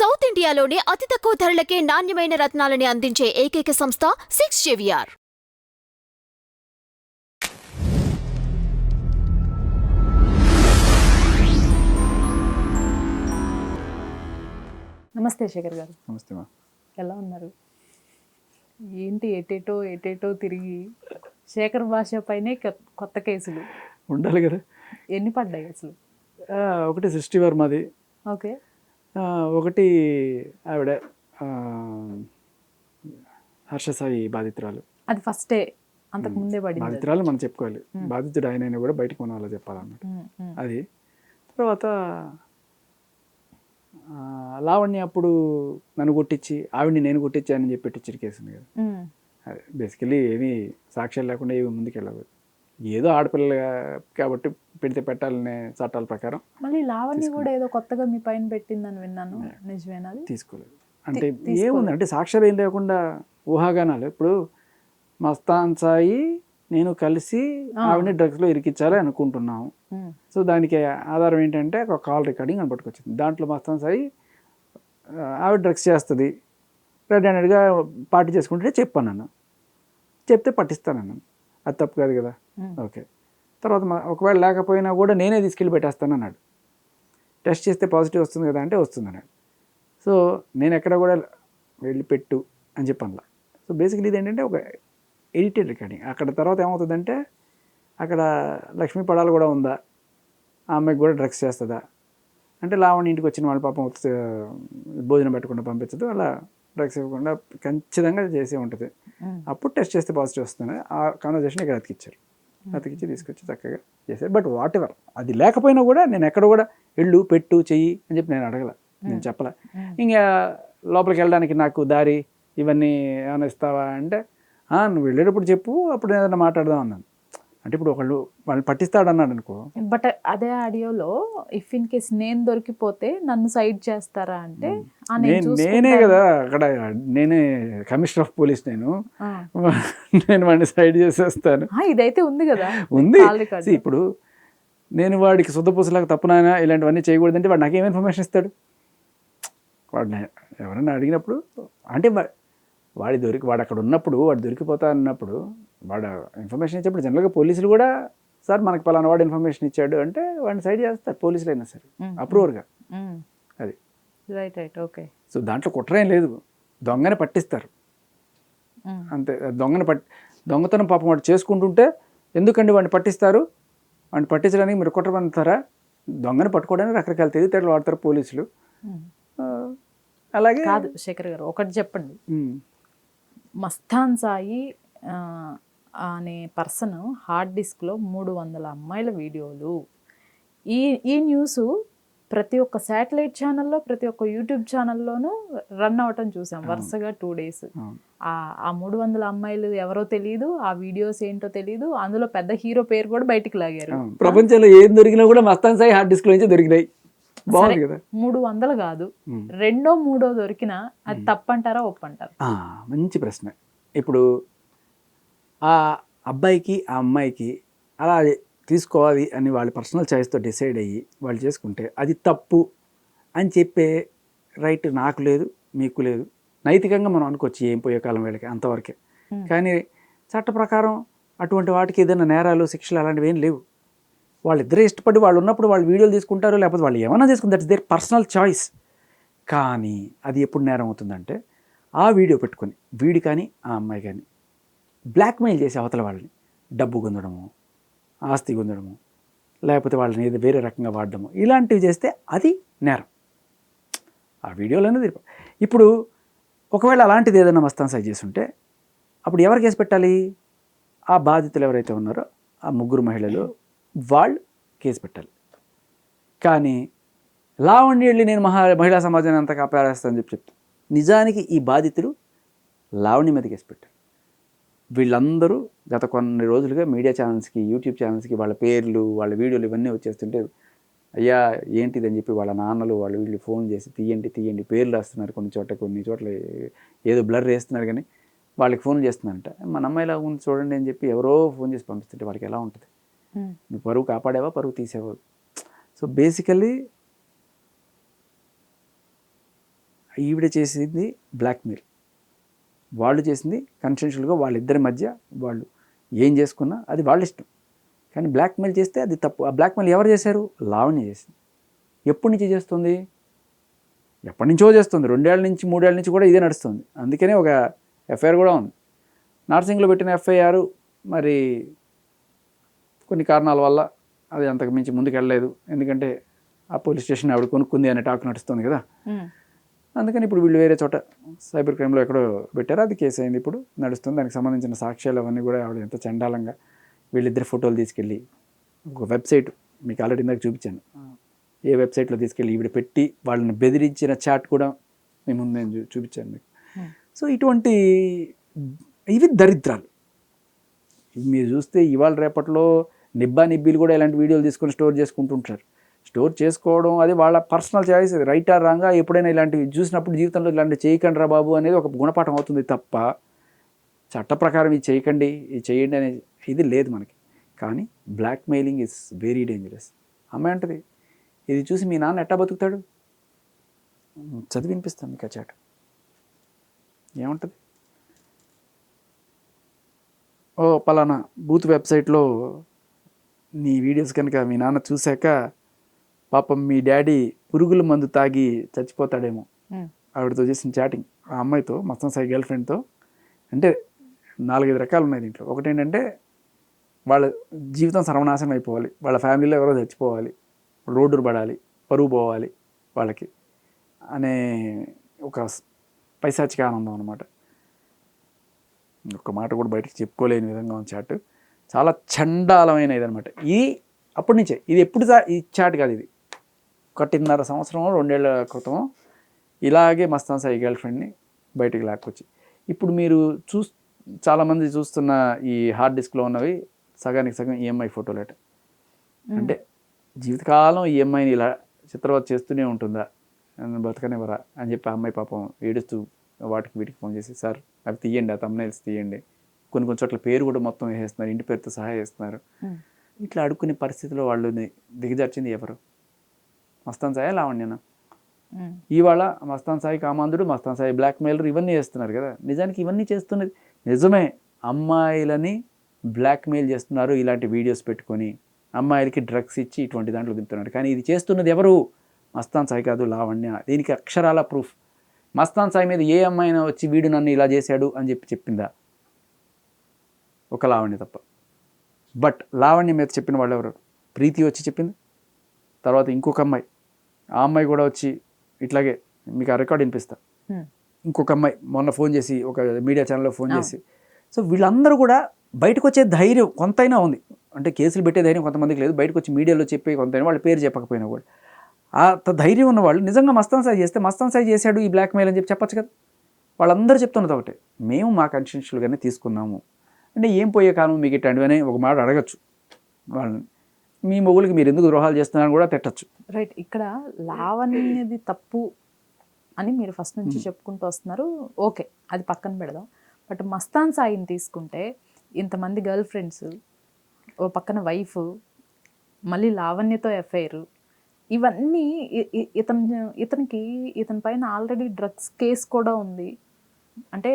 South ఇండియాలోనే అతి తక్కువ ధరలకే నాణ్యమైన రత్నాలని అందించే ఏకైక సంస్థ 6JVR. నమస్తే శేఖర్ గారు. నమస్తే మా. ఎలా ఉన్నారు? ఏంటి ఎటేటో తిరిగి శేఖర్ భాష పైనే కొత్త కేసులు ఉండాలి కదా. ఎన్ని పడ్డాయి అసలు? ఒకటి 60 వర్మది, ఓకే, ఒకటి ఆవిడ హర్షసాయి బాధితురాలు. అది ఫస్టే, అంతకు ముందే పడింది. బాధితురాలు మనం చెప్పుకోవాలి, బాధితుడు ఆయన కూడా బయటకు మన వాళ్ళ చెప్పాలన్నమాట. అది తర్వాత లావణ్య అప్పుడు నన్ను కొట్టించి ఆవిడ్ని నేను కొట్టించానని చెప్పి పెట్టించిన కేసు ఉంది కదా. అది బేసికలీ ఏమీ సాక్ష్యాలు లేకుండా ఏమి ముందుకు వెళ్ళదు. ఏదో ఆడపిల్లలు కాబట్టి పెడితే పెట్టాలనే చట్టాల ప్రకారం. మళ్ళీ లావణ్య కూడా ఏదో కొత్తగా మీ పైన పెట్టిందని విన్నాను, నిజమేనా? అది తీసుకోలేదు. అంటే ఏముంది అంటే సాక్ష్యాలు ఏం లేకుండా ఊహాగానాలు. ఇప్పుడు మస్తాన్ సాయి నేను కలిసి ఆవిడని డ్రగ్స్లో ఇరికించాలి అనుకుంటున్నాము. సో దానికి ఆధారం ఏంటంటే ఒక కాల్ రికార్డింగ్ అని పట్టుకొచ్చింది. దాంట్లో మస్తాన్ సాయి ఆవిడ డ్రగ్స్ చేస్తుంది రెడ్ హ్యాండెడ్గా పార్టీ చేసుకుంటే చెప్పాను, చెప్తే పట్టిస్తానన్నాను. అది తప్పు కాదు కదా. ఓకే, తర్వాత ఒకవేళ లేకపోయినా కూడా నేనే తీసుకెళ్ళి పెట్టేస్తాను అన్నాడు. టెస్ట్ చేస్తే పాజిటివ్ వస్తుంది కదా అంటే వస్తుంది అన్నాడు. సో నేను ఎక్కడ కూడా వెళ్ళి పెట్టు అని చెప్పాను. సో బేసిక్లీ ఇది ఏంటంటే ఒక ఎడిటెడ్ రికార్డింగ్. అక్కడ తర్వాత ఏమవుతుందంటే అక్కడ లక్ష్మీ పడాలు కూడా ఉందా, ఆ అమ్మాయికి కూడా డ్రగ్స్ చేస్తుందా అంటే లావణ్య ఇంటికి వచ్చిన వాళ్ళ పాపం భోజనం పెట్టకుండా పంపించదు, అలా డ్రగ్స్ ఇవ్వకుండా ఖచ్చితంగా చేసే ఉంటుంది. అప్పుడు టెస్ట్ చేస్తే పాజిటివ్ వస్తుంది. ఆ కాన్వర్జేషన్ ఇక్కడ అతికిచ్చి తీసుకొచ్చి చక్కగా చేశారు. బట్ వాట్ ఎవర్ అది లేకపోయినా కూడా నేను ఎక్కడ కూడా వెళ్ళు పెట్టు చెయ్యి అని చెప్పి నేను అడగల, నేను చెప్పలే. ఇంకా లోపలికి వెళ్ళడానికి నాకు దారి ఇవన్నీ ఏమైనా ఇస్తావా అంటే నువ్వు వెళ్ళేటప్పుడు చెప్పు, అప్పుడు ఏదైనా మాట్లాడదాం అన్నాను. అంటే ఇప్పుడు వాళ్ళు పట్టిస్తాడన్నాడు అనుకో. బట్ అదే ఆడియోలో ఇఫ్ ఇన్ కేస్ నేను దొరికిపోతే నన్ను సైడ్ చేస్తారా అంటే నేనే కదా అక్కడ, నేనే కమిషనర్ ఆఫ్ పోలీస్, నేను వాడిని సైడ్ చేసేస్తాను. ఇదైతే ఉంది కదా, ఉంది. ఇప్పుడు నేను వాడికి శుద్ధపూసలాగా తప్పునైనా ఇలాంటివన్నీ చేయకూడదంటే వాడు నాకేం ఇన్ఫర్మేషన్ ఇస్తాడు? వాడిని ఎవరైనా అడిగినప్పుడు అంటే వాడు అక్కడ ఉన్నప్పుడు వాడు దొరికిపోతా అన్నప్పుడు వాడు ఇన్ఫర్మేషన్ ఇచ్చేప్పుడు జనరల్గా పోలీసులు కూడా సార్ మనకు పలానా వాడు ఇన్ఫర్మేషన్ ఇచ్చాడు అంటే వాడిని సైడ్ చేస్తారు పోలీసులు అయినా సరే అప్రూవర్గా. అది రైట్ రైట్ ఓకే. సో దాంట్లో కుట్రేం లేదు, దొంగని పట్టిస్తారు అంతే. దొంగతనం పాపం వాడు చేసుకుంటుంటే ఎందుకండి వాడిని పట్టిస్తారు? వాడిని పట్టించడానికి మీరు కుట్ర పండుతారా? దొంగని పట్టుకోవడానికి రకరకాల తెలివితేటలు వాడతారు పోలీసులు. అలాగే కాదు శేఖర్ గారు, ఒకటి చెప్పండి. మస్తాన్ సాయి అనే పర్సన్ హార్డ్ డిస్క్లో 300 అమ్మాయిల వీడియోలు. ఈ న్యూస్ ప్రతి ఒక్క శాటిలైట్ ఛానల్లో ప్రతి ఒక్క యూట్యూబ్ ఛానల్లోనూ రన్ అవటం చూసాం వరుసగా 2 days. ఆ 300 అమ్మాయిలు ఎవరో తెలియదు, ఆ వీడియోస్ ఏంటో తెలియదు, అందులో పెద్ద హీరో పేరు కూడా బయటికి లాగారు. ప్రపంచంలో ఏం దొరికినా కూడా మస్తాన్ సాయి హార్డ్ డిస్క్ నుంచి దొరికినాయి. 300 కాదు, 2, 3 దొరికినా అది తప్పంటారా ఒప్పంటారా? మంచి ప్రశ్న. ఇప్పుడు ఆ అబ్బాయికి ఆ అమ్మాయికి అలా తీసుకోవాలి అని వాళ్ళ పర్సనల్ చాయిస్తో డిసైడ్ అయ్యి వాళ్ళు చేసుకుంటే అది తప్పు అని చెప్పే రైట్ నాకు లేదు, మీకు లేదు. నైతికంగా మనం అనుకోవచ్చు ఏం పోయే కాలం వీళ్ళకి అంతవరకే. కానీ చట్ట ప్రకారం అటువంటి వాటికి ఏదైనా నేరాలు శిక్షలు అలాంటివి ఏం లేవు. వాళ్ళిద్దరే ఇష్టపడి వాళ్ళు ఉన్నప్పుడు వాళ్ళు వీడియోలు తీసుకుంటారు, లేకపోతే వాళ్ళు ఏమైనా తీసుకుంటారు, దట్స్ దేర్ పర్సనల్ చాయిస్. కానీ అది ఎప్పుడు నేరం అవుతుందంటే ఆ వీడియో పెట్టుకొని వీడి కానీ ఆ అమ్మాయి కానీ బ్లాక్మెయిల్ చేసి అవతల వాళ్ళని డబ్బు గుందడము, ఆస్తి గుందడము, లేకపోతే వాళ్ళని ఏదో వేరే రకంగా వాడడము, ఇలాంటివి చేస్తే అది నేరం. ఆ వీడియోలు అనేది ఇప్పుడు ఒకవేళ అలాంటిది ఏదైనా మస్తాన్ సాయి చేస్తుంటే అప్పుడు ఎవరు కేసు పెట్టాలి? ఆ బాధితులు ఎవరైతే ఉన్నారో ఆ 3 మహిళలు వాళ్ళు కేసు పెట్టాలి. కానీ లావణ్య వెళ్ళి నేను మహిళా సమాజాన్ని అంతా కాపాడేస్తానని చెప్తాను. నిజానికి ఈ బాధితులు లావణ్య మీద కేసు పెట్టారు. వీళ్ళందరూ గత కొన్ని రోజులుగా మీడియా ఛానల్స్కి, యూట్యూబ్ ఛానల్స్కి వాళ్ళ పేర్లు వాళ్ళ వీడియోలు ఇవన్నీ వచ్చేస్తుంటే అయ్యా ఏంటిది అని చెప్పి వాళ్ళ నాన్నలు వాళ్ళు వీళ్ళు ఫోన్ చేసి తీయండి పేర్లు రాస్తున్నారు. కొన్ని చోట్ల ఏదో బ్లర్ వేస్తున్నారు, కానీ వాళ్ళకి ఫోన్ చేస్తున్నారంట. మన అమ్మాయిలా ఉంది చూడండి అని చెప్పి ఎవరో ఫోన్ చేసి పంపిస్తుంటే వాళ్ళకి ఎలా ఉంటుంది? నువ్వు పరువు కాపాడేవా, పరువు తీసేవా? సో బేసికల్లీ ఈవిడ చేసింది బ్లాక్మెయిల్, వాళ్ళు చేసింది కన్సెన్షువల్గా వాళ్ళిద్దరి మధ్య వాళ్ళు ఏం చేసుకున్నా అది వాళ్ళ ఇష్టం. కానీ బ్లాక్మెయిల్ చేస్తే అది తప్పు. ఆ బ్లాక్మెయిల్ ఎవరు చేశారు? లావణ్య చేసింది. ఎప్పటి నుంచి చేస్తుంది? ఎప్పటి నుంచో చేస్తుంది. 2 ఏళ్ళ నుంచి 3 ఏళ్ళ నుంచి కూడా ఇదే నడుస్తుంది. అందుకనే ఒక ఎఫ్ఐఆర్ కూడా ఉంది. నార్సింగ్లో పెట్టిన ఎఫ్ఐఆర్ మరి కొన్ని కారణాల వల్ల అది అంతకు మించి ముందుకు వెళ్ళలేదు. ఎందుకంటే ఆ పోలీస్ స్టేషన్ ఆవిడ కొనుక్కుంది అనే టాక్ నడుస్తుంది కదా. అందుకని ఇప్పుడు వీళ్ళు వేరే చోట సైబర్ క్రైమ్లో ఎక్కడో పెట్టారు. అది కేసు అయింది, ఇప్పుడు నడుస్తుంది. దానికి సంబంధించిన సాక్ష్యాలు అవన్నీ కూడా ఆవిడ ఎంత చండాలంగా వీళ్ళిద్దరు ఫోటోలు తీసుకెళ్ళి ఒక వెబ్సైట్ మీకు ఆల్రెడీ ఇందాక చూపించాను, ఏ వెబ్సైట్లో తీసుకెళ్ళి ఈవిడ పెట్టి వాళ్ళని బెదిరించిన చాట్ కూడా మీ ముందు నేను చూపించాను మీకు. సో ఇటువంటి ఇవి దరిద్రాలు. మీరు చూస్తే ఇవాళ రేపట్లో నిబ్బీలు కూడా ఇలాంటి వీడియోలు తీసుకొని స్టోర్ చేసుకుంటుంటారు. స్టోర్ చేసుకోవడం అది వాళ్ళ పర్సనల్ చాయిస్, రైట్ ఆర్ రాంగా. ఎప్పుడైనా ఇలాంటివి చూసినప్పుడు జీవితంలో ఇలాంటివి చేయకండి రా బాబు అనేది ఒక గుణపాఠం అవుతుంది తప్ప చట్ట ప్రకారం ఇది చేయకండి, ఇది చేయండి అనేది ఇది లేదు మనకి. కానీ బ్లాక్మెయిలింగ్ ఇస్ వెరీ డేంజరస్. అమ్మాయి అంటది, ఇది చూసి మీ నాన్న ఎట్టా బతుకుతాడు? చదివి వినిపిస్తాను మీకు ఆ చాట్. ఏముంటుంది? ఓ పలానా బూత్ వెబ్సైట్లో నీ వీడియోస్ కనుక మీ నాన్న చూశాక పాపం మీ డాడీ పురుగుల మందు తాగి చచ్చిపోతాడేమో. ఆవిడతో చేసిన చాటింగ్ ఆ అమ్మాయితో, మొత్తం సాయి గర్ల్ ఫ్రెండ్తో. అంటే 4-5 రకాలు ఉన్నాయి దీంట్లో. ఒకటి ఏంటంటే వాళ్ళ జీవితం సర్వనాశనం అయిపోవాలి, వాళ్ళ ఫ్యామిలీలో ఎవరో చచ్చిపోవాలి, రోడ్డు పడాలి, పరువు పోవాలి వాళ్ళకి అనే ఒక పైశాచిక ఆనందం అనమాట. ఒక్క మాట కూడా బయటకు చెప్పుకోలేని విధంగా ఉంది చాట్. చాలా చండాలమైన ఇదనమాట. ఇది అప్పటి నుంచే, ఇది ఎప్పుడు ఈ చాట్ కాదు, ఇది 1.5 సంవత్సరం 2 ఏళ్ల క్రితం ఇలాగే మస్తాన్ సాయి గర్ల్ ఫ్రెండ్ని బయటికి లాక్కొచ్చి. ఇప్పుడు మీరు చాలామంది చూస్తున్న ఈ హార్డ్ డిస్క్లో ఉన్నవి సగానికి సగం ఈఎంఐ ఫోటోలేట. అంటే జీవితకాలం ఈఎంఐని ఇలా చిత్రవత చేస్తూనే ఉంటుందా, బతకనివ్వరా అని చెప్పి ఆ అమ్మాయి పాపం ఏడుస్తూ వాటికి వీటికి ఫోన్ చేసి, సార్ అవి తీయండి, ఆ తమ్నైల్స్ తీయండి. కొన్ని చోట్ల పేరు కూడా మొత్తం వేసేస్తున్నారు, ఇంటి పేరుతో సహా వేస్తున్నారు. ఇట్లా అడుక్కునే పరిస్థితిలో వాళ్ళు దిగజార్చింది ఎవరు? మస్తాన్ సాయి, లావణ్యనా? ఇవాళ మస్తాన్ సాయి కామాంధుడు, మస్తాన్ సాయి బ్లాక్మెయిలర్ ఇవన్నీ చేస్తున్నారు కదా. నిజానికి ఇవన్నీ చేస్తున్నది నిజమే, అమ్మాయిలని బ్లాక్మెయిల్ చేస్తున్నారు ఇలాంటి వీడియోస్ పెట్టుకొని, అమ్మాయిలకి డ్రగ్స్ ఇచ్చి ఇటువంటి దాంట్లో దింపుతున్నారు. కానీ ఇది చేస్తున్నది ఎవరు? మస్తాన్ సాయి కాదు, లావణ్య. దీనికి అక్షరాల ప్రూఫ్. మస్తాన్ సాయి మీద ఏ అమ్మాయినా వచ్చి వీడు నన్ను ఇలా చేశాడు అని చెప్పిందా? ఒక లావణ్య తప్ప. బట్ లావణ్య మీద చెప్పిన వాళ్ళు ఎవరు? ప్రీతి వచ్చి చెప్పింది, తర్వాత ఇంకొక అమ్మాయి, ఆ అమ్మాయి కూడా వచ్చి ఇట్లాగే, మీకు ఆ రికార్డ్ వినిపిస్తా. ఇంకొక అమ్మాయి మొన్న ఫోన్ చేసి, ఒక మీడియా ఛానల్లో ఫోన్ చేసి. సో వీళ్ళందరూ కూడా బయటకు వచ్చే ధైర్యం కొంతైనా ఉంది. అంటే కేసులు పెట్టే ధైర్యం కొంతమందికి లేదు, బయటకు వచ్చి మీడియాలో చెప్పే కొంతైనా, వాళ్ళ పేరు చెప్పకపోయినా కూడా ఆ ధైర్యం ఉన్న వాళ్ళు నిజంగా మస్తాన్ సాయి చేస్తే మస్తాన్ సాయి చేశాడు ఈ బ్లాక్మెయిల్ అని చెప్పచ్చు కదా. వాళ్ళందరూ చెప్తున్నది ఒకటే, మేము మా కన్సెన్షువల్గానే తీసుకున్నాము. అంటే ఏం పోయే కాలం మీకు ఇట్లాంటివని ఒక మాట అడగచ్చు వాళ్ళని. మీ మొగులకి మీరు ఎందుకు ద్రోహాలు చేస్తున్నారని కూడా తిట్టచ్చు. రైట్. ఇక్కడ లావణ్యది తప్పు అని మీరు ఫస్ట్ నుంచి చెప్పుకుంటూ వస్తున్నారు, ఓకే, అది పక్కన పెడదాం. బట్ మస్తాన్ సాయిని తీసుకుంటే ఇంతమంది గర్ల్ ఫ్రెండ్స్, ఓ పక్కన వైఫ్, మళ్ళీ లావణ్యతో ఎఫ్ఐఆర్, ఇవన్నీ ఇతని పైన ఆల్రెడీ డ్రగ్స్ కేసు కూడా ఉంది. అంటే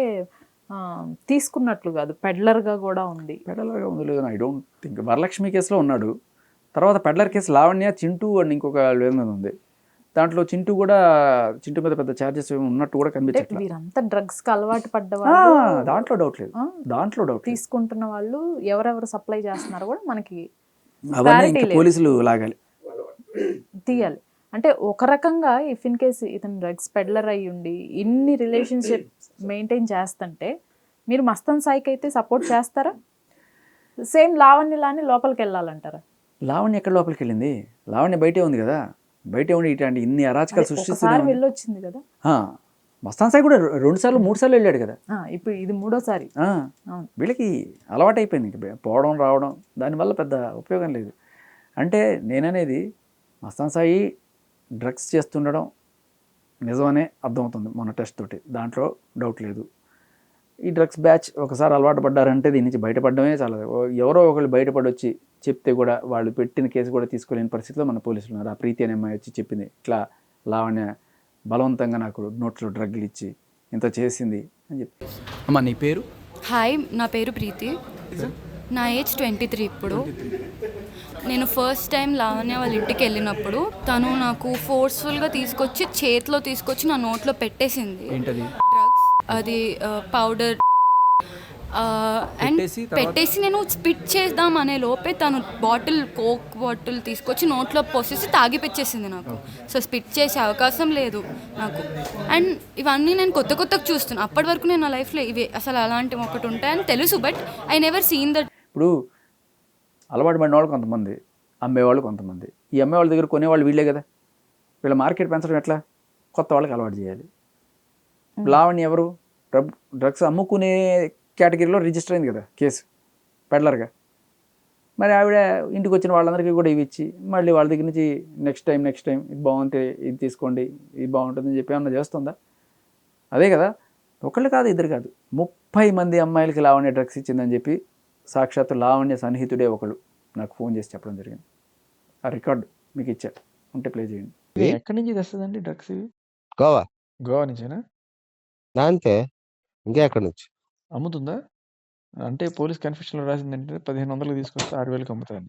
తీసుకున్నట్లు కాదు, పెడ్లర్గా కూడా ఉంది. పెడ్లర్గా ఉంది లేదు, ఐ డోంట్ థింక్. వరలక్ష్మి కేసులో ఉన్నాడు. తర్వాత పెడ్లర్ కేసు లావణ్య, చింటూ అని ఇంకొక వేరే ఉంది. దాంట్లో చింటూ మీద పెద్ద ఛార్జెస్ ఉన్నట్టు కూడా కనిపించట్లేదు. వీరంతా డ్రగ్స్కి అలవాటు పడ్డవాళ్ళు, దాంట్లో డౌట్ లేదు. దాంట్లో డౌట్ తీసుకుంటున్న వాళ్ళు ఎవరెవరు సప్లై చేస్తున్నారు కూడా మనకి పోలీసులు లాగాలి, తీయాలి. అంటే ఒక రకంగా ఇఫ్ ఇన్ కేసు ఇతను డ్రగ్స్ పెడ్లర్ అయ్యి ఉండి ఇన్ని రిలేషన్షిప్స్ మెయింటైన్ చేస్తుంటే మీరు మస్తాన్ సాయికి అయితే సపోర్ట్ చేస్తారా? సేమ్ లావణ్యలానే లోపలికి వెళ్ళాలంటారా? లావణ్య ఎక్కడ లోపలికి వెళ్ళింది? లావణ్య బయటే ఉంది కదా. బయటే ఉండి ఇట్లాంటి ఇన్ని అరాచకాలు సృష్టిస్తున్నారు. వెళ్ళొచ్చింది కదా. మస్తాన్ సాయి కూడా 2 సార్లు 3 సార్లు వెళ్ళాడు కదా. ఇప్పుడు ఇది 3వ సారి. వీళ్ళకి అలవాటు అయిపోయింది ఇంక పోవడం రావడం, దానివల్ల పెద్ద ఉపయోగం లేదు. అంటే నేననేది మస్తాన్ సాయి డ్రగ్స్ చేస్తుండడం నిజమనే అర్థమవుతుంది మొన్న టెస్ట్ తోటి, దాంట్లో డౌట్ లేదు. ఈ డ్రగ్స్ బ్యాచ్ ఒకసారి అలవాటు పడ్డారంటే దీని నుంచి బయటపడడమే చాలా. ఎవరో ఒకళ్ళు బయటపడి వచ్చి చెప్తే కూడా వాళ్ళు పెట్టిన కేసు కూడా తీసుకోలేని పరిస్థితిలో మన పోలీసులు ఉన్నారు. ఆ ప్రీతి అనే అమ్మాయి వచ్చి చెప్పింది, ఇట్లా లావణ్య బలవంతంగా నాకు నోట్లో డ్రగ్లు ఇచ్చి ఇంత చేసింది అని చెప్పి. అమ్మ నీ పేరు? హాయ్, నా పేరు ప్రీతి. నా ఏజ్ 23 ఇప్పుడు. నేను ఫస్ట్ టైం లావణ్య వాళ్ళ ఇంటికి వెళ్ళినప్పుడు తను నాకు ఫోర్స్ఫుల్గా తీసుకొచ్చి చేతిలో తీసుకొచ్చి నా నోట్లో పెట్టేసింది. ఏంటది? డ్రగ్స్, అది పౌడర్. అండ్ పెట్టేసి నేను స్పిట్ చేద్దాం అనే లోపే తను కోక్ బాటిల్ తీసుకొచ్చి నోట్లో పోసేసి తాగిపిచ్చేసింది నాకు. సో స్పిట్ చేసే అవకాశం లేదు నాకు. అండ్ ఇవన్నీ నేను కొత్తగా చూస్తున్నాను. అప్పటి వరకు నేను నా లైఫ్లో ఇవి అసలు అలాంటివి ఒకటి ఉంటాయని తెలుసు, but I never seen that. ఇప్పుడు అలవాటు పడిన వాళ్ళు కొంతమంది, అమ్మేవాళ్ళు కొంతమంది. ఈ అమ్మేవాళ్ళ దగ్గర కొనేవాళ్ళు వీళ్ళే కదా. వీళ్ళ మార్కెట్ పెంచడం ఎట్లా? కొత్త వాళ్ళకి అలవాటు చేయాలి. లావణ్య ఎవరు? డ్రగ్స్ అమ్ముకునే కేటగిరీలో రిజిస్టర్ అయింది కదా కేసు, పెడ్లర్గా. మరి ఆవిడ ఇంటికి వచ్చిన వాళ్ళందరికీ కూడా ఇవి ఇచ్చి మళ్ళీ వాళ్ళ దగ్గర నుంచి నెక్స్ట్ టైం ఇది బాగుంటే ఇది తీసుకోండి, ఇది బాగుంటుందని చెప్పి ఏమన్నా చేస్తుందా? అదే కదా. ఒకళ్ళు కాదు, ఇద్దరు కాదు, 30 మంది అమ్మాయిలకి లావణ్య డ్రగ్స్ ఇచ్చిందని చెప్పి సాక్షాత్తు లావణ్య సన్నిహితుడే ఒకళ్ళు నాకు ఫోన్ చేసి చెప్పడం జరిగింది. ఆ రికార్డు మీకు ఇచ్చారు, ఉంటే ప్లే చేయండి. ఎక్కడి నుంచి తెస్తుందండి డ్రగ్స్? ఇవి గోవా నుంచేనా? అంతే, ఇంకా ఎక్కడి నుంచి అమ్ముతుందా? అంటే పోలీస్ కన్ఫెషన్లో రాసిందంటే 1500 తీసుకొస్తే 6000కి అమ్ముతాను.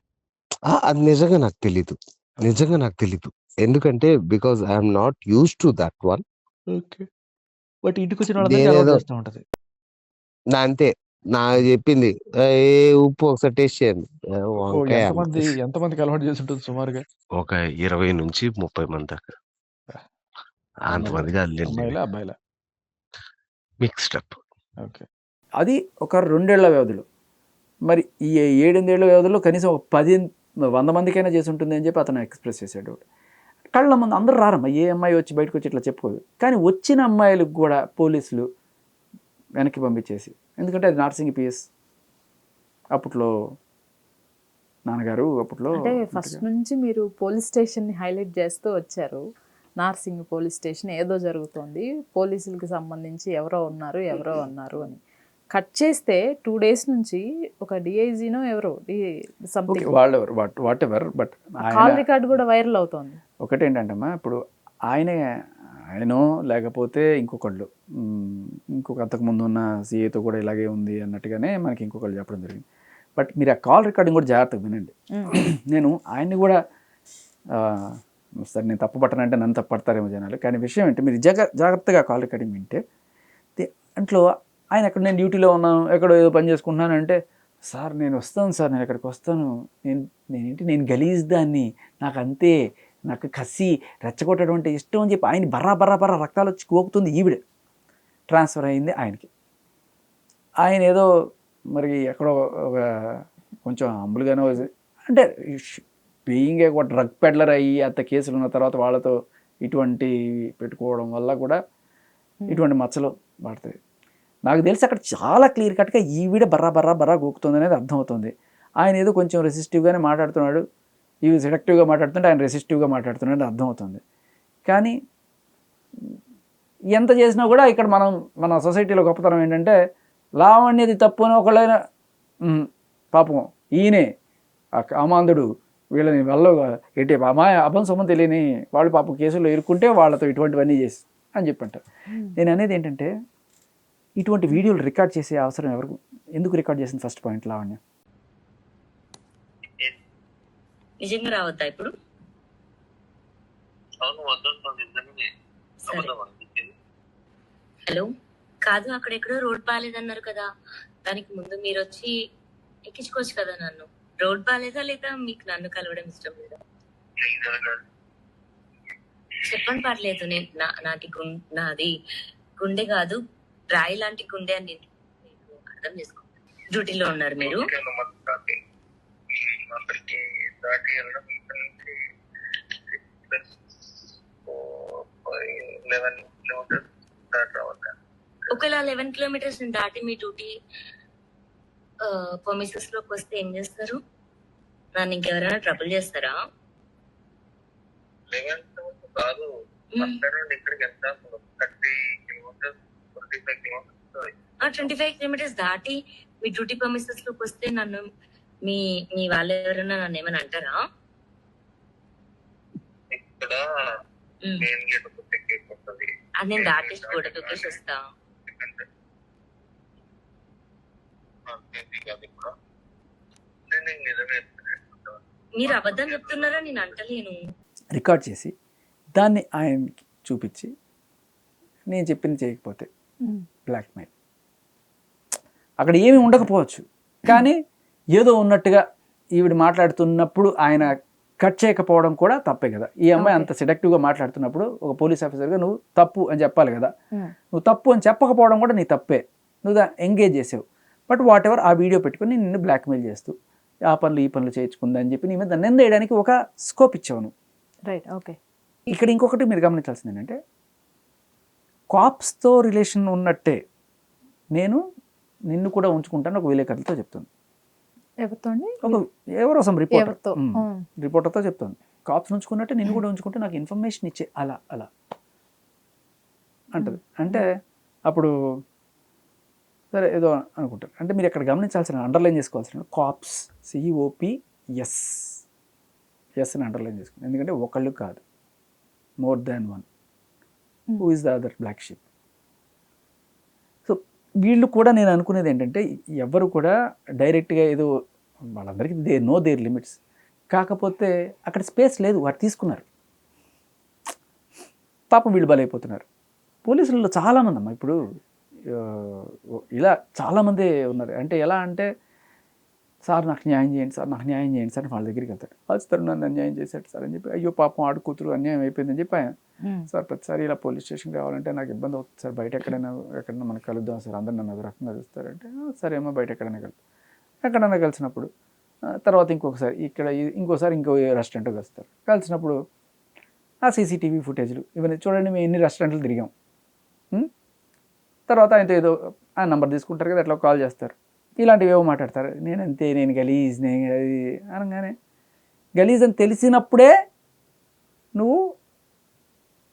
అది నిజంగా నాకు తెలీదు. ఎందుకంటే because I'm not use to that one. Okay, but ఇంటికి వచ్చిన వాళ్ళందరికీ అలవాటు చేస్తూ ఉంటుంది. నా అంతే నాకు చెప్పింది, ఉప్పు ఒకసారి టేస్ట్ చేయండి. వంకాయ ఎంతమందికి అలవాటు చేసి ఉంటుంది సుమారుగా? ఒక 20 నుంచి 30 మంది దాకా. అంతమంది కాదు, అమ్మాయిలా అబ్బాయిలా? Mixed up. ఓకే, అది ఒక 2 ఏళ్ల వ్యవధిలో. మరి ఈ 7-8 ఏళ్ల వ్యవధిలో కనీసం ఒక 100 మందికైనా చేసి ఉంటుంది అని చెప్పి అతను ఎక్స్ప్రెస్ చేశాడు. కళ్ళ ముందు అందరూ రారమ్మా, ఏ అమ్మాయి వచ్చి బయటకు వచ్చి ఇట్లా చెప్పుకోదు. కానీ వచ్చిన అమ్మాయిలకు కూడా పోలీసులు వెనక్కి పంపించేసి, ఎందుకంటే అది నార్సింగ్ పిఎస్ అప్పట్లో నాన్నగారు అప్పట్లో. అంటే ఫస్ట్ నుంచి మీరు పోలీస్ స్టేషన్ని హైలైట్ చేస్తూ వచ్చారు. నార్సింగ్ పోలీస్ స్టేషన్ ఏదో జరుగుతోంది, పోలీసులకు సంబంధించి ఎవరో అన్నారు అని. కట్ చేస్తే 2 days నుంచి ఒక డిఐజీనో ఎవరో something what ever, but call record కూడా వైరల్ అవుతోంది. ఒకటి ఏంటంటమ్మా, ఇప్పుడు ఆయనో లేకపోతే ఇంకొకళ్ళు, ఇంకొక అంతకుముందు ఉన్న సీఏతో కూడా ఇలాగే ఉంది అన్నట్టుగానే మనకి ఇంకొకళ్ళు చెప్పడం జరిగింది. బట్ మీరు ఆ కాల్ రికార్డింగ్ కూడా జాగ్రత్తగా వినండి. నేను ఆయన్ని కూడా సరే నేను తప్పు పట్టనంటే నన్ను తప్పు పడతారేమో జనాలు, కానీ విషయం ఏంటి, మీరు జాగ్రత్తగా కాల్ రికార్డింగ్ వింటే దాంట్లో ఆయన ఎక్కడ నేను డ్యూటీలో ఉన్నాను, ఎక్కడో ఏదో పని చేసుకుంటున్నాను అంటే, సార్ నేను వస్తాను సార్, నేను ఎక్కడికి వస్తాను, నేను గలీజ్ దాన్ని, నాకు కసి రెచ్చగొట్టడం అంటే ఇష్టం అని చెప్పి ఆయన బర్రా రక్తాలు వచ్చి కోకుతుంది. ఈవిడ ట్రాన్స్ఫర్ అయింది ఆయనకి. ఆయన ఏదో మరి ఎక్కడో ఒక కొంచెం హంబుల్గానే అంటే బీయింగ్ ఒక డ్రగ్ పెడ్లర్ అయ్యి అంత కేసులు ఉన్న తర్వాత వాళ్ళతో ఇటువంటి పెట్టుకోవడం వల్ల కూడా ఇటువంటి మచ్చలు పడతాయి. నాకు తెలిసి అక్కడ చాలా క్లియర్ కట్గా ఈవిడ బర్రా గోకుతుంది అనేది అర్థమవుతుంది. ఆయన ఏదో కొంచెం రెసిస్టివ్గానే మాట్లాడుతున్నాడు, ఇవి సెడక్టివ్గా మాట్లాడుతుంటే ఆయన రెసిస్టివ్గా మాట్లాడుతున్నాడు అర్థమవుతుంది. కానీ ఎంత చేసినా కూడా ఇక్కడ మన సొసైటీలో గొప్పతనం ఏంటంటే, లావణ్యది తప్పు అని ఒకళ్ళైనా పాపం ఈయనే అమాంధుడు వీళ్ళని వల్ల ఏంటి అభం సొమ్మం తెలియని వాళ్ళు పాపం కేసుల్లో ఇరుక్కుంటే వాళ్ళతో ఇటువంటివన్నీ చేసి అని చెప్పంటారు. నేను అనేది ఏంటంటే, ఇటువంటి వీడియోలు రికార్డ్ చేసే అవసరం ఎందుకు రికార్డ్ చేసింది? ఫస్ట్ పాయింట్ లావణ్య నిజంగా రావద్దా ఇప్పుడు? హలో, కాదు, అక్కడెక్కడో రోడ్ బాగాలేదన్నారు కదా, దానికి ముందు మీరు వచ్చి ఎక్కించుకోవచ్చు కదా నన్ను. రోడ్ బాగాలేదా లేదా మీకు నన్ను కలవడం ఇష్టం లేదా? చెప్పండి, పర్లేదు. నాది గుండె కాదు, రాయి లాంటి గుండె అని నేను అర్థం చేసుకుంటాను. డ్యూటీలో ఉన్నారు మీరు. ఒకవేళ 11 kilometers దాటి మీ డ్యూటీ పర్మిసెస్ లోకి వస్తే ఏం చేస్తారు? నన్ను ఇంకెవరైనా ట్రబుల్ చేస్తారా? 25 kilometers దాటి మీ డ్యూటీ పర్మిసెస్ లోకి వస్తే నన్ను మీ వాళ్ళు ఎవరైనా నన్ను ఏమైనా అంటారా? అది నేను దాటేసి గోడ దూకేసి వస్తా. మీరు అబద్ధం చెప్తున్నారా? నేను అంటలేను. రికార్డ్ చేసి దాన్ని ఆయనకి చూపించి నేను చెప్పింది చేయకపోతే బ్లాక్మెయిల్. అక్కడ ఏమీ ఉండకపోవచ్చు, కానీ ఏదో ఉన్నట్టుగా ఈవిడ మాట్లాడుతున్నప్పుడు ఆయన కట్ చేయకపోవడం కూడా తప్పే కదా. ఈ అమ్మాయి అంత సెడక్టివ్గా మాట్లాడుతున్నప్పుడు ఒక పోలీస్ ఆఫీసర్గా నువ్వు తప్పు అని చెప్పాలి కదా. నువ్వు తప్పు అని చెప్పకపోవడం కూడా నీ తప్పే, నువ్వు ఎంగేజ్ చేసావు. బట్ వాట్ ఎవర్ ఆ వీడియో పెట్టుకుని నిన్ను బ్లాక్మెయిల్ చేస్తూ ఆ పనులు ఈ పనులు చేయించుకుందా అని చెప్పి నీ మీద నింద వేయడానికి ఒక స్కోప్ ఇచ్చావు నువ్వు. Right, okay. ఇక్కడ ఇంకొకటి మీరు గమనించాల్సింది ఏంటంటే, కాప్స్తో రిలేషన్ ఉన్నట్టే నేను నిన్ను కూడా ఉంచుకుంటాను ఒక విలేకరులతో చెప్తుంది. ఎవరితో అండి? ఎవరో సమ్ ఎవరితో? రిపోర్టర్తో చెప్తుంది. కాప్స్ ఉంచుకున్నట్టే నిన్ను కూడా ఉంచుకుంటే నాకు ఇన్ఫర్మేషన్ ఇచ్చే అలా అలా అంటది. అంటే అప్పుడు సరే ఏదో అనుకుంటారు. అంటే మీరు ఇక్కడ గమనించాల్సిన, అండర్లైన్ చేసుకోవాల్సిన కాప్స్, COPS అని అండర్లైన్ చేసుకోండి. ఎందుకంటే ఒకళ్ళు కాదు, more than one. Who is the other black sheep? So వీళ్ళు కూడా నేను అనుకునేది ఏంటంటే, ఎవరు కూడా డైరెక్ట్గా ఏదో వాళ్ళందరికీ దేర్ లిమిట్స్. కాకపోతే అక్కడ స్పేస్ లేదు, వారు తీసుకున్నారు. పాపం వీళ్ళు బలైపోతున్నారు. పోలీసులలో చాలామంది అమ్మా ఇప్పుడు ఇలా చాలామంది ఉన్నారు. అంటే ఎలా అంటే, సార్ నాకు న్యాయం చేయండి సార్, నాకు న్యాయం చేయండి సార్ వాళ్ళ దగ్గరికి వెళ్తాడు. సార్ నన్ను అన్యాయం చేశాడు సార్ అని చెప్పి, అయ్యో పాపం ఆడు కూతురు అన్యాయం అయిపోయిందని చెప్పి ఆయన, సార్ ప్రతిసారి ఇలా పోలీస్ స్టేషన్కి రావాలంటే నాకు ఇబ్బంది అవుతుంది సార్, బయట ఎక్కడైనా మనకు కలుద్దాం సార్, అందరు నన్ను రకంగా చూస్తారంటే సరేమో బయట ఎక్కడైనా ఎక్కడైనా కలిసినప్పుడు తర్వాత ఇంకోసారి ఇంకో రెస్టారెంట్కి కలుస్తారు. కలిసినప్పుడు ఆ CCTV ఫుటేజ్లు ఇవన్నీ చూడండి, మేము ఎన్ని రెస్టారెంట్లు తిరిగాం. తర్వాత ఆయనతో ఏదో ఆ నెంబర్ తీసుకుంటారు కదా, ఎట్లా కాల్ చేస్తారు, ఇలాంటివి ఏవో మాట్లాడతారు. నేను గలీజ్ అది అనగానే, గలీజ్ అని తెలిసినప్పుడే నువ్వు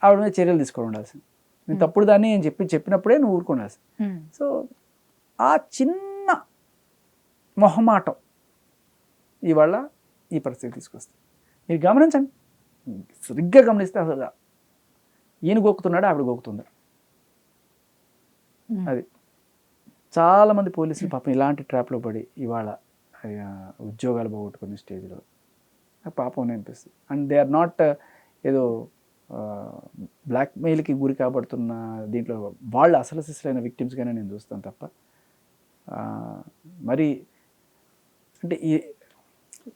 ఆవిడ మీద చర్యలు తీసుకొని ఉండాల్సింది. నేను తప్పుడు దాన్ని నేను చెప్పినప్పుడే నువ్వు ఊరుకోండాల్సింది. సో ఆ చిన్న మొహమాటం ఇవాళ ఈ పరిస్థితి తీసుకొస్తుంది. మీరు గమనించండి, సరిగ్గా గమనిస్తే అసలు ఈయన గోకుతున్నాడు, ఆవిడ గోకుతుందా, అది. చాలామంది పోలీసులు పాపం ఇలాంటి ట్రాప్లో పడి ఇవాళ ఉద్యోగాలు పోగొట్టుకునే స్టేజ్లో పాపం అనిపిస్తుంది. అండ్ దే ఆర్ నాట్ ఏదో బ్లాక్మెయిల్కి గురి కాబడుతున్న దీంట్లో వాళ్ళు అసలు సిసలైన విక్టిమ్స్గానే నేను చూస్తాను తప్ప మరి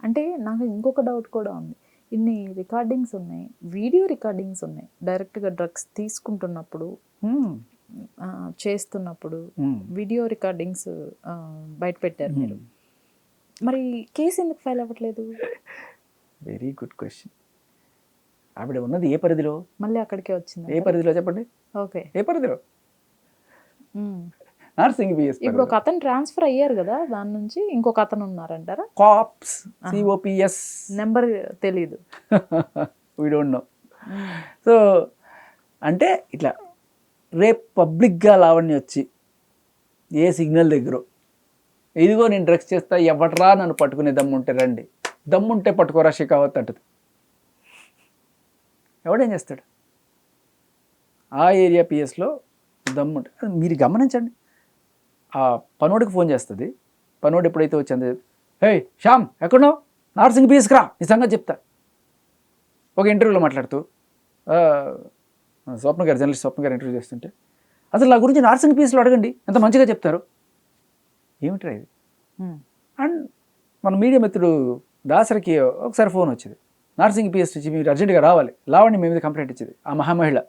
అంటే నాకు ఇంకొక డౌట్ కూడా ఉంది. ఇన్ని రికార్డింగ్స్ ఉన్నాయి, వీడియో రికార్డింగ్స్ ఉన్నాయి, డైరెక్ట్గా డ్రగ్స్ తీసుకుంటున్నప్పుడు చేస్తున్నప్పుడు వీడియో రికార్డింగ్స్ బయట పెట్టారు మీరు. మరి కేసు ఎందుకు ఫైల్ అవ్వట్లేదు? Very good question. ఆవిడ ఉన్నది ఏ పరిధిలో? మళ్ళీ అక్కడికే వచ్చింది. ఏ పరిధిలో చెప్పండి? ఓకే, ఏ పరిధిలో? Nursing BS. ఇప్పుడు ఒక అతను ట్రాన్స్ఫర్ అయ్యారు కదా, దాని నుంచి ఇంకొక అతను ఉన్నారంటారా? కాప్స్, COPS నెంబర్ తెలీదు. We don't know. సో అంటే ఇట్లా రేపు పబ్లిక్గా లావణ్య వచ్చి ఏ సిగ్నల్ దగ్గర ఇదిగో నేను డ్రగ్స్ చేస్తా, ఎవట్రా నన్ను పట్టుకునే దమ్ముంటే రండి, దమ్ముంటే పట్టుకోరా షికావత్ అంటది. ఎవడేం చేస్తాడు? ఆ ఏరియా PSలో దమ్ముంటే మీరు గమనించండి. ఆ పనోడికి ఫోన్ చేస్తుంది, పనోడు ఎప్పుడైతే వచ్చింది, హే శ్యామ్ ఎక్కడున్నావు, నార్సింగ్ PS రా, నీ సంగతి చెప్తా. ఒక ఇంటర్వ్యూలో మాట్లాడుతూ స్వప్న గారు, జర్నలిస్ట్ స్వప్న గారు ఇంటర్వ్యూ చేస్తుంటే, అసలు నా గురించి నార్సింగ్ PSలో అడగండి ఎంత మంచిగా చెప్తారు. ఏమిట్రా ఇది? అండ్ మన మీడియా మిత్రుడు దాసరికి ఒకసారి ఫోన్ వచ్చింది, నార్సింగ్ PS నుంచి మీరు అర్జెంటుగా రావాలి, లావణ్య మీ మీద కంప్లైంట్ ఇచ్చింది, ఆ మహామహిళ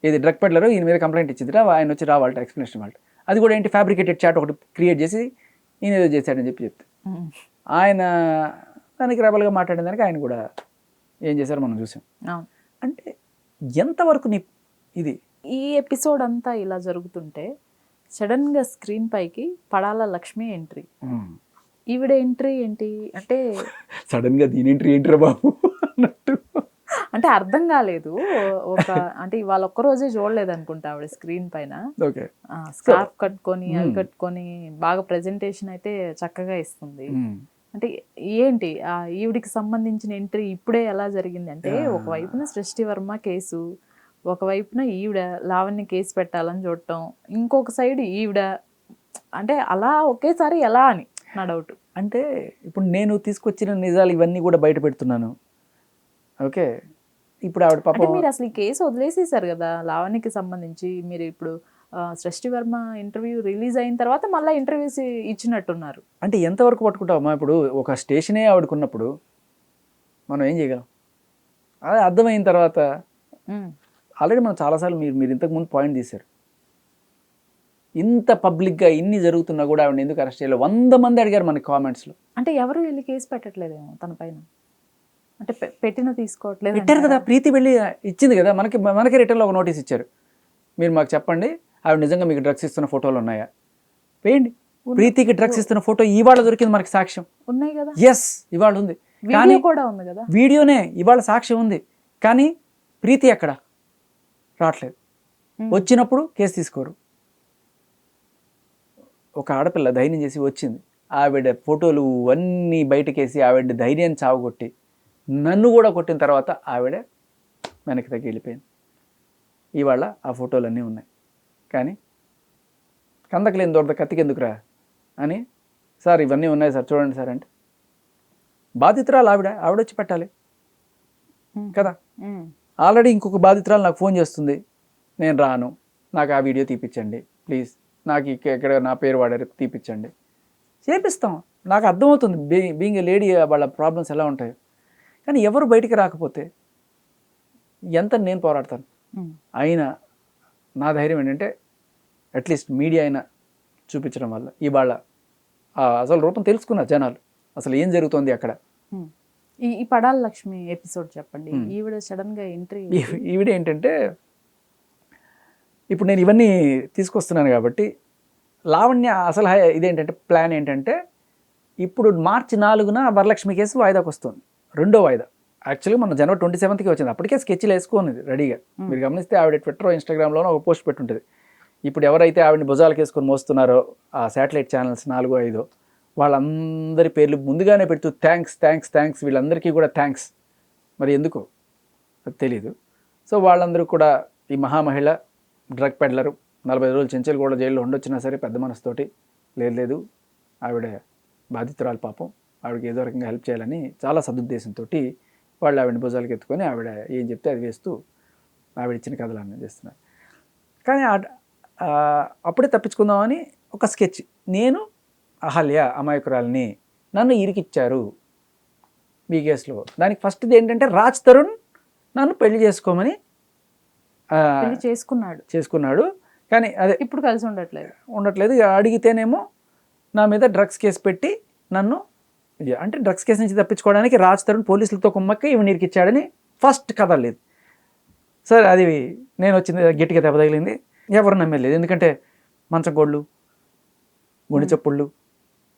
ఏది డ్రగ్ పెడ్లరు ఈయన మీద కంప్లైంట్ ఇచ్చింది, ఆయన వచ్చి రావాలట, ఎక్స్ప్లెనేషన్ వాళ్ళ. అది కూడా ఏంటి, ఫ్యాబ్రికేటెడ్ చాట్ ఒకటి క్రియేట్ చేసి ఈయన ఏదో చేశాడని చెప్తే ఆయన దానికి రెబల్గా మాట్లాడిన దానికి ఆయన కూడా ఏం చేశారో మనం చూసాం. అంటే ఎంతవరకు ఇది ఈ ఎపిసోడ్ అంతా ఇలా జరుగుతుంటే సడన్గా స్క్రీన్ పైకి పడాల లక్ష్మి ఎంట్రీ. ఈవిడ ఎంట్రీ ఏంటి అంటే సడన్గా దీని ఎంట్రీ ఏంట్రా బాబు అన్నట్టు, అంటే అర్థం కాలేదు. ఒక అంటే ఇవాళ ఒక్కరోజే చూడలేదు అనుకుంటా ఆవిడ స్క్రీన్ పైన. ఓకే, స్కార్ఫ్ కట్టుకొని అవి కట్టుకొని బాగా ప్రెజెంటేషన్ అయితే చక్కగా ఇస్తుంది. అంటే ఏంటి ఈవిడికి సంబంధించిన ఎంట్రీ ఇప్పుడే ఎలా జరిగింది అంటే, ఒకవైపున సృష్టి వర్మ కేసు, ఒకవైపున ఈవిడ లావణ్య కేసు పెట్టాలని చూడటం, ఇంకొక సైడ్ ఈవిడ, అంటే అలా ఒకేసారి ఎలా అని నా డౌట్. అంటే ఇప్పుడు నేను తీసుకొచ్చిన నిజాలు ఇవన్నీ కూడా బయట పెడుతున్నాను. ఓకే, ఇప్పుడు ఆవిడ అంటే పాపం మీరు అసలు ఈ కేసు వదిలేసేసారు కదా లావణ్యకి సంబంధించి. మీరు ఇప్పుడు సృష్టి వర్మ ఇంటర్వ్యూ రిలీజ్ అయిన తర్వాత మళ్ళీ ఇంటర్వ్యూస్ ఇచ్చినట్టున్నారు. అంటే ఎంతవరకు పట్టుకుంటావమ్మా? ఇప్పుడు ఒక స్టేషనే ఆవిడకున్నప్పుడు మనం ఏం చేయగలం? అదే అర్థమైన తర్వాత ఆల్రెడీ మనం చాలాసార్లు మీరు ఇంతకుముందు పాయింట్ తీశారు. ఇంత పబ్లిక్గా ఇన్ని జరుగుతున్నా కూడా ఆవిడ ఎందుకు అరెస్ట్ చేయాలి? 100 మంది అడిగారు మనకి కామెంట్స్లో. అంటే ఎవరు వెళ్ళి కేసు పెట్టట్లేదేమో తన పైన, అంటే పెట్టిన తీసుకోవట్లేదు పెట్టారు కదా, ప్రీతి వెళ్ళి ఇచ్చింది కదా, మనకి రిటర్న్లో ఒక నోటీస్ ఇచ్చారు. మీరు మాకు చెప్పండి, ఆవిడ నిజంగా మీకు డ్రగ్స్ ఇస్తున్న ఫోటోలు ఉన్నాయా? వేయండి. ప్రీతికి డ్రగ్స్ ఇస్తున్న ఫోటో ఇవాళ దొరికింది మనకి సాక్ష్యం. ఉన్నాయి కదా, ఎస్ ఇవాళ ఉంది, వీడియో కూడా ఉంది కదా, వీడియోనే ఇవాళ సాక్ష్యం ఉంది. కానీ ప్రీతి ఎక్కడ రావట్లేదు. వచ్చినప్పుడు కేసు తీసుకోరు. ఒక ఆడపిల్ల ధైర్యం చేసి వచ్చింది, ఆవిడ ఫోటోలు అన్నీ బయటకేసి ఆవిడ ధైర్యాన్ని చావగొట్టి నన్ను కూడా కొట్టిన తర్వాత ఆవిడ వెనక్కి తగ్గి వెళ్ళిపోయింది. ఇవాళ ఆ ఫోటోలు అన్నీ ఉన్నాయి. కానీ కందకలేని దొరద కత్తికెందుకురా అని, సార్ ఇవన్నీ ఉన్నాయి సార్ చూడండి సార్ అంటే, బాధితురాలు ఆవిడ వచ్చి పెట్టాలి కదా. ఆల్రెడీ ఇంకొక బాధితురాలు నాకు ఫోన్ చేస్తుంది, నేను రాను, నాకు ఆ వీడియో తీపిచ్చండి ప్లీజ్, నాకు ఇక్కడ నా పేరు వాడారు తీపిచ్చండి. చేపిస్తాం, నాకు అర్థమవుతుంది బీయింగ్ ఏ లేడీ వాళ్ళ ప్రాబ్లమ్స్ ఎలా ఉంటాయో. కానీ ఎవరు బయటికి రాకపోతే ఎంత నేను పోరాడతాను. అయినా నా ధైర్యం ఏంటంటే అట్లీస్ట్ మీడియా అయినా చూపించడం వల్ల ఇవాళ అసలు రూపం తెలుసుకున్నారు జనాలు, అసలు ఏం జరుగుతుంది అక్కడ. ఈ పడాల లక్ష్మి ఎపిసోడ్ చెప్పండి. ఈవిడ సడన్ గా ఎంట్రీ, ఈవిడ ఏంటంటే ఇప్పుడు నేను ఇవన్నీ తీసుకొస్తున్నాను కాబట్టి లావణ్య అసలు ఇదేంటంటే ప్లాన్ ఏంటంటే, ఇప్పుడు మార్చి 4న వరలక్ష్మి కేసు వాయిదాకి వస్తుంది, 2వ వాయిదా. యాక్చువల్గా మన జనవరి 27కి వచ్చింది, అప్పటికే స్కెచ్లు వేసుకున్నది రెడీగా. మీరు గమనిస్తే ఆవిడ ట్విట్టర్ ఇన్స్టాగ్రామ్లోనో ఒక పోస్ట్ పెట్టుంటుంది. ఇప్పుడు ఎవరైతే ఆవిడని భుజాలకు వేసుకొని మోస్తున్నారో ఆ శాటిలైట్ ఛానల్స్ 4, 5 వాళ్ళందరి పేర్లు ముందుగానే పెడుతూ థ్యాంక్స్ వీళ్ళందరికీ కూడా థ్యాంక్స్. మరి ఎందుకో అది తెలీదు. సో వాళ్ళందరూ కూడా ఈ మహామహిళ డ్రగ్ పెడ్లరు 40 రోజులు చెంచలు కూడా జైల్లో ఉండొచ్చినా సరే పెద్ద మనసుతోటి లేదు ఆవిడ బాధితురాలు పాపం, ఆవిడకి ఏదో రకంగా హెల్ప్ చేయాలని చాలా సదుద్దేశంతో వాళ్ళు ఆవిడని భుజాలకు ఎత్తుకొని ఆవిడ ఏం చెప్తే అది వేస్తూ ఆవిడ ఇచ్చిన కథలన్నీ చేస్తున్నారు. కానీ అప్పుడే తప్పించుకుందామని ఒక స్కెచ్, నేను అహల్య అమాయకురాలని నన్ను ఇరికిచ్చారు ఈ కేసులో. దానికి ఫస్ట్ది ఏంటంటే రాజ్ తరుణ్ నన్ను పెళ్లి చేసుకోమని చేసుకున్నాడు. కానీ అదే ఇప్పుడు కలిసి ఉండట్లేదు. అడిగితేనేమో నా మీద డ్రగ్స్ కేసు పెట్టి నన్ను, అంటే డ్రగ్స్ కేసు నుంచి తప్పించుకోవడానికి రాజ్ తరుణ్ పోలీసులతో కుమ్మక్క ఇవి నీరికిచ్చాడని ఫస్ట్ కథ లేదు. సరే అది నేను వచ్చింది గట్టిగా దెబ్బ తగిలింది, ఎవరు నమ్మలేదు. ఎందుకంటే మంచగోళ్ళు గుండె చప్పుళ్ళు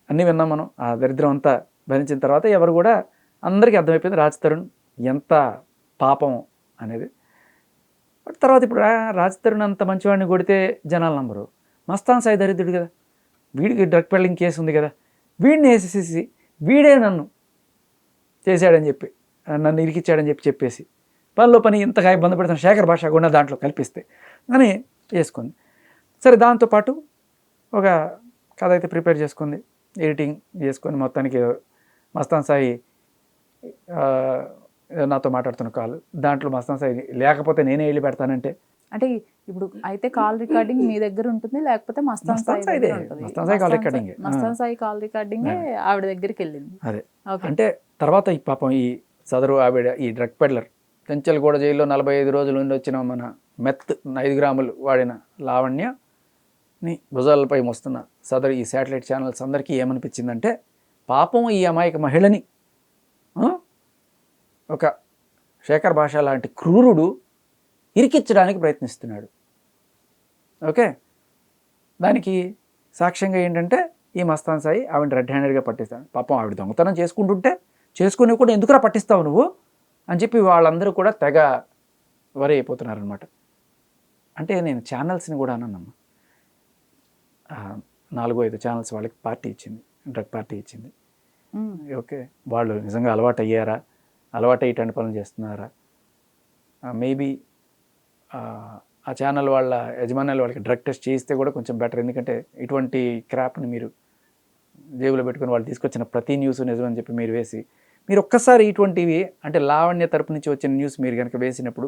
అన్నీ విన్నాం మనం. ఆ దరిద్రం అంతా భరించిన తర్వాత ఎవరు కూడా అందరికీ అర్థమైపోయింది రాజ్ తరుణ్ ఎంత పాపం అనేది. తర్వాత ఇప్పుడు రాజ్ తరుణ్ అంత మంచివాడిని కొడితే జనాలు నమ్మరు. మస్తాన్ సాయి దరిద్రుడు కదా, వీడికి డ్రగ్ పెడ్లింగ్ కేసు ఉంది కదా, వీడిని వేసేసి వీడే నన్ను చేశాడని చెప్పి నన్ను ఇరికిచ్చాడని చెప్పేసి పనిలో పని ఇంతగా ఇబ్బంది పెడుతున్న శేఖర్ భాష కూడా దాంట్లో కల్పిస్తే అని వేసుకుంది. సరే దాంతోపాటు ఒక కథ అయితే ప్రిపేర్ చేసుకుంది, ఎడిటింగ్ చేసుకొని మొత్తానికి మస్తాన్ సాయి నాతో మాట్లాడుతున్న కాల్, దాంట్లో మస్తాన్ సాయి లేకపోతే నేనే వెళ్ళి పెడతానంటే, అంటే ఇప్పుడు అయితే కాల్ రికార్డింగ్ మీ దగ్గర ఉంటుంది, లేకపోతే మస్తాన్ సాయి కాల్ రికార్డింగ్ ఆవిడ దగ్గరికి వెళ్ళింది. అదే అంటే తర్వాత ఈ పాపం ఈ సదరు ఆవిడ ఈ డ్రగ్ పెడ్లర్ చెంచల్గూడ జైల్లో 45 రోజులు ఉండి వచ్చిన మన మెత్ 5 గ్రాములు వాడిన లావణ్యని భుజాలపై మోస్తున్న సదరు ఈ శాటిలైట్ ఛానల్స్ అందరికీ ఏమనిపించిందంటే, పాపం ఈ అమాయక మహిళని ఒక శేఖర్ భాష లాంటి క్రూరుడు ఇరికించడానికి ప్రయత్నిస్తున్నాడు. ఓకే, దానికి సాక్ష్యంగా ఏంటంటే ఈ మస్తాన్ సాయి ఆవిడ రెడ్ హ్యాండెడ్గా పట్టిస్తాడు. పాపం ఆవిడ దొంగతనం చేసుకుని కూడా ఎందుకురా పట్టిస్తావు నువ్వు అని చెప్పి వాళ్ళందరూ కూడా తెగ వరి అయిపోతున్నారనమాట. అంటే నేను ఛానల్స్ని కూడా అన్నానమ్మా, 4-5 ఛానల్స్ వాళ్ళకి పార్టీ ఇచ్చింది, డ్రగ్ పార్టీ ఇచ్చింది. ఓకే, వాళ్ళు నిజంగా అలవాటు అయ్యారా, అలవాటు అయ్యేటువంటి పనులు చేస్తున్నారా, మేబీ ఆ ఛానల్ వాళ్ళ యజమానులు వాళ్ళకి డ్రగ్ టెస్ట్ చేయిస్తే కూడా కొంచెం బెటర్. ఎందుకంటే ఇటువంటి క్రాప్ని మీరు జేబులో పెట్టుకుని వాళ్ళు తీసుకొచ్చిన ప్రతి న్యూస్ నిజమని చెప్పి మీరు వేసి, మీరు ఒక్కసారి ఇటువంటివి అంటే లావణ్య తరపు నుంచి వచ్చిన న్యూస్ మీరు కనుక వేసినప్పుడు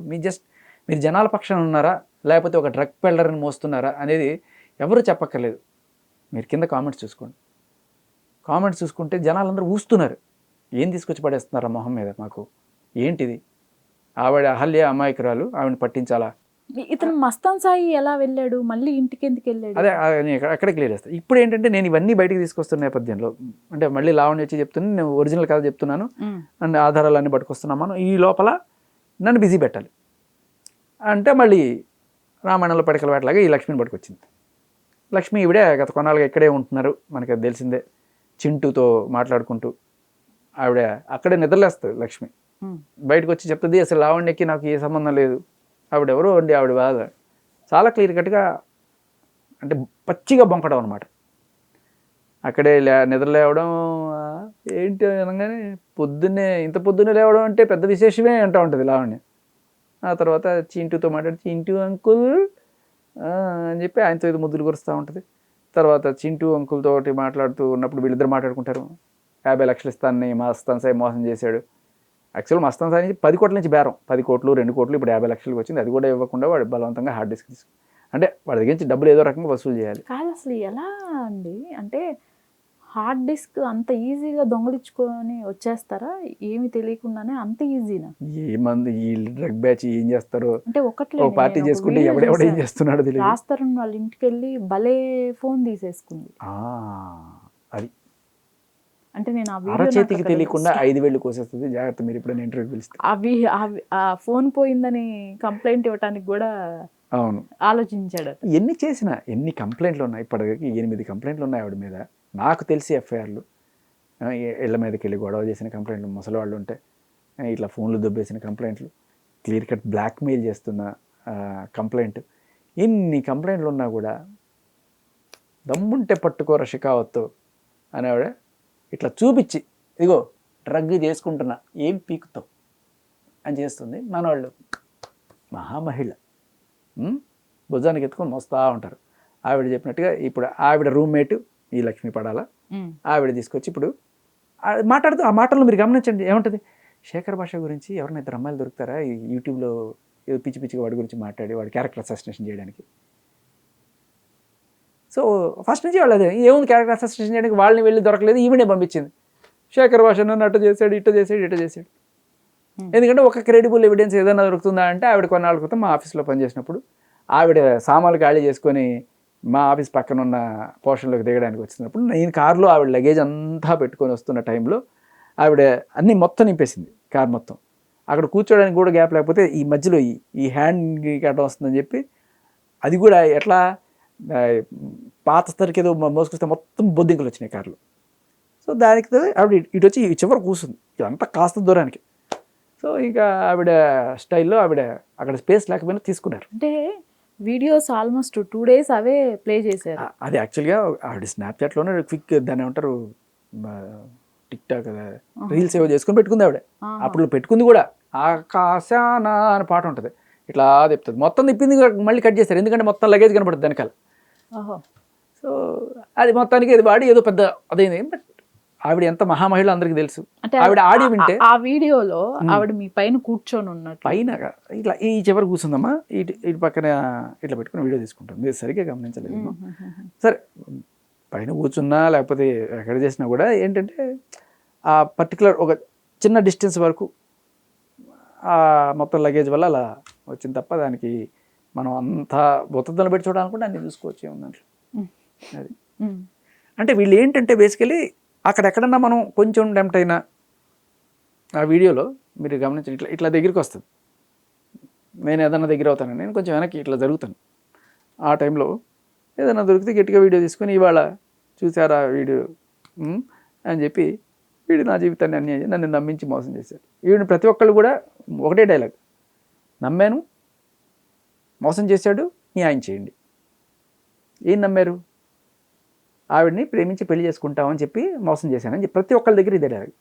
మీరు జనాల పక్షాన ఉన్నారా లేకపోతే ఒక డ్రగ్ పెల్లర్ని మోస్తున్నారా అనేది ఎవరు చెప్పక్కర్లేదు. మీరు కింద కామెంట్స్ చూసుకోండి. కామెంట్స్ చూసుకుంటే జనాలందరూ ఊస్తున్నారు, ఏం తీసుకొచ్చి పడేస్తున్నారా మొహం మీద, మాకు ఏంటిది, ఆవిడ అహల్య అమాయకురాలు, ఆవిడని పట్టించాలా. ఇతను మస్తాన్ సాయి ఎలా వెళ్ళాడు, మళ్ళీ ఇంటికి ఎందుకు వెళ్ళాడు? అదే అక్కడే క్లియర్ చేస్తాను. ఇప్పుడు ఏంటంటే నేను ఇవన్నీ బయటికి తీసుకొస్తున్న నేపథ్యంలో అంటే మళ్ళీ లావణ్య వచ్చి చెప్తున్నాను, నేను ఒరిజినల్ కథ చెప్తున్నాను అండ్ ఆధారాలన్నీ పట్టుకొస్తున్నాను, ఈ లోపల నన్ను బిజీ పెట్టాలి అంటే మళ్ళీ రామాయణంలో పడకల వేటలాగా ఈ లక్ష్మిని పట్టుకొచ్చింది. లక్ష్మి ఈవిడే గత కొన్నాళ్ళుగా ఇక్కడే ఉంటున్నారు, మనకి అది తెలిసిందే. చింటూతో మాట్లాడుకుంటూ ఆవిడ అక్కడే నిద్రలేస్తుంది లక్ష్మి. బయటకు వచ్చి చెప్తుంది అసలు లావణ్యకి నాకు ఏ సంబంధం లేదు, ఆవిడెవరో అండి ఆవిడ బాధ. చాలా క్లియర్ కట్గా అంటే పచ్చిగా బొంకడం అనమాట. అక్కడే నిద్ర లేవడం ఏంటి అనగానే ఇంత పొద్దున్నే లేవడం అంటే పెద్ద విశేషమే అంటూ ఉంటుంది లావణ్య. ఆ తర్వాత చింటూతో మాట్లాడి చింటూ అంకుల్ అని చెప్పి ఆయనతో ఇది ముద్దులు కురుస్తూ ఉంటుంది. తర్వాత చింటూ అంకుల్ తోటి మాట్లాడుతూ ఉన్నప్పుడు వీళ్ళిద్దరు మాట్లాడుకుంటారు. 50 లక్షలు ఇస్తానని మస్తాన్ సాయి మోసం చేశాడు. యాక్చువల్ మస్తాన్ సాయి నుంచి 10 కోట్ల నుంచి బేరం, 10 కోట్లు 2 కోట్లు ఇప్పుడు 50 లక్షలకు వచ్చింది. అది కూడా ఇవ్వకుండా వాడు బలవంతంగా హార్డ్ డిస్క్ అంటే వాడి దగ్గర నుంచి డబ్బులు ఏదో రకంగా వసూలు చేయాలి. కాదు అసలు ఎలా అండి, అంటే హార్డ్ డిస్క్ అంత ఈజీగా దొంగలించుకొని వచ్చేస్తారా? ఏమి తెలియకుండానే అంత ఈజీనా? ఏమంది ఈ డ్రగ్ బ్యాచ్ ఏం చేస్తారో అంటే ఒక పార్టీ చేసుకుంటే ఎవడెవడ ఏం చేస్తున్నాడో తెలియదు. రాస్తారు వాళ్ళ ఇంటికి వెళ్ళి భలే ఫోన్ తీసేసుకుంది. అది అంటే నేను అరచేతికి తెలియకుండా 5,000 కోసేస్తుంది. జాగ్రత్త మీరు ఇప్పుడు ఇంటర్వ్యూ పిలిస్తే. ఆ ఫోన్ పోయిందని కంప్లైంట్ ఇవ్వడానికి కూడా అవును ఆలోచించాడు. ఎన్ని కంప్లైంట్లు ఉన్నాయి, ఇప్పటికి 8 కంప్లైంట్లు ఉన్నాయి ఆవిడ మీద. నాకు తెలిసి ఎఫ్ఐఆర్లు, ఇళ్ల మీదకి వెళ్ళి గొడవ చేసిన కంప్లైంట్లు, ముసలి వాళ్ళు ఉంటే ఇట్లా ఫోన్లు దొబ్బేసిన కంప్లైంట్లు, క్లియర్ కట్ బ్లాక్మెయిల్ చేస్తున్న కంప్లైంట్, ఎన్ని కంప్లైంట్లు ఉన్నా కూడా దమ్ముంటే పట్టుకోర షికావత్తు అని ఆవిడ ఇట్లా చూపించి ఇదిగో డ్రగ్ చేసుకుంటున్నా ఏం పీకుతావు అని చేస్తుంది. మనవాళ్ళు మహామహిళ భుజానికి ఎత్తుకొని మోస్తూ ఉంటారు. ఆవిడ చెప్పినట్టుగా ఇప్పుడు ఆవిడ రూమ్మేటు ఈ లక్ష్మి పడాల, ఆవిడ తీసుకొచ్చి ఇప్పుడు మాట్లాడుతూ ఆ మాటల్లో మీరు గమనించండి ఏముంటుంది. శేఖర్ భాష గురించి ఎవరైనా 2 అమ్మాయిలు దొరుకుతారా ఈ యూట్యూబ్లో ఏదో పిచ్చి పిచ్చిగా వాడి గురించి మాట్లాడి వాడి క్యారెక్టర్ అసాసినేషన్ చేయడానికి. సో ఫస్ట్ నుంచి వాళ్ళు అదే ఏముంది క్యారెక్టర్ అసాసినేషన్ చేయడానికి, వాళ్ళని వెళ్ళి దొరకలేదు, ఈవిడే పంపించింది. శేఖర్ భాష నన్ను అట్ట చేశాడు, ఇట్ట చేశాడు. ఎందుకంటే ఒక క్రెడిబుల్ ఎవిడెన్స్ ఏదైనా దొరుకుతుందా అంటే ఆవిడ కొన్నాళ్ళ క్రితం మా ఆఫీస్లో పనిచేసినప్పుడు ఆవిడ సామాన్లు ఖాళీ చేసుకొని మా ఆఫీస్ పక్కన ఉన్న పోర్షన్లోకి దిగడానికి వచ్చినప్పుడు నేను కారులో ఆవిడ లగేజ్ అంతా పెట్టుకొని వస్తున్న టైంలో ఆవిడ అన్నీ మొత్తం నింపేసింది కార్ మొత్తం. అక్కడ కూర్చోడానికి కూడా గ్యాప్ లేకపోతే ఈ మధ్యలో ఈ హ్యాండ్కి కట్టడం వస్తుందని చెప్పి అది కూడా ఎట్లా పాత స్థరికి ఏదో మోసుకొస్తే మొత్తం బొద్దింకలు వచ్చినాయి కార్లో. సో దానికి ఆవిడ ఇటు వచ్చి చివరి కూర్చుంది, ఇదంతా కాస్త దూరానికి. సో ఇంకా ఆవిడ స్టైల్లో ఆవిడ అక్కడ స్పేస్ లేకపోయినా తీసుకున్నారు. అంటే వీడియోస్ ఆల్మోస్ట్ 2 days అవే ప్లే చేశారు. అది యాక్చువల్గా ఆవిడ స్నాప్చాట్లోనే క్విక్ దాన్ని ఏమంటారు టిక్ టాక్ రీల్స్ ఏవో చేసుకుని పెట్టుకుంది ఆవిడ. అప్పుడు పెట్టుకుంది కూడా ఆకాశాన అని పాట ఉంటుంది, ఇట్లా చెప్తుంది. మొత్తం తిప్పింది మళ్ళీ కట్ చేశారు, ఎందుకంటే మొత్తం లగేజ్ కనపడుతుంది వెనకాల. సో అది మొత్తానికి అది వాడి ఏదో పెద్ద అదేంది. బట్ ఆవిడ ఎంత మహామహిళ అందరికీ తెలుసు. అంటే ఆవిడ ఆడియో వింటే ఆ వీడియోలో ఆవిడ మీ పైన కూర్చొని ఉన్నట్టు, పైన ఇట్లా ఈ చివరి కూర్చుందమ్మా, ఇటు పక్కన ఇట్లా పెట్టుకుని వీడియో తీసుకుంటాం. మీరు సరిగ్గా గమనించలేదు. సరే పైన కూర్చున్నా లేకపోతే ఎక్కడ చేసినా కూడా ఏంటంటే ఆ పర్టికులర్ ఒక చిన్న డిస్టెన్స్ వరకు మొత్తం లగేజ్ వల్ల అలా వచ్చింది తప్ప దానికి మనం అంతా బొత్తలను పెట్టి చూడాలనుకుంటే అన్ని చూసుకోవచ్చు ఏముందంటే. అది అంటే వీళ్ళు ఏంటంటే బేసికలీ అక్కడెక్కడన్నా మనం కొంచెం టెంప్ట్ అయినా ఆ వీడియోలో మీరు గమనించండి, ఇట్లా దగ్గరికి వస్తుంది. నేను ఏదన్నా దగ్గర అవుతాను, నేను కొంచెం వెనక్కి ఇట్లా జరుగుతాను. ఆ టైంలో ఏదైనా దొరికితే గట్టిగా వీడియో తీసుకొని ఇవాళ చూసారా వీడియో అని చెప్పి వీడు నా జీవితాన్ని అన్యాయం నన్ను నమ్మించి మోసం చేశాడు. వీడిని ప్రతి ఒక్కళ్ళు కూడా ఒకటే డైలాగ్, నమ్మాను, మోసం చేశాడు, న్యాయం చేయండి. ఏం నమ్మారు? ఆవిడని ప్రేమించి పెళ్లి చేసుకుంటామని చెప్పి మోసం చేశానని చెప్పి ప్రతి ఒక్కళ్ళ దగ్గర ఇదే డైలాగ్.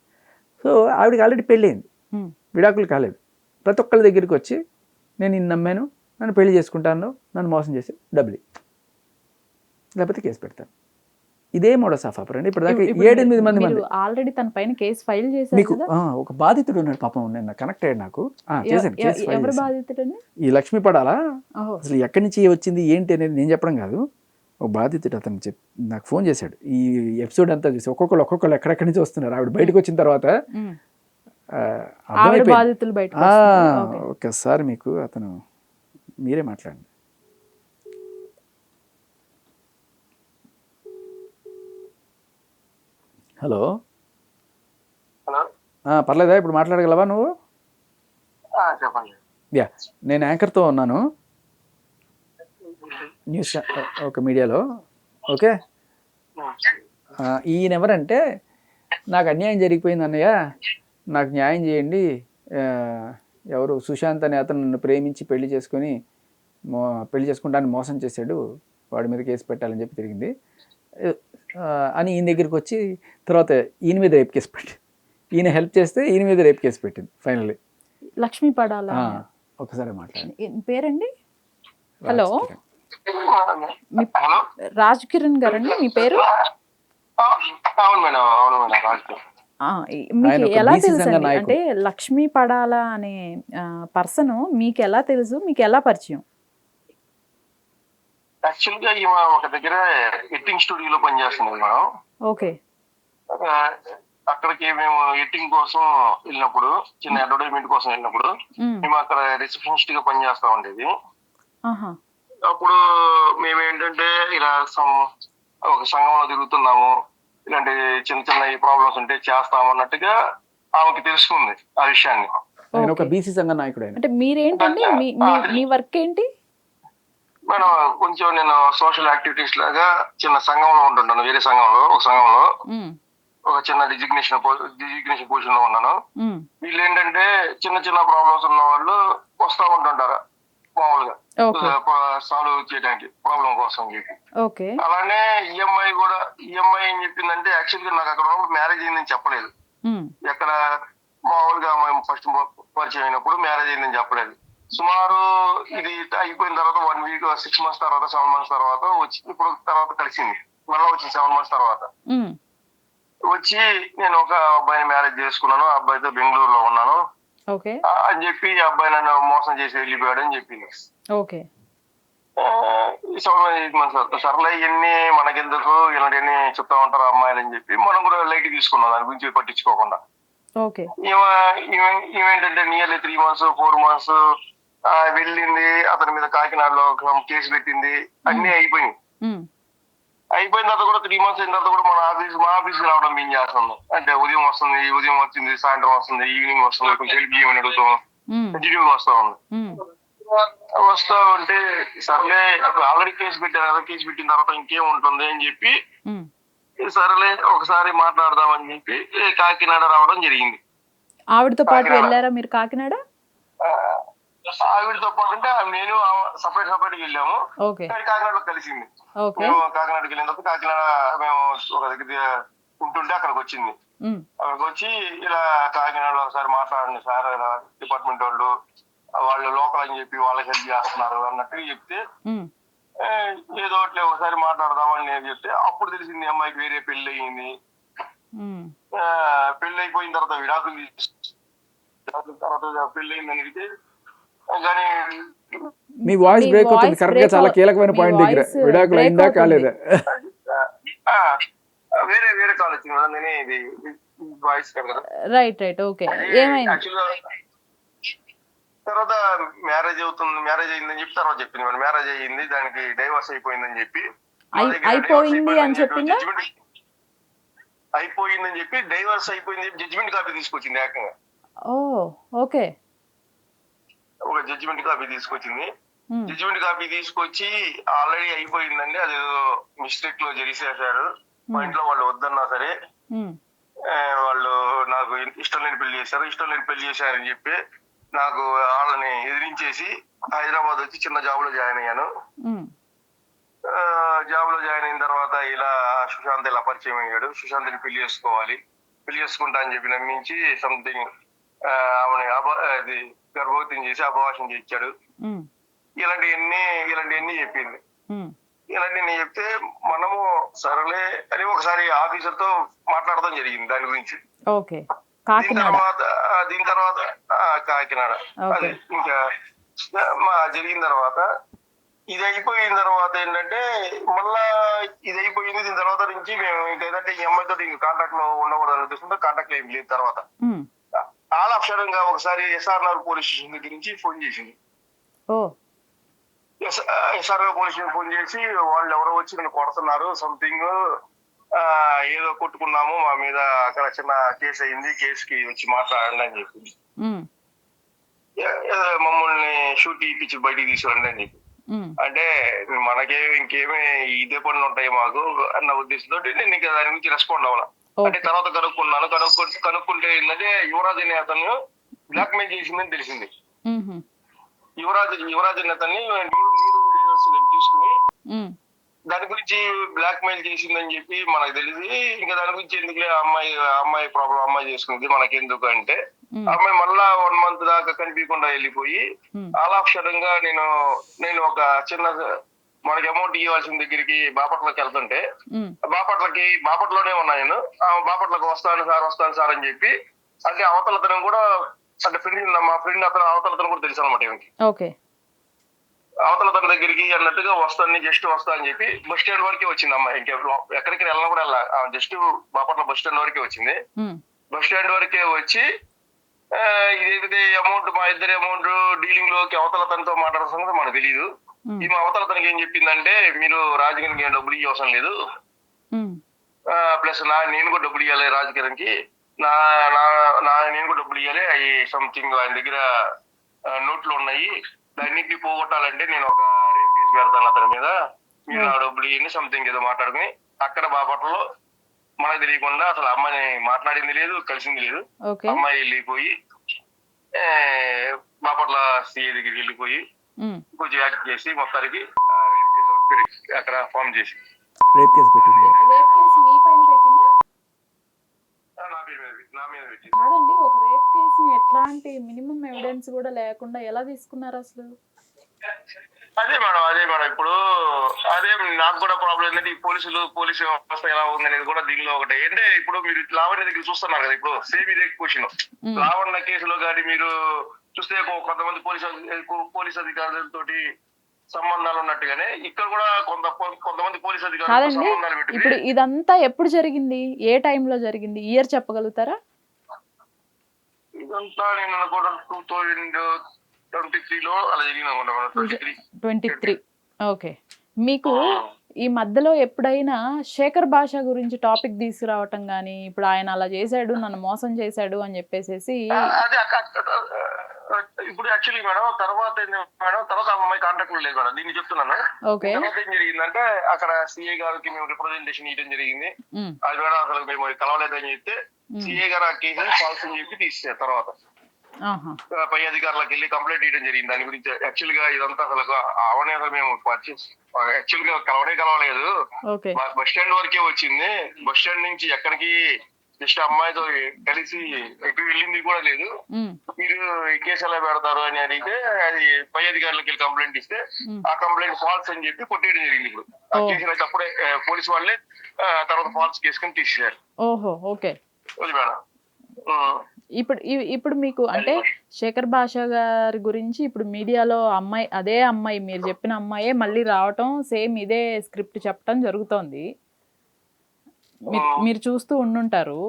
సో ఆవిడకి ఆల్రెడీ పెళ్ళి అయింది, విడాకులు కాలేదు. ప్రతి ఒక్కళ్ళ దగ్గరికి వచ్చి నేను నిన్ను నమ్మాను, నన్ను పెళ్లి చేసుకుంటాను, నన్ను మోసం చేసి డబ్బులు ఇయ్యి. లేకపోతే కేసు పెడతాను. ఇదే మోడస్ ఆఫ్ ఆపరండి. ఇప్పుడు దాకా 7-8 మంది ఆల్రెడీ తన పైన కేసు ఫైల్ చేశారు మీకు కదా. ఒక బాధితుడు ఉన్నాడు పాపం, నేను కనెక్ట్ అయ్యాడు నాకు. చేశాను, కేసు ఫైల్ ఎవరు చేశాను. బాధితుడండి? ఈ లక్ష్మీ పడాలా ఓహో. అసలు ఎక్కడి నుంచి వచ్చింది ఏంటి అనేది నేను చెప్పడం కాదు. ఒక బాధితుడు అతను నాకు ఫోన్ చేశాడు. ఈ ఎపిసోడ్ అంతా చూసి ఒక్కొక్కరు ఎక్కడెక్కడి నుంచి వస్తున్నారు. ఆవిడ బయటకు వచ్చిన తర్వాత ఉమ్. ఆవిడ అర్థమైపోయింది. బాధితులు బయటకు వస్తున్నారు. ఓకే. ఒక్కసారి మీకు అతను మీరే మాట్లాడండి. హలో. హలో. పర్లేదా, ఇప్పుడు మాట్లాడగలవా నువ్వు? చెప్పండి. యా, నేను యాంకర్తో ఉన్నాను న్యూస్ ఒక మీడియాలో. ఓకే, ఈయన ఎవరంటే, నాకు అన్యాయం జరిగిపోయింది అన్నయ్య, నాకు న్యాయం చేయండి. ఎవరు సుశాంత్ అనే అతను నన్ను ప్రేమించి పెళ్లి చేసుకుంటానని మోసం చేశాడు, వాడి మీద కేసు పెట్టాలని చెప్పి తిరిగింది అని ఈయన దగ్గరికి వచ్చి, తర్వాత ఈయన మీద రేప్ కేసు పెట్టి, ఈయన హెల్ప్ చేస్తే ఈయన మీద రేప్ కేసు పెట్టింది ఫైనల్లీ. లక్ష్మీ పడాలా ఒకసారి మాట్లాడండి. పేరండి? Hello, hello. రాజ్ కిరణ్ గారండి మీ పేరు? అవును మేడం, అవును మేడం, రాజకీయ. మీకు ఆయన ఒక ఎలా BC సంఘ తెలుసు నాయకుడు. అంటే లక్ష్మీ పడాలా అనే పర్సన్ మీకు ఎలా తెలుసు, మీకు ఎలా పరిచయం? యాక్చువల్ గా ఈమె ఒక దగ్గర ఎడిటింగ్ స్టూడియోలో పనిచేస్తుంది మేడం. ఓకే. అక్కడికి మేము ఎడిటింగ్ కోసం వెళ్ళినప్పుడు, చిన్న అడ్వర్టైజ్మెంట్ కోసం వెళ్ళినప్పుడు, మేము అక్కడ రిసెప్షనిస్ట్ గా పనిచేస్తా ఉండేది. అప్పుడు మేము ఏంటంటే ఇలా ఒక సంఘంలో తిరుగుతున్నాము, ఇలాంటి చిన్న చిన్న ప్రాబ్లమ్స్ ఉంటే చేస్తామన్నట్టుగా ఆమెకి తెలుసుకుంది ఆ విషయాన్ని. ఆయన ఒక BC సంఘ నాయకుడు. ఆయన అంటే మీరేంటండి, మీ వర్క్ ఏంటి మేడం? కొంచెం నేను సోషల్ యాక్టివిటీస్ లాగా చిన్న సంఘంలో ఉంటుంటాను, వేరే సంఘంలో, ఒక సంఘంలో ఒక చిన్న డిజిగ్నేషన్ పొజిషన్ లో ఉన్నాను. వీళ్ళు ఏంటంటే చిన్న చిన్న ప్రాబ్లమ్స్ ఉన్న వాళ్ళు వస్తా ఉంటుంటారు మామూలుగా సాల్వ్ చేయడానికి, ప్రాబ్లం కోసం చెప్పి. అలానే ఈఎంఐ కూడా, ఈఎంఐ ఏం చెప్పిందంటే, యాక్చువల్ గా నాకు అక్కడ ఉన్నప్పుడు మ్యారేజ్ అయిందని చెప్పలేదు. ఎక్కడ మామూలుగా మేము ఫస్ట్ పరిచయం అయినప్పుడు మ్యారేజ్ అయిందని చెప్పలేదు. సుమారు ఇది అయిపోయిన తర్వాత 1 వీక్, 6 months తర్వాత, 7 months తర్వాత వచ్చి, ఇప్పుడు తర్వాత కలిసింది, మళ్ళీ వచ్చింది 7 months తర్వాత వచ్చి, నేను ఒక అబ్బాయిని మ్యారేజ్ చేసుకున్నాను, ఆ అబ్బాయితో బెంగళూరులో ఉన్నాను అని చెప్పి, ఆ అబ్బాయి నన్ను మోసం చేసి వెళ్ళిపోయాడు అని చెప్పింది. ఈ 7 months సర్లే, ఇవన్నీ మనకెందుకు, ఇలాంటివన్నీ చెప్తా ఉంటారు అమ్మాయిలు అని చెప్పి మనం కూడా లైట్ తీసుకున్నాం, దాని గురించి పట్టించుకోకుండా. ఏమేంటంటే నియర్లీ 3 months, 4 months వెళ్ళింది, అతని మీద కాకినాడలో కేసు పెట్టింది, అన్ని అయిపోయింది. అయిపోయిన తర్వాత కూడా 3 months అయిన తర్వాత కూడా మా ఆఫీస్కి రావడం మేము చేస్తున్నాం. అంటే ఉదయం వస్తుంది, ఉదయం వచ్చింది, సాయంత్రం వస్తుంది, ఈవినింగ్ వస్తుంది, కొంచెం హెల్ప్ చేయమని అడుగుతాం, కంటిన్యూగా వస్తా ఉంది. వస్తా ఉంటే సర్లే, ఆల్రెడీ కేసు పెట్టారు కదా, కేసు పెట్టిన తర్వాత ఇంకేం ఉంటుంది అని చెప్పి, సరేలే ఒకసారి మాట్లాడదామని చెప్పి కాకినాడ రావడం జరిగింది. ఆవిడతో పాటు వెళ్ళారా మీరు కాకినాడ? ఆవిడతో పాటు అంటే నేను సపరేట్ వెళ్ళాము, కాకినాడలో కలిసింది. మేము కాకినాడకి వెళ్ళిన తర్వాత కాకినాడ మేము ఒక దగ్గర ఉంటుంటే అక్కడికి వచ్చింది. అక్కడికి వచ్చి ఇలా కాకినాడలో ఒకసారి మాట్లాడండి సార్, ఇలా డిపార్ట్మెంట్ వాళ్ళు లోకల్ అని చెప్పి వాళ్ళకి హెల్ప్ చేస్తున్నారు అన్నట్టుగా చెప్తే, ఏదో ఒకసారి మాట్లాడదామని నేను చెప్తే, అప్పుడు తెలిసింది అమ్మాయికి వేరే పెళ్లి అయ్యింది. పెళ్లి అయిపోయిన తర్వాత విడాకులు తర్వాత పెళ్లి అయిందని అడిగితే, కానీ మీ వాయిస్ బ్రేక్ అవుతుంది. కరెక్ట్ గా చాలా కీలకమైన పాయింట్ దగ్గర, విడాకులు అయిందా కాలేదా? వేరే కాల్ వచ్చింది మేడం, నేనే ఇది వాయిస్ కదా. Right, okay. ఏమైంది తర్వాత? మ్యారేజ్ అయిందని చెప్పి తర్వాత చెప్పింది మేడం. మ్యారేజ్ అయ్యింది, దానికి డైవర్స్ అయిపోయిందని చెప్పి, అయిపోయింది అని చెప్పిందా? అయిపోయిందని చెప్పి, డైవర్స్ అయిపోయింది జడ్జిమెంట్ కాపీ తీసుకొచ్చింది ఏకంగా. ఓకే. ఒక జడ్జిమెంట్ కాపీ తీసుకొచ్చింది. జడ్జిమెంట్ కాపీ తీసుకొచ్చి, ఆల్రెడీ అయిపోయిందండి, అది మిస్టేక్ లో జరిసేశారు, మా ఇంట్లో వాళ్ళు వద్దన్నా సరే వాళ్ళు నాకు ఇష్టం లేని పెళ్లి చేశారని చెప్పి నాకు వాళ్ళని ఎదిరించేసి హైదరాబాద్ వచ్చి చిన్న జాబ్ లో జాయిన్ అయ్యాను. జాబ్ లో జాయిన్ అయిన తర్వాత ఇలా సుశాంత్ ఇలా పరిచయం అయ్యాడు. సుశాంత్ని పెళ్లి చేసుకుంటా అని చెప్పి నమ్మించి సంథింగ్ ఆమెని గర్భవతిని చేసి అబార్షన్ చేయించాడు. ఇలాంటివన్నీ చెప్పింది. ఇలాంటివన్నీ చెప్తే మనము సరేలే అని ఒకసారి ఆఫీసర్ తో మాట్లాడడం జరిగింది దాని గురించి. ఓకే, కాకినాడ. దీని తర్వాత కాకినాడ. అది ఇంకా జరిగిన తర్వాత ఇది అయిపోయిన తర్వాత ఏంటంటే మళ్ళా ఇది అయిపోయింది. దీని తర్వాత నుంచి మేము ఇంకేంటంటే ఈ అమ్మాయితో కాంటాక్ట్ లో ఉండకూడదు ఉద్దేశంతో కాంటాక్ట్ లో ఏం లేదు. తర్వాత ఆల్ ఆఫ్ సడన్ గా ఒకసారి SRNR పోలీస్ స్టేషన్ దగ్గర నుంచి ఫోన్ చేసింది. SRNR పోలీస్ స్టేషన్ ఫోన్ చేసి వాళ్ళు ఎవరో వచ్చి నన్ను కొడుతున్నారు, సంథింగ్ ఏదో కొట్టుకున్నాము, మా మీద అక్కడ చిన్న కేసు అయింది, కేసుకి వచ్చి మాట్లాడండి అని చెప్పింది. మమ్మల్ని షూట్ ఇప్పించి బయటికి తీసుకురండి అని చెప్పి. అంటే ఇంకేమీ ఇదే పనులు ఉంటాయి మాకు అన్న ఉద్దేశంతో నేను ఇంకా దాని గురించి రెస్పాండ్ అవ్వాలి. అంటే తర్వాత కనుక్కుంటే ఏంటంటే యువరాజ్ అనే అతను బ్లాక్ మెయిల్ చేసిందని తెలిసింది. యువరాజ్ అనే అతన్ని తీసుకుని దాని గురించి బ్లాక్ మెయిల్ చేసిందని చెప్పి మనకు తెలిసి ఇంకా దాని గురించి ఎందుకులే అమ్మాయి ప్రాబ్లం అమ్మాయి చేసుకుంది మనకెందుకు అంటే అమ్మాయి మళ్ళా 1 month దాకా కనిపించకుండా వెళ్ళిపోయి ఆల్ ఆఫ్ సడన్ గా నేను ఒక చిన్న మనకి అమౌంట్ ఇవ్వాల్సిన దగ్గరికి బాపట్లకి వెళ్తుంటే బాపట్లోనే ఉన్నా నేను. బాపట్లకు వస్తాను సార్ అని చెప్పి అంటే అవతలతనం కూడా అంటే మా ఫ్రెండ్ అతను అవతలతను కూడా తెలుసు అనమాట. ఓకే, అవతల తన దగ్గరికి అన్నట్టుగా జస్ట్ వస్తా అని చెప్పి బస్ స్టాండ్ వరకే వచ్చింది అమ్మాయి. ఇంకా ఎక్కడికి వెళ్ళినా కూడా జస్ట్ బాపట్ల బస్ స్టాండ్ వరకే వచ్చింది. బస్ స్టాండ్ వరకే వచ్చి ఇదేదైతే అమౌంట్ మా ఇద్దరి అమౌంట్ డీలింగ్ లోకి అవతల తనతో మాట్లాడుతున్న సంగతి మనకు తెలియదు. ఈమె అవతల తనకి ఏం చెప్పిందంటే మీరు రాజకీయానికి ఏం డబ్బులు ఇవ్వసం లేదు, ప్లస్ నేను కూడా డబ్బులు ఇవ్వాలి రాజకీయానికి, నేను కూడా డబ్బులు ఇవ్వాలి, అవి సంథింగ్ ఆయన దగ్గర నోట్లు ఉన్నాయి, దాన్నింటినీ పోగొట్టాలంటే నేను ఒక రేప్ కేసు పెడతాను అతని మీద, మీరు నా డబ్బులు ఇవన్నీ సంథింగ్ ఏదో మాట్లాడుకుని అక్కడ బాపట్లలో మనకు తెలియకుండా అసలు అమ్మాయిని మాట్లాడింది లేదు, కలిసింది లేదు. అమ్మాయి వెళ్ళిపోయి బాపట్ల సిఐ దగ్గరికి వెళ్ళిపోయి కొంచెం యాక్ట్ చేసి మొత్తానికి అక్కడ ఫామ్ చేసి రేప్ కేసు పెట్టింది. నా మీద పెట్టి కాదండి, ఒక రేప్ కేసుని ఎట్లాంటి మినిమం ఎవిడెన్స్ కూడా లేకుండా ఎలా తీసుకున్నారు అసలు? అదే మేడం ఇప్పుడు అదే నాకు కూడా ప్రాబ్లం ఏంటంటే ఈ పోలీసు వ్యవస్థ ఎలా ఉందనేది కూడా దీనిలో ఒకటి. అంటే ఇప్పుడు మీరు లావణ్య దగ్గర చూస్తున్నారు కదా, ఇప్పుడు సేమ్ ఇదే క్వశ్చన్. లావణ్య కేసులో కానీ మీరు చూస్తే కొంతమంది పోలీస్ అధికారులతోటి సంబంధాలు ఉన్నట్టుగానే ఇక్కడ కూడా కొంతమంది పోలీస్ అధికారులు సంబంధాలు పెట్టి. ఇప్పుడు ఇదంతా ఎప్పుడు జరిగింది, ఏ టైంలో జరిగింది, ఇయర్ చెప్పగలుగుతారా? ఇదంతా నేను అనుకోవడం 2023లో అలా జరిగింది. 23. ఓకే, మీకు ఈ మధ్యలో ఎప్పుడైనా శేఖర్ భాష గురించి టాపిక్ తీసుకురావటం గానీ, ఇప్పుడు ఆయన అలా చేశాడు, నన్ను మోసం చేశాడు అని చెప్పేసి ఇప్పుడు యాక్చువల్లీ మేడం తర్వాత అమ్మాయి కాంటాక్ట్ లేదు మేడం, దీన్ని చెప్తున్నాను. తర్వాత ఏం జరిగిందంటే అక్కడ సిఐ గారికి మేము రిప్రజెంటేషన్ ఇవ్వడం జరిగింది. అది కూడా అసలు మేము కలవలేదని చెప్తే సిఐ గారు ఆ కేసుని ఫాల్స్ అని చెప్పి తీసేసారు. తర్వాత పై అధికారులకు వెళ్ళి కంప్లైంట్ ఇవ్వడం జరిగింది దాని గురించి. యాక్చువల్ గా ఇదంతా అసలు అవనే మేము యాక్చువల్ గా కలవలేదు, బస్ స్టాండ్ వరకే వచ్చింది. బస్ స్టాండ్ నుంచి ఎక్కడికి జస్ట్ అమ్మాయితో కలిసి ఎటు వెళ్ళింది కూడా లేదు. మీరు ఈ కేసు ఎలా పెడతారు అని అడిగితే అది పై అధికారులకు వెళ్ళి కంప్లైంట్ ఇస్తే ఆ కంప్లైంట్ ఫాల్స్ అని చెప్పి కొట్టేయడం జరిగింది. ఇప్పుడు ఆ కేసు అయితే అప్పుడే పోలీసు వాళ్ళే తర్వాత ఫాల్స్ కేసుకొని తీసేశారు. ఓహో, ఓకే మేడం. ఇప్పుడు మీకు అంటే శేఖర్ భాష గారి గురించి ఇప్పుడు మీడియాలో అదే అమ్మాయి మీరు చెప్పిన అమ్మాయే మళ్ళీ రావటం, సేమ్ ఇదే స్క్రిప్ట్ చెప్పడం జరుగుతోంది, మీరు చూస్తూ ఉండుంటారు.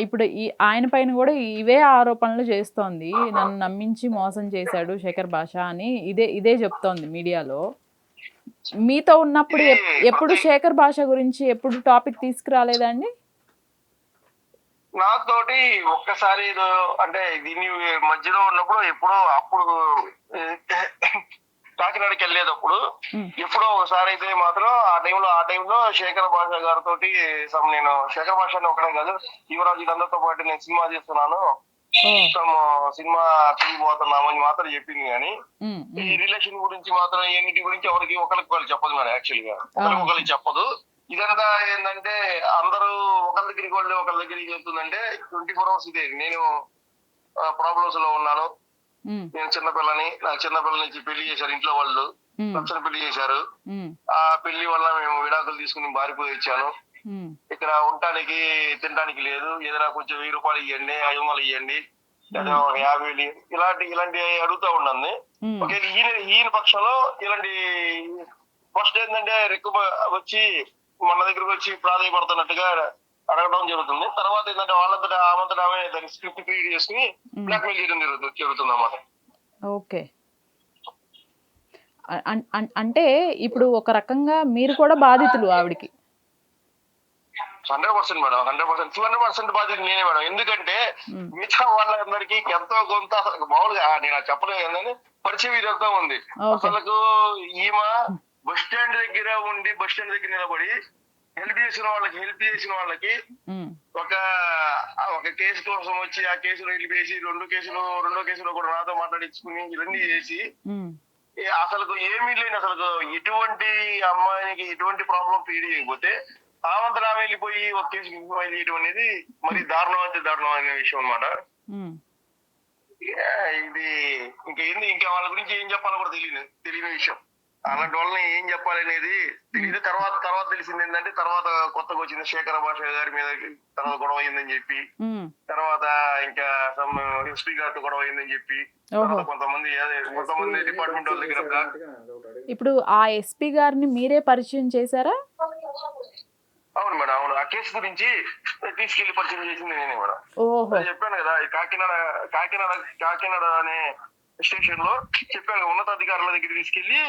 ఇప్పుడు ఆయన పైన కూడా ఇవే ఆరోపణలు చేస్తోంది, నన్ను నమ్మించి మోసం చేశాడు శేఖర్ భాష అని ఇదే చెప్తోంది మీడియాలో. మీతో ఉన్నప్పుడు ఎప్పుడు శేఖర్ భాష గురించి ఎప్పుడు టాపిక్ తీసుకురాలేదండి? నాతోటి ఒక్కసారి అంటే దీని మధ్యలో ఉన్నప్పుడు అప్పుడు కాకినాడకి వెళ్ళేటప్పుడు ఎప్పుడో ఒకసారి అయితే మాత్రం ఆ టైంలో శేఖర్ భాష గారితో నేను శేఖర్ భాష ఒకటే కాదు యువరాజు అందరితో పాటు నేను సినిమా చేస్తున్నాను, సినిమా తీయబోతున్నాము అని మాత్రం చెప్పింది. కానీ ఈ రిలేషన్ గురించి మాత్రం ఎన్నిటి గురించి ఎవరికి ఒకరికి చెప్పదు మేడం. యాక్చువల్ గా ఒకరికి చెప్పదు. ఇదంతా ఏంటంటే అందరూ ఒకరి దగ్గరికి వెళ్ళి ఒకరి దగ్గరికి చెప్తుందంటే 24 hours ఇదే. నేను ప్రాబ్లమ్స్ లో ఉన్నాను, నేను చిన్నపిల్లని, నా చిన్నపిల్ల నుంచి పెళ్లి చేశారు ఇంట్లో వాళ్ళు, నచ్చని పెళ్లి చేశారు. ఆ పెళ్లి వల్ల మేము విడాకులు తీసుకుని మారిపోయి వచ్చాను. ఇక్కడ ఉండటానికి తినడానికి లేదు, ఏదైనా కొంచెం 1000 రూపాయలు ఇవ్వండి, 500 ఇవ్వండి, లేదా ఒక 50 ఇలాంటి అడుగుతా ఉన్నాను. ఓకే, ఈయన పక్షంలో ఇలాంటి ఫస్ట్ ఏంటంటే వచ్చి మన దగ్గరకు వచ్చి ప్రాధాన్యపడుతున్నట్టుగా అడగడం జరుగుతుంది. తర్వాత ఏంటంటే వాళ్ళంతటా ఆమంతటా ఆమె దాన్ని స్క్రిప్ట్ క్రియేట్ చేసుకుని బ్లాక్మెయిల్ చేయడం జరుగుతుంది అన్నమాట. ఓకే, అంటే ఇప్పుడు ఒక రకంగా మీరు కూడా బాధితులు ఆవిడికి. 100% మేడం, 100%, 200% బాధ్యత నేనే మేడం. ఎందుకంటే మిగతా వాళ్ళందరికీ ఎంతో కొంత మామూలుగా నేను చెప్పలేదు ఏంటంటే పరిచయం ఇదంతా ఉంది. అసలు ఈమె బస్ స్టాండ్ దగ్గర ఉండి బస్ స్టాండ్ దగ్గర నిలబడి హెల్ప్ చేసిన వాళ్ళకి ఒక కేసు కోసం వచ్చి ఆ కేసులో హెల్ప్ చేసి రెండో కేసులో కూడా నాతో మాట్లాడించుకుని ఇవన్నీ చేసి అసలు ఏమీ లేని అసలు ఎటువంటి అమ్మాయికి ఎటువంటి ప్రాబ్లం ఫీడ్ చేయకపోతే ఆమంతరా వెళ్ళిపోయి ఒక కేసు ఫైల్ చేయడం అనేది మరి దారుణం అనే విషయం అన్నమాట. ఇది ఇంకా వాళ్ళ గురించి ఏం చెప్పాలో కూడా తెలియని విషయం. అలాంటి వాళ్ళని ఏం చెప్పాలనేది తెలియదు. తర్వాత తెలిసింది ఏంటంటే తర్వాత కొత్తగా వచ్చింది శేఖర భాష గారి మీద తర్వాత గొడవ అయిందని చెప్పి, తర్వాత ఇంకా ఎస్పీ గారితో గొడవ అయిందని చెప్పి, కొంతమంది డిపార్ట్మెంట్ వాళ్ళ దగ్గర. ఇప్పుడు ఆ ఎస్పీ గారిని మీరే పరిచయం చేశారా? అవును మేడం, అవును. ఆ కేసు గురించి తీసుకెళ్లి పరిచయం చేసింది నేనే మేడం. చెప్పాను కదా, కాకినాడ అనే స్టేషన్ లో చెప్పాను, ఉన్నతాధికారుల దగ్గర తీసుకెళ్లి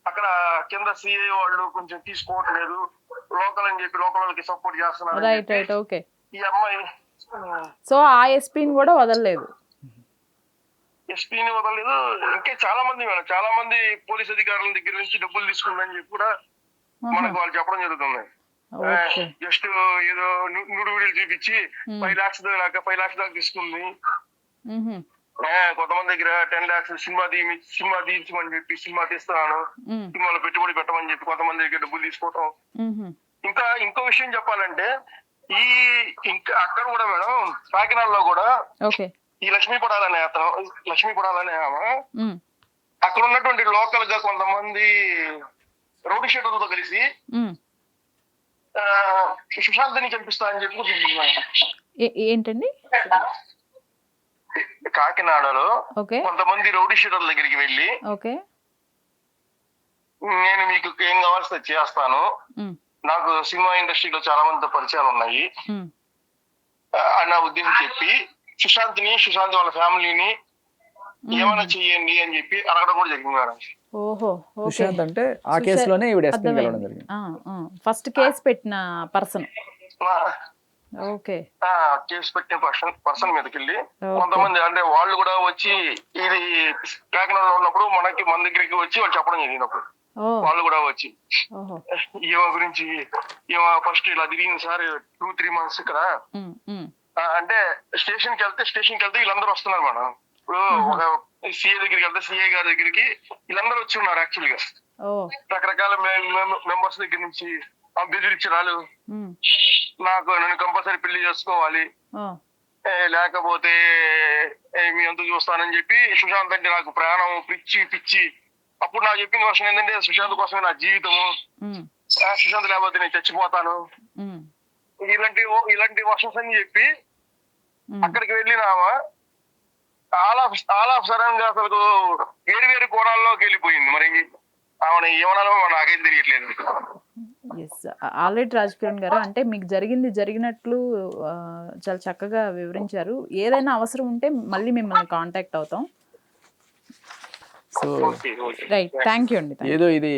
అక్కడ కింద సిఐ వాళ్ళు కొంచెం తీసుకోవట్లేదు, లోకల్ అని చెప్పి లోకల్ వాళ్ళకి సపోర్ట్ చేస్తున్నారు. ఈ అమ్మాయి సో ఆ ఎస్పీని కూడా వదలలేదు, ఇంకా చాలా మంది పోలీస్ అధికారుల దగ్గర నుంచి డబ్బులు తీసుకుందని చెప్పి కూడా మనకు వాళ్ళు చెప్పడం జరుగుతుంది. జస్ట్ ఏదో నుడు వీడియోలు చూపించి 5 lakhs దాకా తీసుకుంది. కొంతమంది దగ్గర 10 lakhs సినిమా తీయించమని చెప్పి సినిమా తీస్తున్నాను, సినిమాలో పెట్టుబడి పెట్టమని చెప్పి కొంతమంది దగ్గర డబ్బులు తీసుకోవటం. ఇంకో విషయం చెప్పాలంటే ఇంకా అక్కడ కూడా మేడం కాకినాడలో కూడా ఈ లక్ష్మీ పడాలనే ఆమె అక్కడ ఉన్నటువంటి లోకల్ గా కొంతమంది రౌడీ షీటర్లతో కలిసి సుశాంత్ని చంపిస్తా అని చెప్పి ఏంటండి కాకినాడలో కొంతమంది రౌడీ షీటర్ల దగ్గరికి వెళ్ళి నేను మీకు ఏం కావాల్సి చేస్తాను, నాకు సినిమా ఇండస్ట్రీలో చాలా మంది పరిచయాలు ఉన్నాయి అన్న ఉద్దేశం చెప్పి సుశాంత్ వాళ్ళ ఫ్యామిలీని ఏమైనా చెయ్యండి అని చెప్పి అడగడం కూడా జరిగింది మేడం. సుశాంత్ అంటే ఆ కేసులోనే ఫస్ట్ కేసు పెట్టిన పర్సన్. కేసు పెట్టిన పర్సన్ మీదకి వెళ్ళి కొంతమంది అంటే వాళ్ళు కూడా వచ్చి ఇది కాకినాడలో ఉన్నప్పుడు మన దగ్గరికి వచ్చి వాళ్ళు చెప్పడం జరిగినప్పుడు వాళ్ళు కూడా వచ్చి ఈమె గురించి ఫస్ట్ ఇలా తిరిగింది సార్ 2-3 months ఇక్కడ అంటే స్టేషన్ కి వెళ్తే వీళ్ళందరూ వస్తున్నారు మేడం. ఇప్పుడు ఒక సిఐ దగ్గరికి వెళ్తే సిఐ గారి దగ్గరికి వీళ్ళందరూ వచ్చి ఉన్నారు. యాక్చువల్ గా రకరకాల మెంబర్స్ దగ్గర నుంచి బెదిరించడాలు, నన్ను కంపల్సరీ పెళ్లి చేసుకోవాలి, లేకపోతే మీ అంతా చూస్తానని చెప్పి సుశాంత్ అంటే నాకు ప్రాణం పిచ్చి. అప్పుడు నాకు చెప్పిన వర్షం ఏంటంటే సుశాంత్ కోసమే నా జీవితము, సుశాంత్ లేకపోతే నేను చచ్చిపోతాను, ఇలాంటి వర్షన్స్ అని చెప్పి అక్కడికి వెళ్ళినామా ఆల్ ఆఫ్ సడన్ గా అసలు వేరు కోణాల్లోకి వెళ్ళిపోయింది. మరి ఆమె ఏమన్నారో నాకైతే తెలియట్లేదు. ఆల్రెడీ రాజ్ కిరణ్ గారు అంటే మీకు జరిగినట్లు చాలా చక్కగా వివరించారు. ఏదైనా అవసరం ఉంటే మళ్ళీ మిమ్మల్ని కాంటాక్ట్ అవుతాం. సో రైట్, థ్యాంక్ యూ అండి. ఏదో ఇది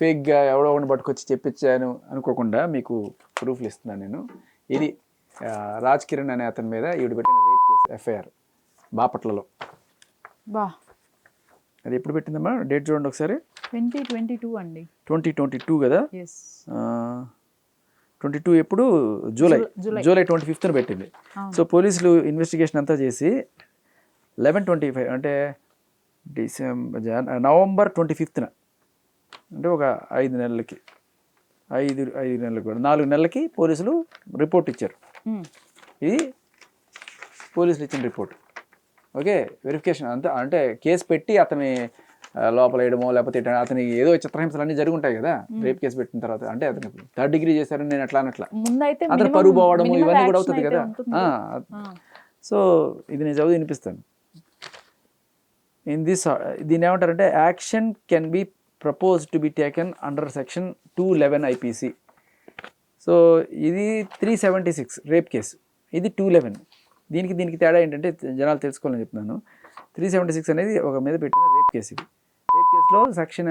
ఫేక్గా ఎవడో ఒకటి పట్టుకొచ్చి చెప్పించాను అనుకోకుండా మీకు ప్రూఫ్లు ఇస్తున్నాను నేను. ఇది రాజ్ కిరణ్ అనే అతని మీద ఈవిడ పెట్టిన రేప్ కేసు ఎఫ్ఐఆర్ బాపట్లలో. అది ఎప్పుడు పెట్టిందమ్మా? డేట్ చూడండి ఒకసారి. 2022 అండి. 2022 కదా. 22 ఎప్పుడు? జూలై 25th పెట్టింది. సో పోలీసులు ఇన్వెస్టిగేషన్ అంతా చేసి 11/25 అంటే నవంబర్ 25th అంటే ఒక 5 నెలలకి 5 నెలలకు కూడా 4 నెలలకి పోలీసులు రిపోర్ట్ ఇచ్చారు. ఇది పోలీసులు ఇచ్చిన రిపోర్ట్. ఓకే, వెరిఫికేషన్ అంతా అంటే కేసు పెట్టి అతని లోపల వేయడమో లేకపోతే అతని ఏదో చిత్రహింసలు అన్నీ జరిగి ఉంటాయి కదా రేప్ కేసు పెట్టిన తర్వాత. అంటే అతను 3rd డిగ్రీ చేశారని నేను అట్లా ముందైతే అతను పరువు పోవడము ఇవన్నీ కూడా అవుతుంది కదా. సో ఇది నేను చదువు వినిపిస్తాను. ఇన్ దిస్ దీన్ని ఏమంటారంటే action can be propose to be taken under section 211 IPC. So ఇది 376 రేప్ కేసు, ఇది 211. దీనికి తేడా ఏంటంటే జనాలు తెలుసుకోవాలని చెప్తున్నాను. 376 అనేది ఒక మీద పెట్టిన రేప్ కేసు. ఇది రేప్ కేసులో సెక్షన్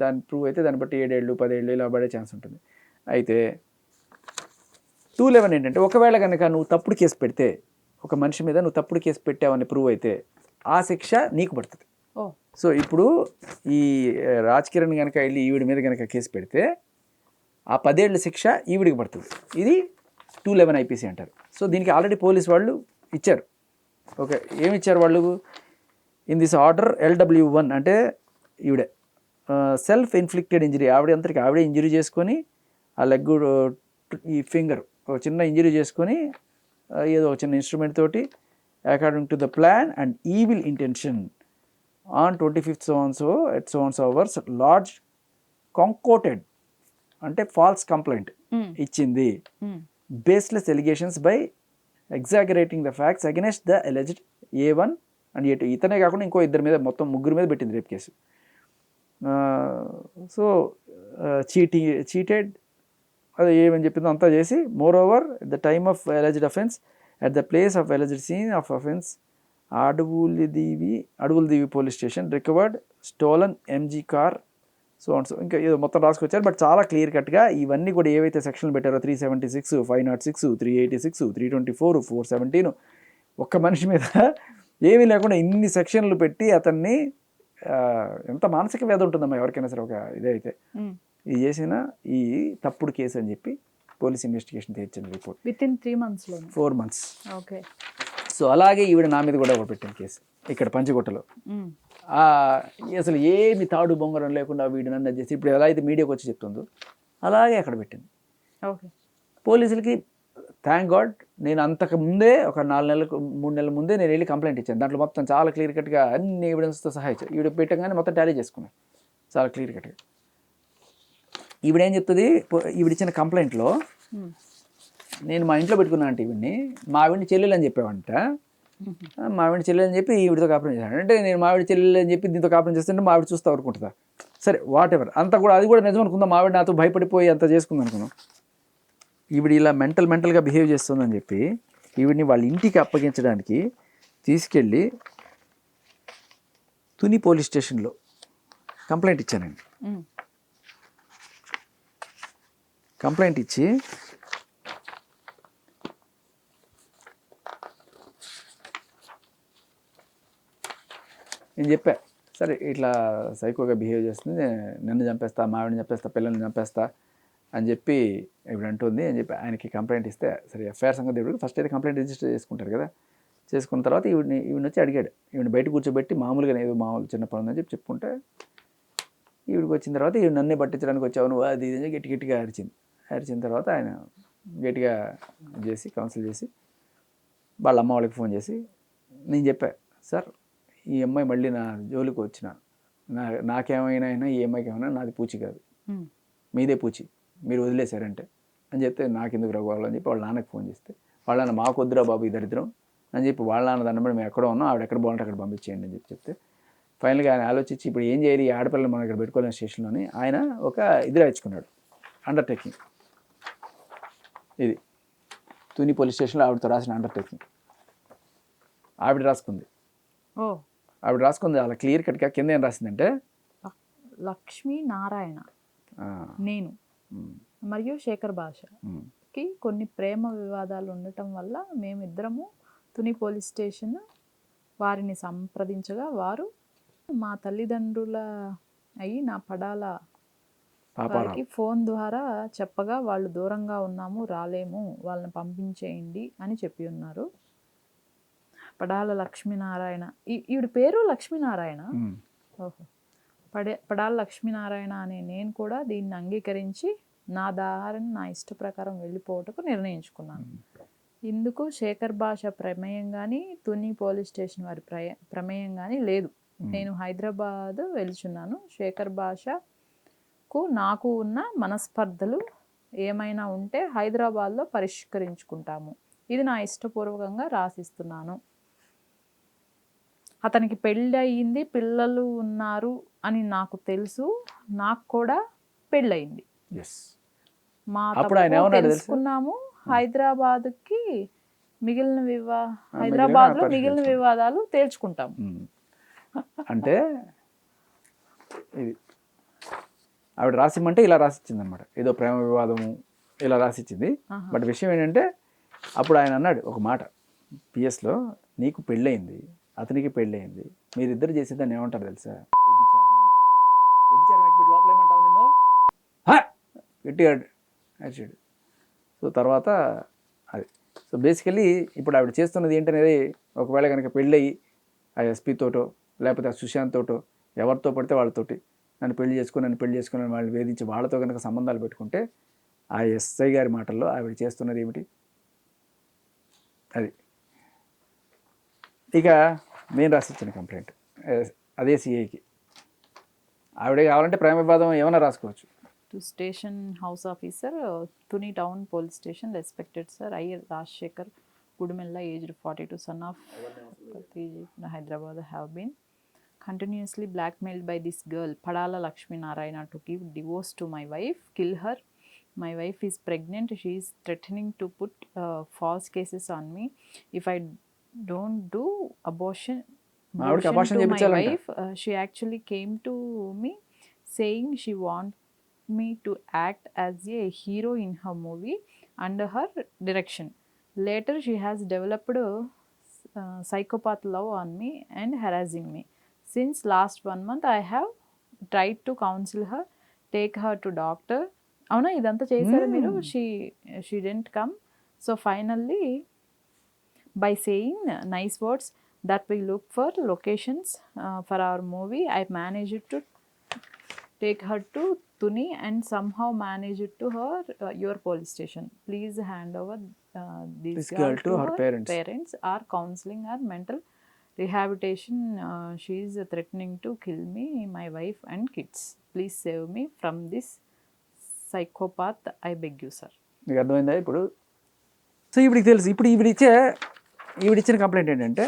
దాన్ని ప్రూవ్ అయితే దాన్ని బట్టి 7 ఏళ్ళు 10 ఏళ్ళు ఇలా పడే ఛాన్స్ ఉంటుంది. అయితే 211 ఏంటంటే ఒకవేళ కనుక నువ్వు తప్పుడు కేసు పెడితే, ఒక మనిషి మీద నువ్వు తప్పుడు కేసు పెట్టావని ప్రూవ్ అయితే ఆ శిక్ష నీకు పడుతుంది. సో ఇప్పుడు ఈ రాజ్ కిరణ్ కనుక వెళ్ళి ఈవిడ మీద కనుక కేసు పెడితే ఆ 10 ఏళ్ళ శిక్ష ఈవిడికి పడుతుంది. ఇది 211 IPC అంటారు. సో దీనికి ఆల్రెడీ పోలీస్ వాళ్ళు ఇచ్చారు. ఓకే, ఏమి ఇచ్చారు వాళ్ళు? ఇన్ దిస్ ఆర్డర్ LW1 అంటే ఈవిడే సెల్ఫ్ ఇన్ఫ్లిక్టెడ్ ఇంజరీ, ఆవిడే ఇంజరీ చేసుకొని ఆ లెగ్ ఈ ఫింగర్ ఒక చిన్న ఇంజరీ చేసుకొని ఏదో ఒక చిన్న ఇన్స్ట్రుమెంట్ తోటి according to the plan and evil intention on 25th so at so hours lodged concocted అంటే ఫాల్స్ కంప్లైంట్ ఇచ్చింది. Baseless allegations by exaggerating the facts against the alleged A1 and A2. ఇతనే కాకుండా ఇంకో ఇద్దరి మీద, మొత్తం 3 మీద పెట్టింది రేప్ కేసు. సో చీటెడ్ అది ఏమని చెప్పిందో అంతా చేసి, moreover the time of alleged offence at the place of alleged scene of offence Adavuladivi police station recovered stolen MG car so ఇంకా ఏదో మొత్తం రాసుకొచ్చారు. బట్ చాలా క్లియర్ కట్గా ఇవన్నీ కూడా ఏవైతే సెక్షన్లు పెట్టారో 376, 506, 386, 324, 417 ఒక్క మనిషి మీద ఏమీ లేకుండా ఇన్ని సెక్షన్లు పెట్టి అతన్ని ఎంత మానసిక వేద ఉంటుందమ్మా ఎవరికైనా సరే ఒక ఇదైతే ఇది చేసిన ఈ తప్పుడు కేసు అని చెప్పి పోలీస్ ఇన్వెస్టిగేషన్ తెచ్చింది report. Within 3 months 4 months. Okay. So అలాగే ఈవిడ నా మీద కూడా ఒకటి పెట్టిన కేసు ఇక్కడ పంచగుట్టలో. అసలు ఏమి తాడు బొంగరం లేకుండా వీడు నన్ను చేసి ఇప్పుడు ఎలా అయితే మీడియాకి వచ్చి చెప్తుందో అలాగే అక్కడ పెట్టింది. ఓకే. పోలీసులకి థ్యాంక్ గాడ్ నేను అంతకు ముందే ఒక 3 నెలల ముందే నేను వెళ్ళి కంప్లైంట్ ఇచ్చాను. దాంట్లో మొత్తం చాలా క్లియర్ కట్గా అన్ని ఎవిడెన్స్తో సహా ఇచ్చాను. ఈవిడ పెట్టగానే మొత్తం టాలీ చేసుకున్నాను చాలా క్లియర్ కట్గా. ఈవిడేం చెప్తుంది, ఈవిడిచ్చిన కంప్లైంట్లో నేను మా ఇంట్లో పెట్టుకున్నాను అంటే ఈవిడ్ని మా ఆవిడ్ని చెల్లెలు అని చెప్పావంట. మా ఆవిడ చెల్లెలు అని చెప్పి ఈవిడితో కాపురం చేశాను అంటే నేను మా ఆవిడ చెల్లెలు అని చెప్పి దీంతో కాపురం చేస్తుంటే మా ఆవిడ చూస్తూ ఊరుకుంటుందా? సరే వాట్ ఎవర్, అంతా కూడా అది కూడా నిజం అనుకుందాం. మా ఆవిడ నాతో భయపడిపోయి అంత చేసుకుంది అనుకున్నాం. ఈవిడ ఇలా మెంటల్గా బిహేవ్ చేస్తుందని చెప్పి ఈవిడిని వాళ్ళ ఇంటికి అప్పగించడానికి తీసుకెళ్ళి తుని పోలీస్ స్టేషన్లో కంప్లైంట్ ఇచ్చానండి. కంప్లైంట్ ఇచ్చి నేను చెప్పా, సరే ఇట్లా సైకోగా బిహేవ్ చేస్తుంది, నన్ను చంపేస్తా, మా ఆవిడని చంపేస్తా, పిల్లల్ని చంపేస్తా అని చెప్పి ఇప్పుడు అంటుంది అని చెప్పి ఆయనకి కంప్లైంట్ ఇస్తే, సరే ఎఫ్ఐఆర్ సంగతి దేవుడికి ఫస్ట్ అయితే కంప్లైంట్ రిజిస్టర్ చేసుకుంటారు కదా. చేసుకున్న తర్వాత ఈవిడిని వచ్చి అడిగాడు. ఈవిని బయట కూర్చోబెట్టి మామూలుగా ఏదో మామూలు చిన్న పనులు అని చెప్పి చెప్పుకుంటే ఈవిడికి వచ్చిన తర్వాత ఈవిడ నన్నే పట్టించడానికి వచ్చావు నువ్వు అది ఇది గట్టిగా అరిచిన తర్వాత ఆయన గట్టిగా చేసి కౌన్సిల్ చేసి వాళ్ళ అమ్మ వాళ్ళకి ఫోన్ చేసి నేను చెప్పా, సార్ ఈ అమ్మాయి మళ్ళీ నా జోలికి వచ్చిన నాకేమైనా ఈ అమ్మాయికి ఏమైనా నాది పూచి కాదు, మీదే పూచి, మీరు వదిలేశారంటే అని చెప్తే నాకెందుకు రవ్వాలని చెప్పి వాళ్ళ నాన్నకి ఫోన్ చేస్తే వాళ్ళ నాన్న మాకు వద్దురా బాబు ఈ దరిద్రం అని చెప్పి వాళ్ళ నాన్న దాన్ని బట్టి మేము ఎక్కడో ఉన్నాం, ఆవిడ ఎక్కడ బాగుంటే అక్కడ పంపించేయండి అని చెప్తే ఫైనల్గా ఆయన ఆలోచించి ఇప్పుడు ఏం చేయాలి, ఈ ఆడపిల్లలు మనం ఇక్కడ పెట్టుకోలేని స్టేషన్లోని ఆయన ఒక ఇది రాయించుకున్నాడు, అండర్టేకింగ్. ఇది తుని పోలీస్ స్టేషన్లో ఆవిడతో రాసిన అండర్టేకింగ్ ఆవిడ రాసుకుంది. ఆవిడ రాసుకుంది అలా క్లియర్ కట్గా. కింద ఏం రాసిందంటే లక్ష్మీ నారాయణ నేను మరియు శేఖర్ భాషకి కొన్ని ప్రేమ వివాదాలు ఉండటం వల్ల మేమిద్దరము తుని పోలీస్ స్టేషన్ వారిని సంప్రదించగా వారు మా తల్లిదండ్రుల అయి నా పడాల వారికి ఫోన్ ద్వారా చెప్పగా వాళ్ళు దూరంగా ఉన్నాము రాలేము వాళ్ళని పంపించేయండి అని చెప్పి ఉన్నారు. పడాల లక్ష్మీనారాయణ, ఈవిడ పేరు లక్ష్మీనారాయణ. ఓహో. పడాల లక్ష్మీనారాయణ అనే నేను కూడా దీన్ని అంగీకరించి నా దారిని నా ఇష్ట ప్రకారం వెళ్ళిపోవటకు నిర్ణయించుకున్నాను. ఇందుకు శేఖర్ భాష ప్రమేయం కానీ తుని పోలీస్ స్టేషన్ వారి ప్రమేయం కానీ లేదు. నేను హైదరాబాద్ వెళ్తున్నాను. శేఖర్ భాషకు నాకు ఉన్న మనస్పర్ధలు ఏమైనా ఉంటే హైదరాబాద్లో పరిష్కరించుకుంటాము. ఇది నా ఇష్టపూర్వకంగా రాసిస్తున్నాను. అతనికి పెళ్ళి అయ్యింది, పిల్లలు ఉన్నారు అని నాకు తెలుసు. నాకు కూడా పెళ్ళయింది. ఎస్ మా అప్పుడు ఆయన తప్పు ఏమన్నాడు తెలుసా? తెలుసుకున్నాము. హైదరాబాద్కి హైదరాబాద్లో మిగిలిన వివాదాలు తేల్చుకుంటాము. అంటే ఇది ఆవిడ రాసిమ్మంటే ఇలా రాసిచ్చింది అనమాట. ఏదో ప్రేమ వివాదము ఇలా రాసిచ్చింది. బట్ విషయం ఏంటంటే అప్పుడు ఆయన అన్నాడు ఒక మాట పిఎస్లో, నీకు పెళ్ళయింది, అతనికి పెళ్ళయింది, మీరిద్దరు చేసేదాన్ని ఏమంటారు తెలుసా? వ్యభిచారం ఎక్కిపెట్టి లోపల ఏమంటావు నిన్ను గట్టిగా అడిచాడు. సో తర్వాత అది సో బేసికలీ ఇప్పుడు ఆవిడ చేస్తున్నది ఏంటనేది, ఒకవేళ కనుక పెళ్ళయి ఆ ఎస్పీతోటో లేకపోతే ఆ సుశాంత్ తోటో ఎవరితో పడితే వాళ్ళతోటి నన్ను పెళ్లి చేసుకుని వాళ్ళు వేధించి వాళ్ళతో కనుక సంబంధాలు పెట్టుకుంటే ఆ ఎస్ఐ గారి మాటల్లో ఆవిడ చేస్తున్నది ఏమిటి? అది ఇక నేను రాసిచ్చిన కంప్లైంట్ అదే సిఐకి. ఆవిడే కావాలంటే ప్రేమ వివాదం ఏమైనా రాసుకోవచ్చు. To station house officer, Tuni town police station, respected sir, I Rajasekhar Gudumella, aged 42, son of Hyderabad, have been continuously blackmailed by this girl, Padala Lakshmi Narayana, to give divorce to my wife, kill her. My wife is pregnant. She is threatening to put false cases on me if I don't do abortion to my wife. She actually came to me saying she wants me to act as a hero in her movie under her direction. Later, she has developed psychopath love on me and harassing me. Since last 1 month, I have tried to counsel her, take her to doctor. Avuna idantha chesara meeru. She didn't come. So finally, by saying nice words that we look for locations for our movie, I managed to take her to Tuni and somehow managed to her your police station. Please hand over this girl to her parents or counseling or mental rehabilitation. She is threatening to kill me, my wife and kids. Please save me from this psychopath. I beg you, sir. మీకు అర్థమైందా ఇప్పుడు? So ఇవిడికి తెలుసు. ఇప్పుడు ఈవిడిచ్చిన complaint ఏంటంటే,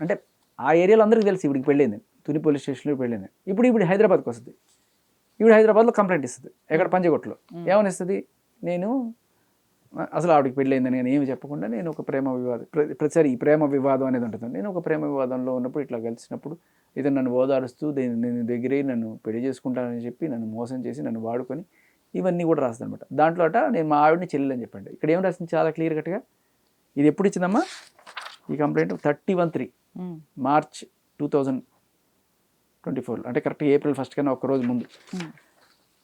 అంటే ఆ ఏరియాలో అందరికీ తెలుసు ఈవిడికి పెళ్ళింది, తుని పోలీస్ స్టేషన్లో పెళ్ళింది. ఇప్పుడు హైదరాబాద్కి వస్తుంది. ఈవిడ హైదరాబాద్లో కంప్లైంట్ ఇస్తుంది. ఎక్కడ? పంజగుట్టలో. ఏమని ఇస్తుంది? నేను అసలు ఆవిడకి పెళ్ళయిందని నేను ఏమి చెప్పకుండా నేను ఒక ప్రేమ వివాదం, ప్రతిసారి ఈ ప్రేమ వివాదం అనేది ఉంటుంది. నేను ఒక ప్రేమ వివాదంలో ఉన్నప్పుడు ఇట్లా కలిసినప్పుడు ఇతను నన్ను ఓదారుస్తూ నేను దగ్గరే నన్ను పెళ్లి చేసుకుంటానని చెప్పి నన్ను మోసం చేసి నన్ను వాడుకొని ఇవన్నీ కూడా రాస్తుంది అనమాట. దాంట్లో నేను మా ఆవిడని చెల్లెలని చెప్పండి. ఇక్కడ ఏం రాసింది చాలా క్లియర్ కట్గా? ఇది ఎప్పుడు ఇచ్చిందమ్మా ఈ కంప్లైంట్? 31/3 మార్చ్ 2024, అంటే కరెక్ట్గా April 1 కన్నా ఒక్కరోజు ముందు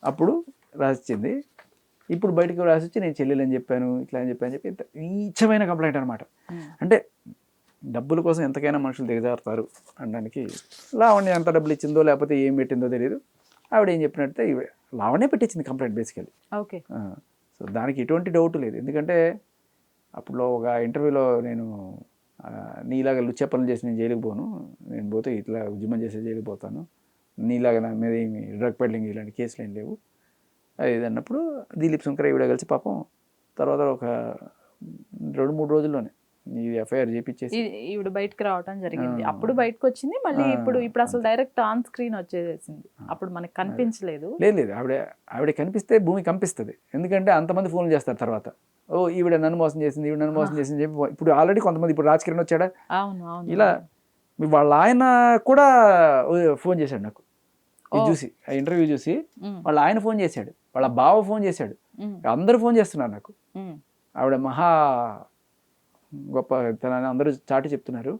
అప్పుడు రాసిచ్చింది. ఇప్పుడు బయటకు రాసిచ్చి నేను చెల్లెలని చెప్పాను, ఇట్లా అని చెప్పి నీచమైన కంప్లైంట్ అనమాట. అంటే డబ్బుల కోసం ఎంతకైనా మనుషులు దిగజారుతారు అనడానికి లావణ్య ఎంత డబ్బులు ఇచ్చిందో లేకపోతే ఏం పెట్టిందో తెలియదు. ఆవిడ ఏం చెప్పినట్టే లావణ్య పెట్టించింది కంప్లైంట్ బేసికలీ. ఓకే. సో దానికి ఎటువంటి డౌట్ లేదు. ఎందుకంటే అప్పుడు ఒక ఇంటర్వ్యూలో నేను నీలాగా లుచ్చ పనులు చేసి నేను జైలుకి పోను, నేను పోతే ఇట్లా ఉద్యమం చేసి జైలుకి పోతాను, నీలాగా నా మీద ఏమి డ్రగ్ పెడ్లింగ్ ఇలాంటి కేసులు ఏం లేవు అది అన్నప్పుడు దిలీప్ శంకర్ ఈవిడ కలిసి పాపం తర్వాత ఒక 2-3 రోజుల్లోనే ఈ ఎఫ్ఐఆర్ చేపించేసి ఈవిడ బయటకు రావడం జరిగింది. అప్పుడు బయటకు వచ్చింది మళ్ళీ. ఇప్పుడు అసలు డైరెక్ట్ ఆన్ స్క్రీన్ వచ్చేసింది. అప్పుడు మనకు కనిపించలేదు. లేదు ఆవిడ కనిపిస్తే భూమి కంపిస్తుంది. ఎందుకంటే అంతమంది ఫోన్లు చేస్తారు తర్వాత, ఓ ఈవిడ నన్ను మోసం చేసింది, ఈవిడ నన్ను మోసం చేసింది చెప్పి. ఇప్పుడు ఆల్రెడీ కొంతమంది, ఇప్పుడు రాజకిరణ్ వచ్చాడా, ఇలా వాళ్ళ ఆయన కూడా ఫోన్ చేశాడు నాకు. ఇది చూసి ఆ ఇంటర్వ్యూ చూసి వాళ్ళ ఆయన ఫోన్ చేశాడు, వాళ్ళ బావ ఫోన్ చేశాడు, అందరూ ఫోన్ చేస్తున్నారు నాకు. ఆవిడ మహా గొప్ప తనని అందరూ చాటి చెప్తున్నారు.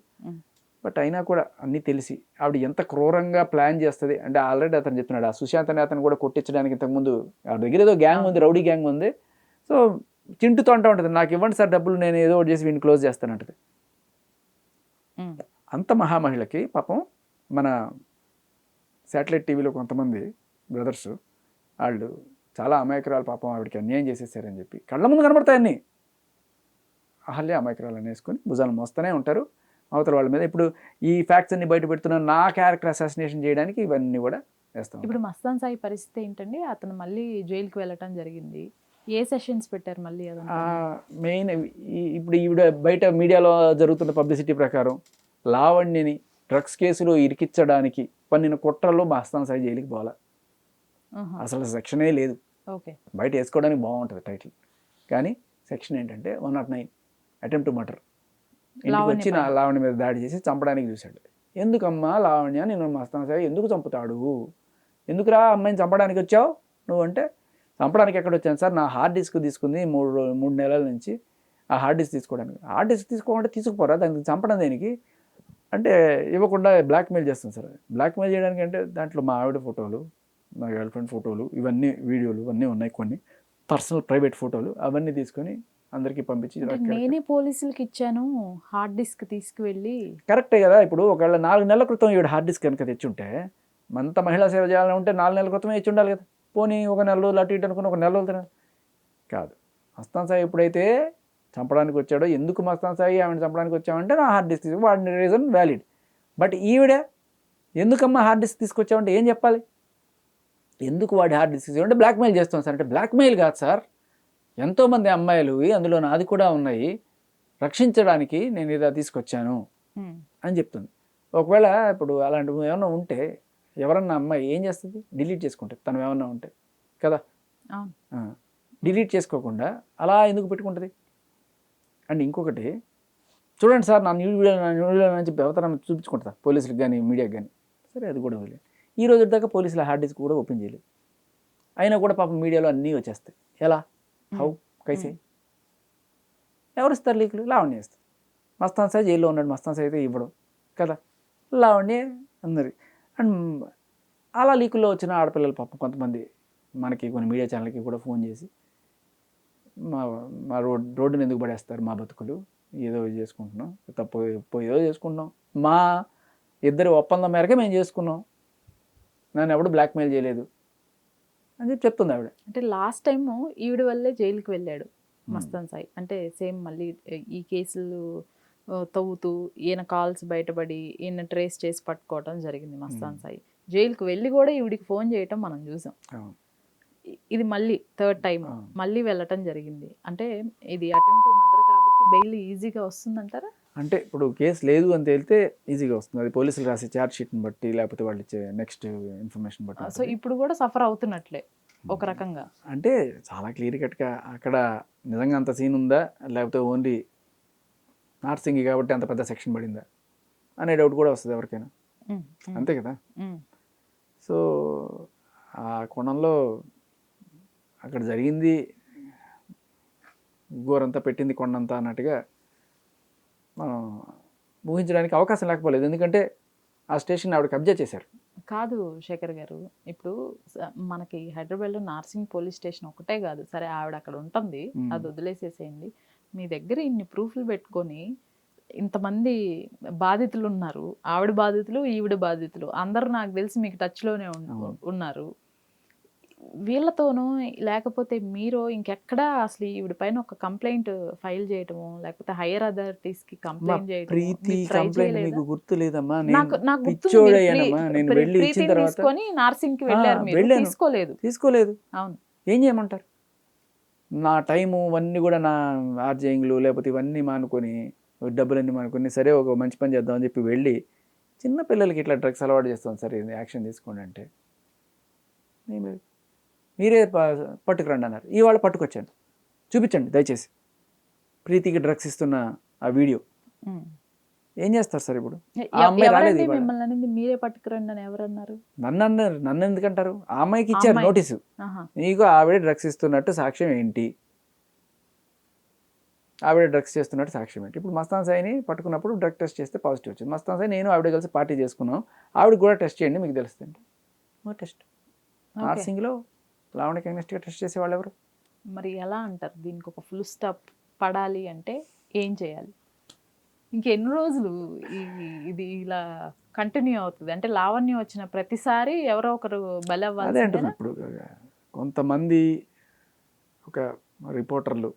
బట్ అయినా కూడా అన్నీ తెలిసి ఆవిడ ఎంత క్రూరంగా ప్లాన్ చేస్తుంది అంటే ఆల్రెడీ అతను చెప్తున్నాడు, ఆ సుశాంత్ అనే అతను కూడా కొట్టించడానికి ఇంతకుముందు ఆవిడ దగ్గర ఏదో గ్యాంగ్ ఉంది, రౌడీ గ్యాంగ్ ఉంది. సో చింటుతో అంటూ ఉంటుంది, నాకు ఇవ్వండి సార్ డబ్బులు, నేను ఏదో ఒకటి చేసి వీడిని క్లోజ్ చేస్తానంటది. అంత మహామహిళకి పాపం మన శాటిలైట్ టీవీలో కొంతమంది బ్రదర్స్ వాళ్ళు చాలా అమాయకురాలు పాపం ఆవిడకి అన్యాయం చేసేసారని చెప్పి కళ్ళ ముందు కనబడతాయన్నీ. అహల్య అమాయకురాలని వేసుకొని భుజాలు మోస్తూనే ఉంటారు అవతల వాళ్ళ మీద. ఇప్పుడు ఈ ఫ్యాక్ట్స్ అన్ని బయట పెడుతున్న నా క్యారెక్టర్ అసాసినేషన్ చేయడానికి ఇవన్నీ కూడా వేస్తాం. ఇప్పుడు మస్తాన్ సాయి పరిస్థితి ఏంటండి? అతను మళ్ళీ జైలుకి వెళ్ళటం జరిగింది. ఏ సెషన్స్ పెట్టారు మళ్ళీ అదంతా? మెయిన్ ఇప్పుడు ఈవిడ బయట మీడియాలో జరుగుతున్న పబ్లిసిటీ ప్రకారం లావణ్యని డ్రగ్స్ కేసులో ఇరికించడానికి పన్నిన కుట్రలో మస్తాన్ సాయి జైలుకి పోవాలా. అసలు సెక్షనే లేదు. ఓకే, బయట వేసుకోవడానికి బాగుంటుంది టైటిల్, కానీ సెక్షన్ ఏంటంటే 109 అటెంప్ట్ మర్డర్. ఇంటికి వచ్చి నా లావణ్య మీద దాడి చేసి చంపడానికి చూశాడు. ఎందుకమ్మా లావణ్య నేను మస్తాన్ సాయి ఎందుకు చంపుతాడు, ఎందుకురా అమ్మాయిని చంపడానికి వచ్చావు నువ్వు అంటే, చంపడానికి ఎక్కడ వచ్చాను సార్, నా హార్డ్ డిస్క్ తీసుకుంది 3 నెలల నుంచి, ఆ హార్డ్ డిస్క్ తీసుకోవడానికి. హార్డ్ డిస్క్ తీసుకోవాలంటే తీసుకుపోరా, దానికి చంపడం దేనికి అంటే ఇవ్వకుండా బ్లాక్మెయిల్ చేస్తాను సార్. బ్లాక్మెయిల్ చేయడానికి అంటే దాంట్లో మా ఆవిడ ఫోటోలు, మా గర్ల్ ఫ్రెండ్ ఫోటోలు, ఇవన్నీ వీడియోలు ఇవన్నీ ఉన్నాయి, కొన్ని పర్సనల్ ప్రైవేట్ ఫోటోలు, అవన్నీ తీసుకొని అందరికీ పంపించి నేనే పోలీసులకి ఇచ్చాను హార్డ్ డిస్క్ తీసుకువెళ్ళి. కరెక్టే కదా. ఇప్పుడు ఒకవేళ 4 నెలల క్రితం ఈవిడ హార్డ్ డిస్క్ కనుక తెచ్చుంటే, అంత మహిళా సేవ చేయాలని ఉంటే 4 నెలల క్రితమే ఇచ్చి ఉండాలి కదా. పోనీ ఒక నెల రోజులు అటు ఇటు అనుకుని ఒక నెల రోజులు కాదు. మస్తాన్ సాయి ఎప్పుడైతే చంపడానికి వచ్చాడో, ఎందుకు మస్తాన్ సాయి ఆమెను చంపడానికి వచ్చామంటే నా హార్డ్ డిస్క్ తీసుకు, వాడిని రీజన్ వ్యాలిడ్. బట్ ఈవిడ ఎందుకమ్మా హార్డ్ డిస్క్ తీసుకొచ్చామంటే ఏం చెప్పాలి, ఎందుకు వాడి హార్డ్ డిస్క్ తీసుకుంటే బ్లాక్మెయిల్ చేస్తాం సార్ అంటే, బ్లాక్మెయిల్ కాదు సార్, ఎంతోమంది అమ్మాయిలు అందులో నాది కూడా ఉన్నాయి, రక్షించడానికి నేను ఇలా తీసుకొచ్చాను అని చెప్తుంది. ఒకవేళ ఇప్పుడు అలాంటివి ఏమన్నా ఉంటే ఎవరన్నా అమ్మాయి ఏం చేస్తుంది, డిలీట్ చేసుకుంటుంది తను ఏమన్నా ఉంటే కదా. డిలీట్ చేసుకోకుండా అలా ఎందుకు పెట్టుకుంటుంది. అండ్ ఇంకొకటి చూడండి సార్, నా వీడియో అని చెప్పి ఎవరైనా చూపించుకుంటుందా పోలీసులకు కానీ మీడియాకి కానీ, సరే అది కూడా వదిలేదు. ఈ రోజు దాకా పోలీసుల హార్డ్ డిస్క్ కూడా ఓపెన్ చేయలేదు, అయినా కూడా పాపం మీడియాలో అన్నీ వచ్చేస్తాయి. ఎలా, హౌ, కైసే, ఎవరు ఇస్తారు లీకులు? లావణ్య ఇస్తారు. మస్తాన్ సాయి జైల్లో ఉన్నాడు, మస్తాన్ సాయి అయితే ఇవ్వడం కదా, లావణ్య అందరి. అండ్ అలా లీకుల్లో వచ్చిన ఆడపిల్లలు పాపం కొంతమంది మనకి కొన్ని మీడియా ఛానల్కి కూడా ఫోన్ చేసి మా రోడ్డుని ఎందుకు పడేస్తారు, మా బతుకులు ఏదో చేసుకుంటున్నాం, తప్పు ఏదో చేసుకుంటున్నాం, మా ఇద్దరి ఒప్పందం మేరకే మేము చేసుకున్నాం, నన్ను ఎవడు బ్లాక్మెయిల్ చేయలేదు అని చెప్పి చెప్తుంది ఆవిడ. అంటే లాస్ట్ టైము ఈవిడ వల్లే జైలుకి వెళ్ళాడు మస్తాన్ సాయి. అంటే సేమ్ మళ్ళీ ఈ కేసులు తవ్వుతూ ఈయన కాల్స్ బయటపడి ఈయన ట్రేస్ చేసి పట్టుకోవడం జరిగింది మస్తాన్ సాయి. జైలుకి వెళ్ళి కూడా ఈవిడికి ఫోన్ చేయటం మనం చూసాం. ఇది మళ్ళీ థర్డ్ టైం మళ్ళీ వెళ్ళటం జరిగింది. అంటే ఇది అటెంప్ట్ మర్డర్ కాబట్టి బెయిల్ ఈజీగా వస్తుందంటారా? అంటే ఇప్పుడు కేసు లేదు అని తేలితే ఈజీగా వస్తుంది, అది పోలీసులు రాసే ఛార్జ్ షీట్ని బట్టి లేకపోతే వాళ్ళు ఇచ్చే నెక్స్ట్ ఇన్ఫర్మేషన్ బట్టి. సో ఇప్పుడు కూడా సఫర్ అవుతున్నట్లే ఒక రకంగా. అంటే చాలా క్లియర్ కట్గా అక్కడ నిజంగా అంత సీన్ ఉందా, లేకపోతే ఓన్లీ నార్సింగ్ కాబట్టి అంత పెద్ద సెక్షన్ పడిందా అనే డౌట్ కూడా వస్తుంది ఎవరికైనా, అంతే కదా. సో ఆ కోణంలో అక్కడ జరిగింది గోరంతా పెట్టింది కొండంతా అన్నట్టుగా మనం ఊహించడానికి అవకాశం లేకపోలేదు, ఎందుకంటే ఆ స్టేషన్ ఆవిడ కబ్జా చేశారు. కాదు శేఖర్ గారు, ఇప్పుడు మనకి హైదరాబాద్లో నార్సింగ్ పోలీస్ స్టేషన్ ఒకటే కాదు, సరే ఆవిడ అక్కడ ఉంటుంది, అది వదిలేసేసేయండి. మీ దగ్గర ఇన్ని ప్రూఫ్లు పెట్టుకొని ఇంతమంది బాధితులు ఉన్నారు, ఆవిడ బాధితులు ఈవిడ బాధితులు అందరూ నాకు తెలిసి మీకు టచ్లోనే ఉన్నారు. వీళ్ళతోనూ లేకపోతే మీరు ఇంకెక్కడా అసలు ఈవిడ పైన ఒక కంప్లైంట్ ఫైల్ చేయటము, లేకపోతే హైయర్ అథారిటీస్కి కంప్లైంట్ చేయటం గుర్తు లేదమ్మా, తీసుకొని నార్సింగ్ కి వెళ్ళారు మీరు, తీసుకోలేదు. అవును, ఏం చేయమంటారు? నా టైము ఇవన్నీ కూడా నా ఆర్జయింగ్లు లేకపోతే ఇవన్నీ మానుకొని డబ్బులన్నీ మానుకొని సరే ఒక మంచి పని చేద్దామని చెప్పి వెళ్ళి చిన్న పిల్లలకి ఇట్లా డ్రగ్స్ అలవాటు చేస్తాం సరే యాక్షన్ తీసుకోండి అంటే ఏం లేదు, మీరే పట్టుకురండి అన్నారు. ఇవాళ పట్టుకొచ్చాను, చూపించండి దయచేసి ప్రీతికి డ్రగ్స్ ఇస్తున్న ఆ వీడియో. ఏం చేస్తారు సార్ ఇప్పుడు? ఆ అమ్మాయి రాలేదు, మీరే పట్టుకురండి అని ఎవరన్నారు? నన్ను ఎందుకంటారు? ఆ అమ్మాయికి ఇచ్చారు నోటీసు, నీకు ఆవిడ డ్రగ్స్ ఇస్తున్నట్టు సాక్ష్యం ఏంటి, ఆవిడ డ్రగ్స్ చేస్తున్నట్టు సాక్ష్యం ఏంటి. ఇప్పుడు మస్తాన్ సాయిని పట్టుకున్నప్పుడు డ్రగ్ టెస్ట్ చేస్తే పాజిటివ్ వచ్చింది. మస్తాన్ సాయి నేను ఆవిడ కలిసి పార్టీ చేసుకున్నాం, ఆవిడ కూడా టెస్ట్ చేయండి మీకు తెలుస్తుంది. టెస్ట్ నార్సింగ్లో లావణ్యకి అగ్నెస్ట్గా టెస్ట్ చేసేవాళ్ళు ఎవరు? మరి ఎలా అంటారు దీనికి ఒక ఫుల్ స్టాప్ పడాలి అంటే ఏం చేయాలి? ఇంకెన్ని రోజులు ఇది ఇలా కంటిన్యూ అవుతుంది? అంటే లావణ్య వచ్చిన ప్రతిసారి ఎవరో ఒకరు బలవ్వాలి. అదే అంటున్నా, ఇప్పుడు కొంతమంది ఒక రిపోర్టర్లు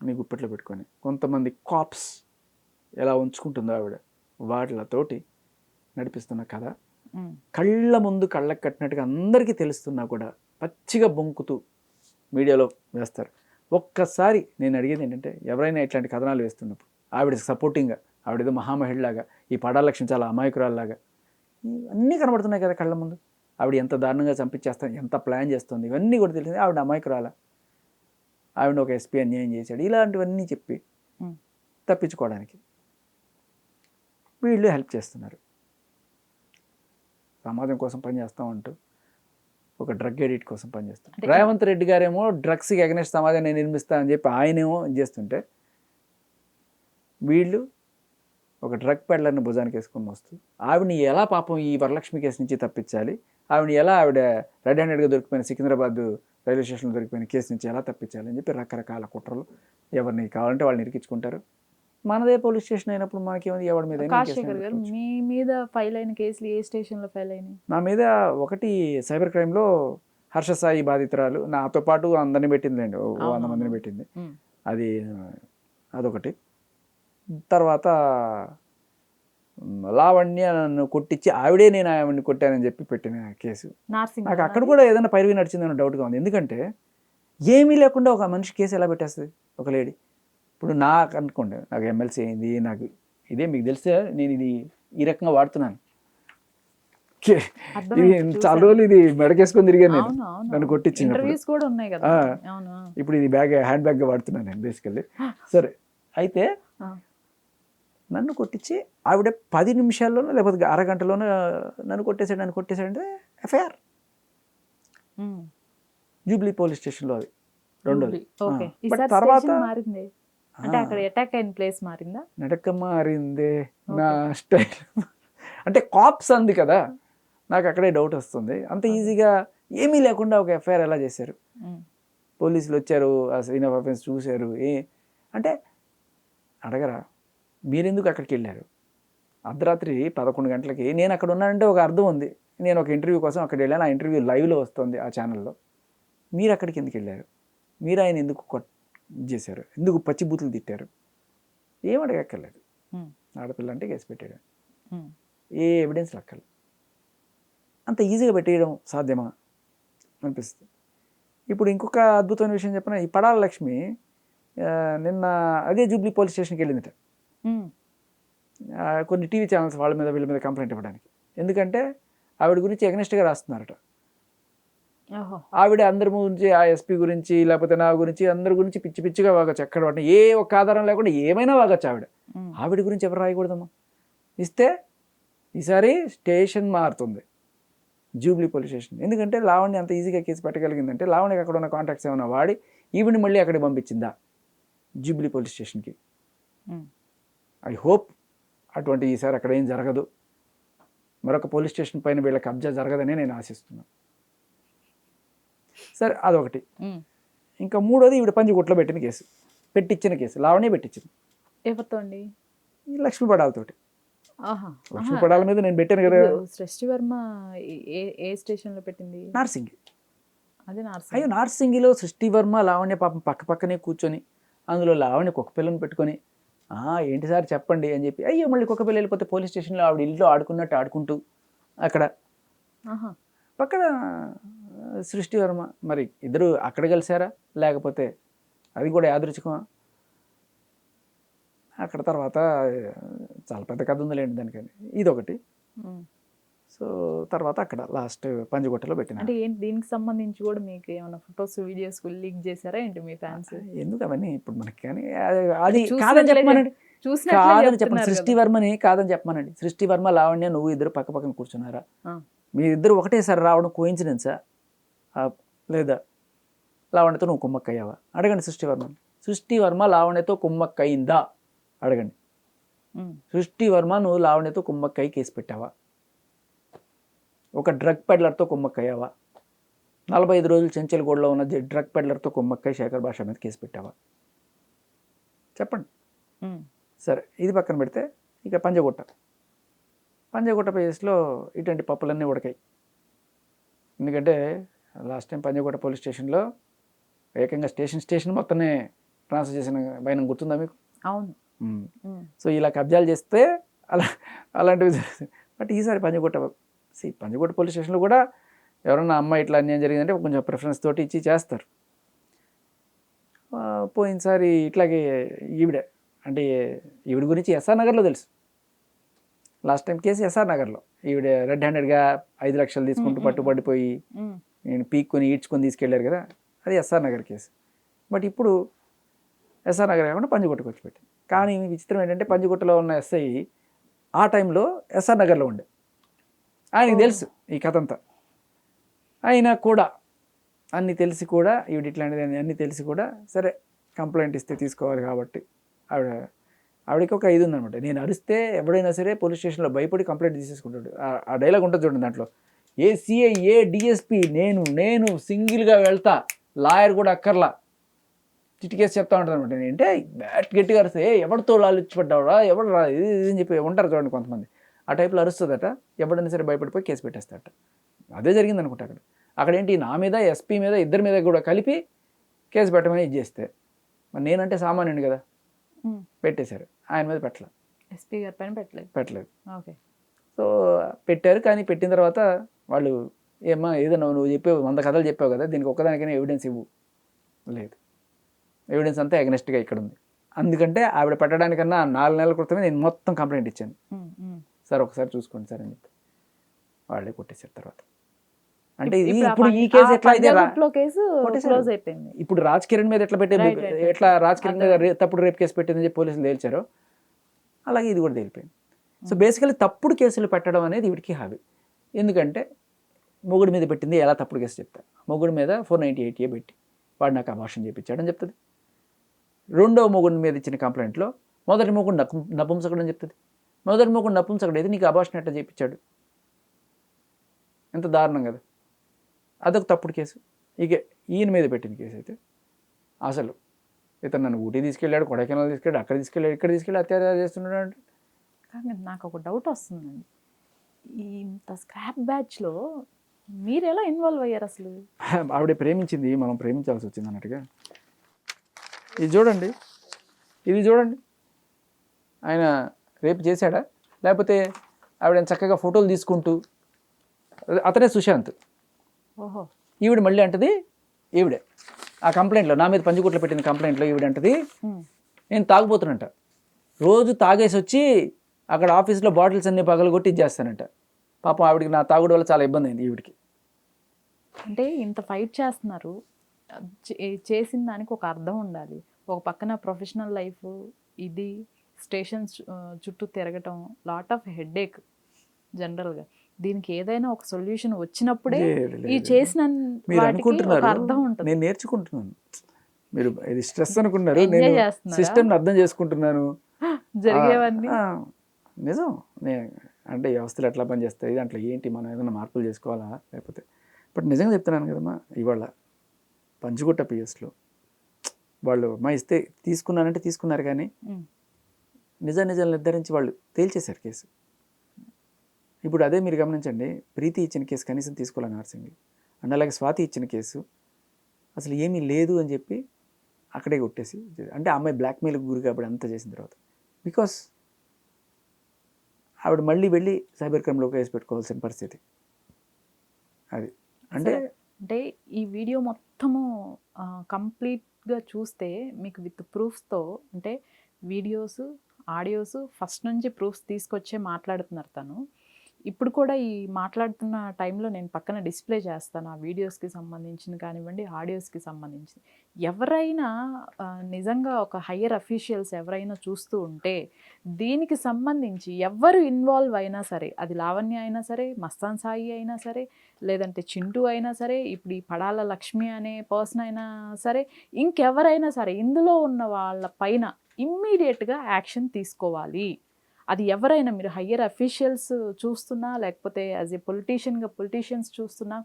నీ గుప్పెట్లో పెట్టుకొని, కొంతమంది కాప్స్ ఎలా ఉంచుకుంటుందో ఆవిడ, వాటితోటి నడిపిస్తున్న కథ. కళ్ళ ముందు కళ్ళకు కట్టినట్టుగా అందరికీ తెలుస్తున్నా కూడా పచ్చిగా బొంకుతూ మీడియాలో వేస్తారు. ఒక్కసారి నేను అడిగేది ఏంటంటే, ఎవరైనా ఇట్లాంటి కథనాలు వేస్తున్నప్పుడు ఆవిడ సపోర్టింగ్గా, ఆవిడేదో మహామహిళలాగా, ఈ పడాలక్ష్మి చాలా అమాయకురాల్లాగా అన్నీ కనబడుతున్నాయి కదా కళ్ళ ముందు. ఆవిడ ఎంత దారుణంగా చంపించేస్తాను, ఎంత ప్లాన్ చేస్తుంది, ఇవన్నీ కూడా తెలిసింది. ఆవిడ అమాయకురాల, ఆవిడ ఒక ఎస్పీ అన్యాయం చేశాడు, ఇలాంటివన్నీ చెప్పి తప్పించుకోవడానికి వీళ్ళు హెల్ప్ చేస్తున్నారు. సమాజం కోసం పనిచేస్తామంటూ ఒక డ్రగ్ ఎడిట్ కోసం పనిచేస్తాం. రేవంత్ రెడ్డి గారేమో డ్రగ్స్కి ఎగనెస్ట్ సమాజాన్ని నిర్మిస్తా అని చెప్పి ఆయనేమో చేస్తుంటే, వీళ్ళు ఒక డ్రగ్ పెడ్లర్ని భుజానికి వేసుకొని వస్తూ ఆవిడని ఎలా పాపం ఈ వరలక్ష్మి కేసు నుంచి తప్పించాలి, ఆవిడ రెడ్ హ్యాండెడ్గా దొరికిపోయిన సికింద్రాబాద్ రైల్వే స్టేషన్లో దొరికిపోయిన కేసు నుంచి ఎలా తప్పించాలి అని చెప్పి రకరకాల కుట్రలు. ఎవరిని కావాలంటే వాళ్ళని ఇరికించుకుంటారు. మనదే పోలీస్ స్టేషన్ అయినప్పుడు మనకేమైంది, ఎవరి మీద. కాశేఖర్ గారు, మీ మీద ఫైల్ అయిన కేసులు ఏ స్టేషన్లో ఫైల్ అయినాయి? నా మీద ఒకటి సైబర్ క్రైమ్లో హర్షసాయి బాధితురాలు, నాతో పాటు అందరిని పెట్టిందిలేండి, 100 మందిని పెట్టింది, అదొకటి. తర్వాత లావణ్య నన్ను కొట్టించి ఆవిడే నేను ఆవిడని కొట్టానని చెప్పి పెట్టిన కేసు. నాకు అక్కడ కూడా ఏదైనా పైరువి నడిచిందని డౌట్గా ఉంది. ఎందుకంటే ఏమీ లేకుండా ఒక మనిషి కేసు ఎలా పెట్టేస్తుంది ఒక లేడీ? ఇప్పుడు నాకు అనుకోండి, నాకు ఎమ్మెల్సీ అయింది, నాకు ఇదే మీకు తెలిసే నేను ఇది ఈ రకంగా వాడుతున్నాను, ఇది చాలా రోజులు ఇది మెడకేసుకొని తిరిగాను నేను, నన్ను కొట్టించినప్పుడు. ఇప్పుడు ఇది హ్యాండ్ బ్యాగ్గా వాడుతున్నాను నేను బేసికల్లీ. సరే, అయితే నన్ను కొట్టించి ఆవిడ 10 నిమిషాల్లోనో లేకపోతే అరగంటలోనో నన్ను కొట్టేశాడంటే ఎఫ్ఐఆర్ జూబ్లీ పోలీస్ స్టేషన్లో, అది రెండోది. తర్వాత నడక మారిందే నా స్టైల్ అంటే కాప్స్ అంది కదా, నాకు అక్కడే డౌట్ వస్తుంది. అంత ఈజీగా ఏమీ లేకుండా ఒక ఎఫ్ఐఆర్ ఎలా చేశారు? పోలీసులు వచ్చారు, ఆ సీన్ ఆఫ్ అఫెన్స్ చూశారు, అంటే అడగరా మీరెందుకు అక్కడికి వెళ్ళారు? అర్ధరాత్రి 11 గంటలకి నేను అక్కడ ఉన్నానంటే ఒక అర్థం ఉంది. నేను ఒక ఇంటర్వ్యూ కోసం అక్కడ వెళ్ళాను, ఆ ఇంటర్వ్యూ లైవ్లో వస్తుంది ఆ ఛానల్లో. మీరు అక్కడికి ఎందుకు వెళ్ళారు? మీరు ఆయన ఎందుకు చేశారు? ఎందుకు పచ్చిబూతులు తిట్టారు? ఏం అడగక్కర్లేదు. ఆడపిల్ల అంటే కేసు పెట్టాడు, ఏ ఎవిడెన్స్ లక్కర్లేదు. అంత ఈజీగా పెట్టేయడం సాధ్యమా అనిపిస్తుంది. ఇప్పుడు ఇంకొక అద్భుతమైన విషయం చెప్పిన, ఈ పడాల లక్ష్మి నిన్న అదే జూబ్లీ పోలీస్ స్టేషన్కి వెళ్ళిందట, కొన్ని టీవీ ఛానల్స్ వాళ్ళ మీద వీళ్ళ మీద కంప్లైంట్ ఇవ్వడానికి. ఎందుకంటే ఆవిడ గురించి ఎగనెస్ట్గా రాస్తున్నారట. ఆవిడ అందరి గురించి, ఆ ఎస్పీ గురించి లేకపోతే నా గురించి, అందరి గురించి పిచ్చి పిచ్చిగా వాగచ్చు. ఎక్కడ వాడిని ఏ ఒక్క ఆధారం లేకుండా ఏమైనా వాగచ్చు. ఆవిడ గురించి ఎవరు రాయకూడదమ్మా. ఇస్తే ఈసారి స్టేషన్ మారుతుంది, జూబ్లీ పోలీస్ స్టేషన్. ఎందుకంటే లావణ్య అంత ఈజీగా కేసు పెట్టగలిగిందంటే లావణ్యకి అక్కడ ఉన్న కాంటాక్ట్స్ ఏమైనా వాడి ఈవిని మళ్ళీ అక్కడికి పంపించిందా జూబ్లీ పోలీస్ స్టేషన్కి? ఐ హోప్ అటువంటి ఈసారి అక్కడ ఏం జరగదు, మరొక పోలీస్ స్టేషన్ పైన వీళ్ళ కబ్జా జరగదని నేను ఆశిస్తున్నాను. సరే, అదొకటి. ఇంకా మూడోది, ఈవిడ పంజగుట్లో పెట్టిన కేసు, పెట్టించిన కేసు లావణ్య పెట్టించింది. ఎవరితో అండి? లక్ష్మీ పడాలతోటి. లక్ష్మీ పడాల మీద నేను పెట్టాను కదా. సృష్టి వర్మ ఏ స్టేషన్లో పెట్టింది? నార్సింగి. అదే నార్సింగి. అయ్యో, నార్సింగిలో సృష్టి వర్మ లావణ్య పాపం పక్క పక్కనే కూర్చొని, అందులో లావణ్యకు ఒక పిల్లని పెట్టుకొని, ఏంటి సార్ చెప్పండి అని చెప్పి, అయ్యో మళ్ళీ కుక్క పిల్ల వెళ్ళిపోతే పోలీస్ స్టేషన్లో ఆవిడ ఇంట్లో ఆడుకున్నట్టు ఆడుకుంటూ అక్కడ పక్కన సృష్టి వర్మ. మరి ఇద్దరు అక్కడ కలిసారా లేకపోతే అది కూడా యాదృచ్ఛికమా? అక్కడ తర్వాత చాలా పెద్ద కథ ఉందిలేండి దానికని, ఇదొకటి. సో తర్వాత అక్కడ లాస్ట్ పంజగుట్టలో పెట్టిన. అంటే ఏంటి దీనికి సంబంధించి కూడా మీకు ఏమైనా ఫొటోస్ వీడియోస్ లీక్ చేశారా ఏంటి మీ ఫ్యాన్స్? ఎందుకు అవన్నీ ఇప్పుడు మనకి, కానీ అది కాదని చెప్పమనండి, కాదని చెప్పండి. సృష్టి వర్మని కాదని చెప్పమనండి. సృష్టి వర్మ లావణ్య నువ్వు ఇద్దరు పక్క పక్కన కూర్చున్నారా? మీరిద్దరు ఒకటేసారి రావడం కోయిన్సిడెన్సా లేదా లావణ్యతో నువ్వు కుమ్మక్కయ్యావా? అడగండి సృష్టి వర్మని. సృష్టి వర్మ లావణ్యతో కుమ్మక్కయిందా అడగండి. సృష్టి వర్మ నువ్వు లావణ్యతో కుమ్మక్కయ్యి కేసు పెట్టావా? ఒక డ్రగ్ పెడ్లర్తో కుమ్మక్కయ్యావా? 45 రోజులు చెంచల్గూడలో ఉన్న డ్రగ్ పెడ్లర్తో కుమ్మక్కయ్య శేఖర్ భాష మీద కేసు పెట్టావా? చెప్పండి. సరే, ఇది పక్కన పెడితే ఇక పంజగుట్ట కేసులో ఇటువంటి పప్పులన్నీ ఉడకాయి. ఎందుకంటే లాస్ట్ టైం పంజగుట్ట పోలీస్ స్టేషన్లో ఏకంగా స్టేషన్ మొత్తమే ట్రాన్స్ఫర్ చేసిన వైనం గుర్తుందా మీకు? అవును. సో ఇలా కబ్జాలు చేస్తే అలాంటివి జరుగుతాయి. బట్ ఈసారి పంజగుట్ట పోలీస్ స్టేషన్లో కూడా ఎవరన్నా అమ్మాయి ఇట్లా అన్యాయం జరిగిందంటే కొంచెం ప్రిఫరెన్స్ తోటి ఇచ్చి చేస్తారు. పోయినసారి ఇట్లాగే ఈవిడ గురించి ఎస్ఆర్ నగర్లో తెలుసు. లాస్ట్ టైం కేసు ఎస్ఆర్ నగర్లో ఈవిడ రెడ్ హ్యాండెడ్గా 5 లక్షలు తీసుకుంటూ పట్టుబడిపోయి నేను పీక్కొని ఈడ్చుకొని తీసుకెళ్ళారు కదా, అది ఎస్ఆర్ నగర్ కేసు. బట్ ఇప్పుడు ఎస్ఆర్ నగర్ కాకుండా పంజగుట్టకు వచ్చి పెట్టింది. కానీ విచిత్రం ఏంటంటే పంజగుట్టలో ఉన్న ఎస్ఐ ఆ టైంలో ఎస్ఆర్ నగర్లో ఉండే. ఆయనకి తెలుసు ఈ కథ అంతా. అయినా కూడా అన్నీ తెలిసి కూడా ఈవిడ ఇట్లాంటిది అన్నీ తెలిసి కూడా సరే కంప్లైంట్ ఇస్తే తీసుకోవాలి కాబట్టి ఆవిడకి ఒక ఇది ఉందనమాట. నేను అరిస్తే ఎవడైనా సరే పోలీస్ స్టేషన్లో భయపడి కంప్లైంట్ తీసేసుకుంటాడు. ఆ డైలాగ్ ఉంటుంది చూడండి దాంట్లో, ఏ సిఐ ఏ డిఎస్పి నేను సింగిల్గా వెళ్తా, లాయర్ కూడా అక్కర్లా, చిటికేసి చెప్తా ఉంటాను అనమాట. నేనంటే గట్టిగా అరిస్తే ఎవరితో లాలిచ్చిపడ్డావురా, ఎవడు రా ఇది అని చెప్పి ఉంటారు చూడండి కొంతమంది. ఆ టైప్లో అరుస్తుందట, ఎవడైనా సరే భయపడిపోయి కేసు పెట్టేస్తాడట. అదే జరిగింది అనుకుంటా అక్కడ ఏంటి, నా మీద ఎస్పీ మీద ఇద్దరి మీద కూడా కలిపి కేసు పెట్టమని ఇది చేస్తే మరి నేనంటే సామాన్యుని కదా, పెట్టేశారు. ఆయన మీద ఎస్పీ గారి పైన పెట్టలేదు. ఓకే. సో పెట్టారు. కానీ పెట్టిన తర్వాత వాళ్ళు ఏమ్మా ఏదన్నా నువ్వు చెప్పావు 100 కథలు చెప్పావు కదా, దీనికి ఒక్కదానికైనా ఎవిడెన్స్ ఇవ్వు. లేదు, ఎవిడెన్స్ అంతా అగనెస్ట్గా ఇక్కడ ఉంది. అందుకంటే ఆవిడ పెట్టడానికన్నా 4 నెలల క్రితమే నేను మొత్తం కంప్లైంట్ ఇచ్చాను. సార్ ఒకసారి చూసుకోండి సార్ అని చెప్పి వాళ్ళే కొట్టేశారు తర్వాత. అంటే ఇప్పుడు ఈ కేసు ఎట్లా అయితే ఇప్పుడు రాజ్ కిరణ్ మీద ఎట్లా రాజ్ కిరణ్ మీద తప్పుడు రేప్ కేసు పెట్టిందని చెప్పి పోలీసులు తేల్చారో అలాగే ఇది కూడా తేలిపోయింది. సో బేసికలీ తప్పుడు కేసులు పెట్టడం అనేది వీడికి హాబీ. ఎందుకంటే మొగుడు మీద పెట్టింది ఎలా తప్పుడు కేసు చెప్తా, మొగుడు మీద 498A పెట్టి వాడు నాకు అబార్షన్ చేయించాడని చెప్తుంది. రెండవ మొగుడు మీద ఇచ్చిన కంప్లైంట్లో మొదటి మొగుడు నపుంసకుడు అని చెప్తుంది. మొదటి మొగుడు నపుంసకుడు అయితే నీకు అబార్షన్ ఎట్లా చేయించాడు, ఎంత దారుణం కదా. అదొక తప్పుడు కేసు. ఇక ఈయన మీద పెట్టిన కేసు అయితే అసలు ఇతను నన్ను ఊటీ తీసుకెళ్ళాడు, కొడైకెనాల్ తీసుకెళ్ళాడు, అక్కడ తీసుకెళ్ళాడు, ఇక్కడ తీసుకెళ్ళి అత్యాచారం చేస్తున్నాడు అంటే. కానీ నాకు ఒక డౌట్ వస్తుందండి, ఇంత స్క్రాప్ బ్యాచ్లో మీరు ఎలా ఇన్వాల్వ్ అయ్యారు అసలు? ఆవిడ ప్రేమించింది, మనం ప్రేమించాల్సి వచ్చింది అన్నట్టుగా. ఇది చూడండి, ఇది చూడండి, ఆయన రేపు చేశాడా లేకపోతే ఆవిడ చక్కగా ఫోటోలు తీసుకుంటూ, అతనే సుశాంత్. ఓహో. ఈవిడ మళ్ళీ అంటది, ఈవిడే ఆ కంప్లైంట్లో నా మీద పంజగుట్టలో పెట్టిన కంప్లైంట్లో ఈవిడ అంటది నేను తాగుపోతున్నట్ట, రోజు తాగేసి వచ్చి అక్కడ ఆఫీస్లో బాటిల్స్ అన్ని పగలగొట్టి ఇచ్చేస్తానంట. పాపం ఆవిడకి నా తాగుడు వల్ల చాలా ఇబ్బంది అయింది ఈవిడికి. అంటే ఇంత ఫైట్ చేస్తున్నారు, చేసిన దానికి ఒక అర్థం ఉండాలి. ఒక పక్కన ప్రొఫెషనల్ లైఫ్, ఇది స్టేషన్స్ చుట్టూ తిరగటం, లాట్ ఆఫ్ హెడేక్ జనరల్గా. దీనికి ఏదైనా ఒక సొల్యూషన్ వచ్చినప్పుడే ఈ చేసిన అర్థం ఉంటుంది. నేను నేర్చుకుంటున్నాను, మీరు ఇది స్ట్రెస్ అనుకున్నారు, నేను సిస్టమ్ అర్థం చేసుకుంటున్నాను. జరిగేవన్నీ నిజం. అంటే వ్యవస్థలు ఎట్లా పనిచేస్తాయి, దాంట్లో ఏంటి మనం ఏదైనా మార్పులు చేసుకోవాలా లేకపోతే. బట్ నిజంగా చెప్తున్నాను కదమ్మా, ఇవాళ పంజగుట్ట పిఎస్లో వాళ్ళు మా ఇస్తే తీసుకున్నానంటే తీసుకున్నారు, కానీ నిజాలు నిర్ధారించి వాళ్ళు తేల్చేశారు కేసు. ఇప్పుడు అదే మీరు గమనించండి, ప్రీతి ఇచ్చిన కేసు కనీసం తీసుకోవాలి నర్సింగ్, అండ్ అలాగే స్వాతి ఇచ్చిన కేసు అసలు ఏమీ లేదు అని చెప్పి అక్కడే కొట్టేసి, అంటే అమ్మాయి బ్లాక్మెయిల్కి గురి కాబట్టి అంతా చేసిన తర్వాత, బికాస్ ఆవిడ మళ్ళీ వెళ్ళి సైబర్ క్రైమ్లో కేసు పెట్టుకోవాల్సిన పరిస్థితి అది. అంటే ఈ వీడియో మొత్తము కంప్లీట్గా చూస్తే మీకు విత్ ప్రూఫ్స్తో, అంటే వీడియోస్ ఆడియోస్ ఫస్ట్ నుంచి ప్రూఫ్స్ తీసుకొచ్చే మాట్లాడుతున్నారు తను. ఇప్పుడు కూడా ఈ మాట్లాడుతున్న టైంలో నేను పక్కన డిస్ప్లే చేస్తాను ఆ వీడియోస్కి సంబంధించిన కానివ్వండి, ఆడియోస్కి సంబంధించి. ఎవరైనా నిజంగా ఒక హయ్యర్ అఫీషియల్స్ ఎవరైనా చూస్తూ ఉంటే దీనికి సంబంధించి ఎవరు ఇన్వాల్వ్ అయినా సరే, అది లావణ్య అయినా సరే, మస్తాన్ సాయి అయినా సరే, లేదంటే చింటూ అయినా సరే, ఇప్పుడు ఈ పడాల లక్ష్మి అనే పర్సన్ అయినా సరే, ఇంకెవరైనా సరే, ఇందులో ఉన్న వాళ్ళ పైన ఇమ్మీడియట్గా యాక్షన్ తీసుకోవాలి. అది ఎవరైనా, మీరు హయ్యర్ అఫీషియల్స్ చూస్తున్నా, లేకపోతే యాజ్ ఏ పొలిటీషియన్స్ చూస్తున్నా,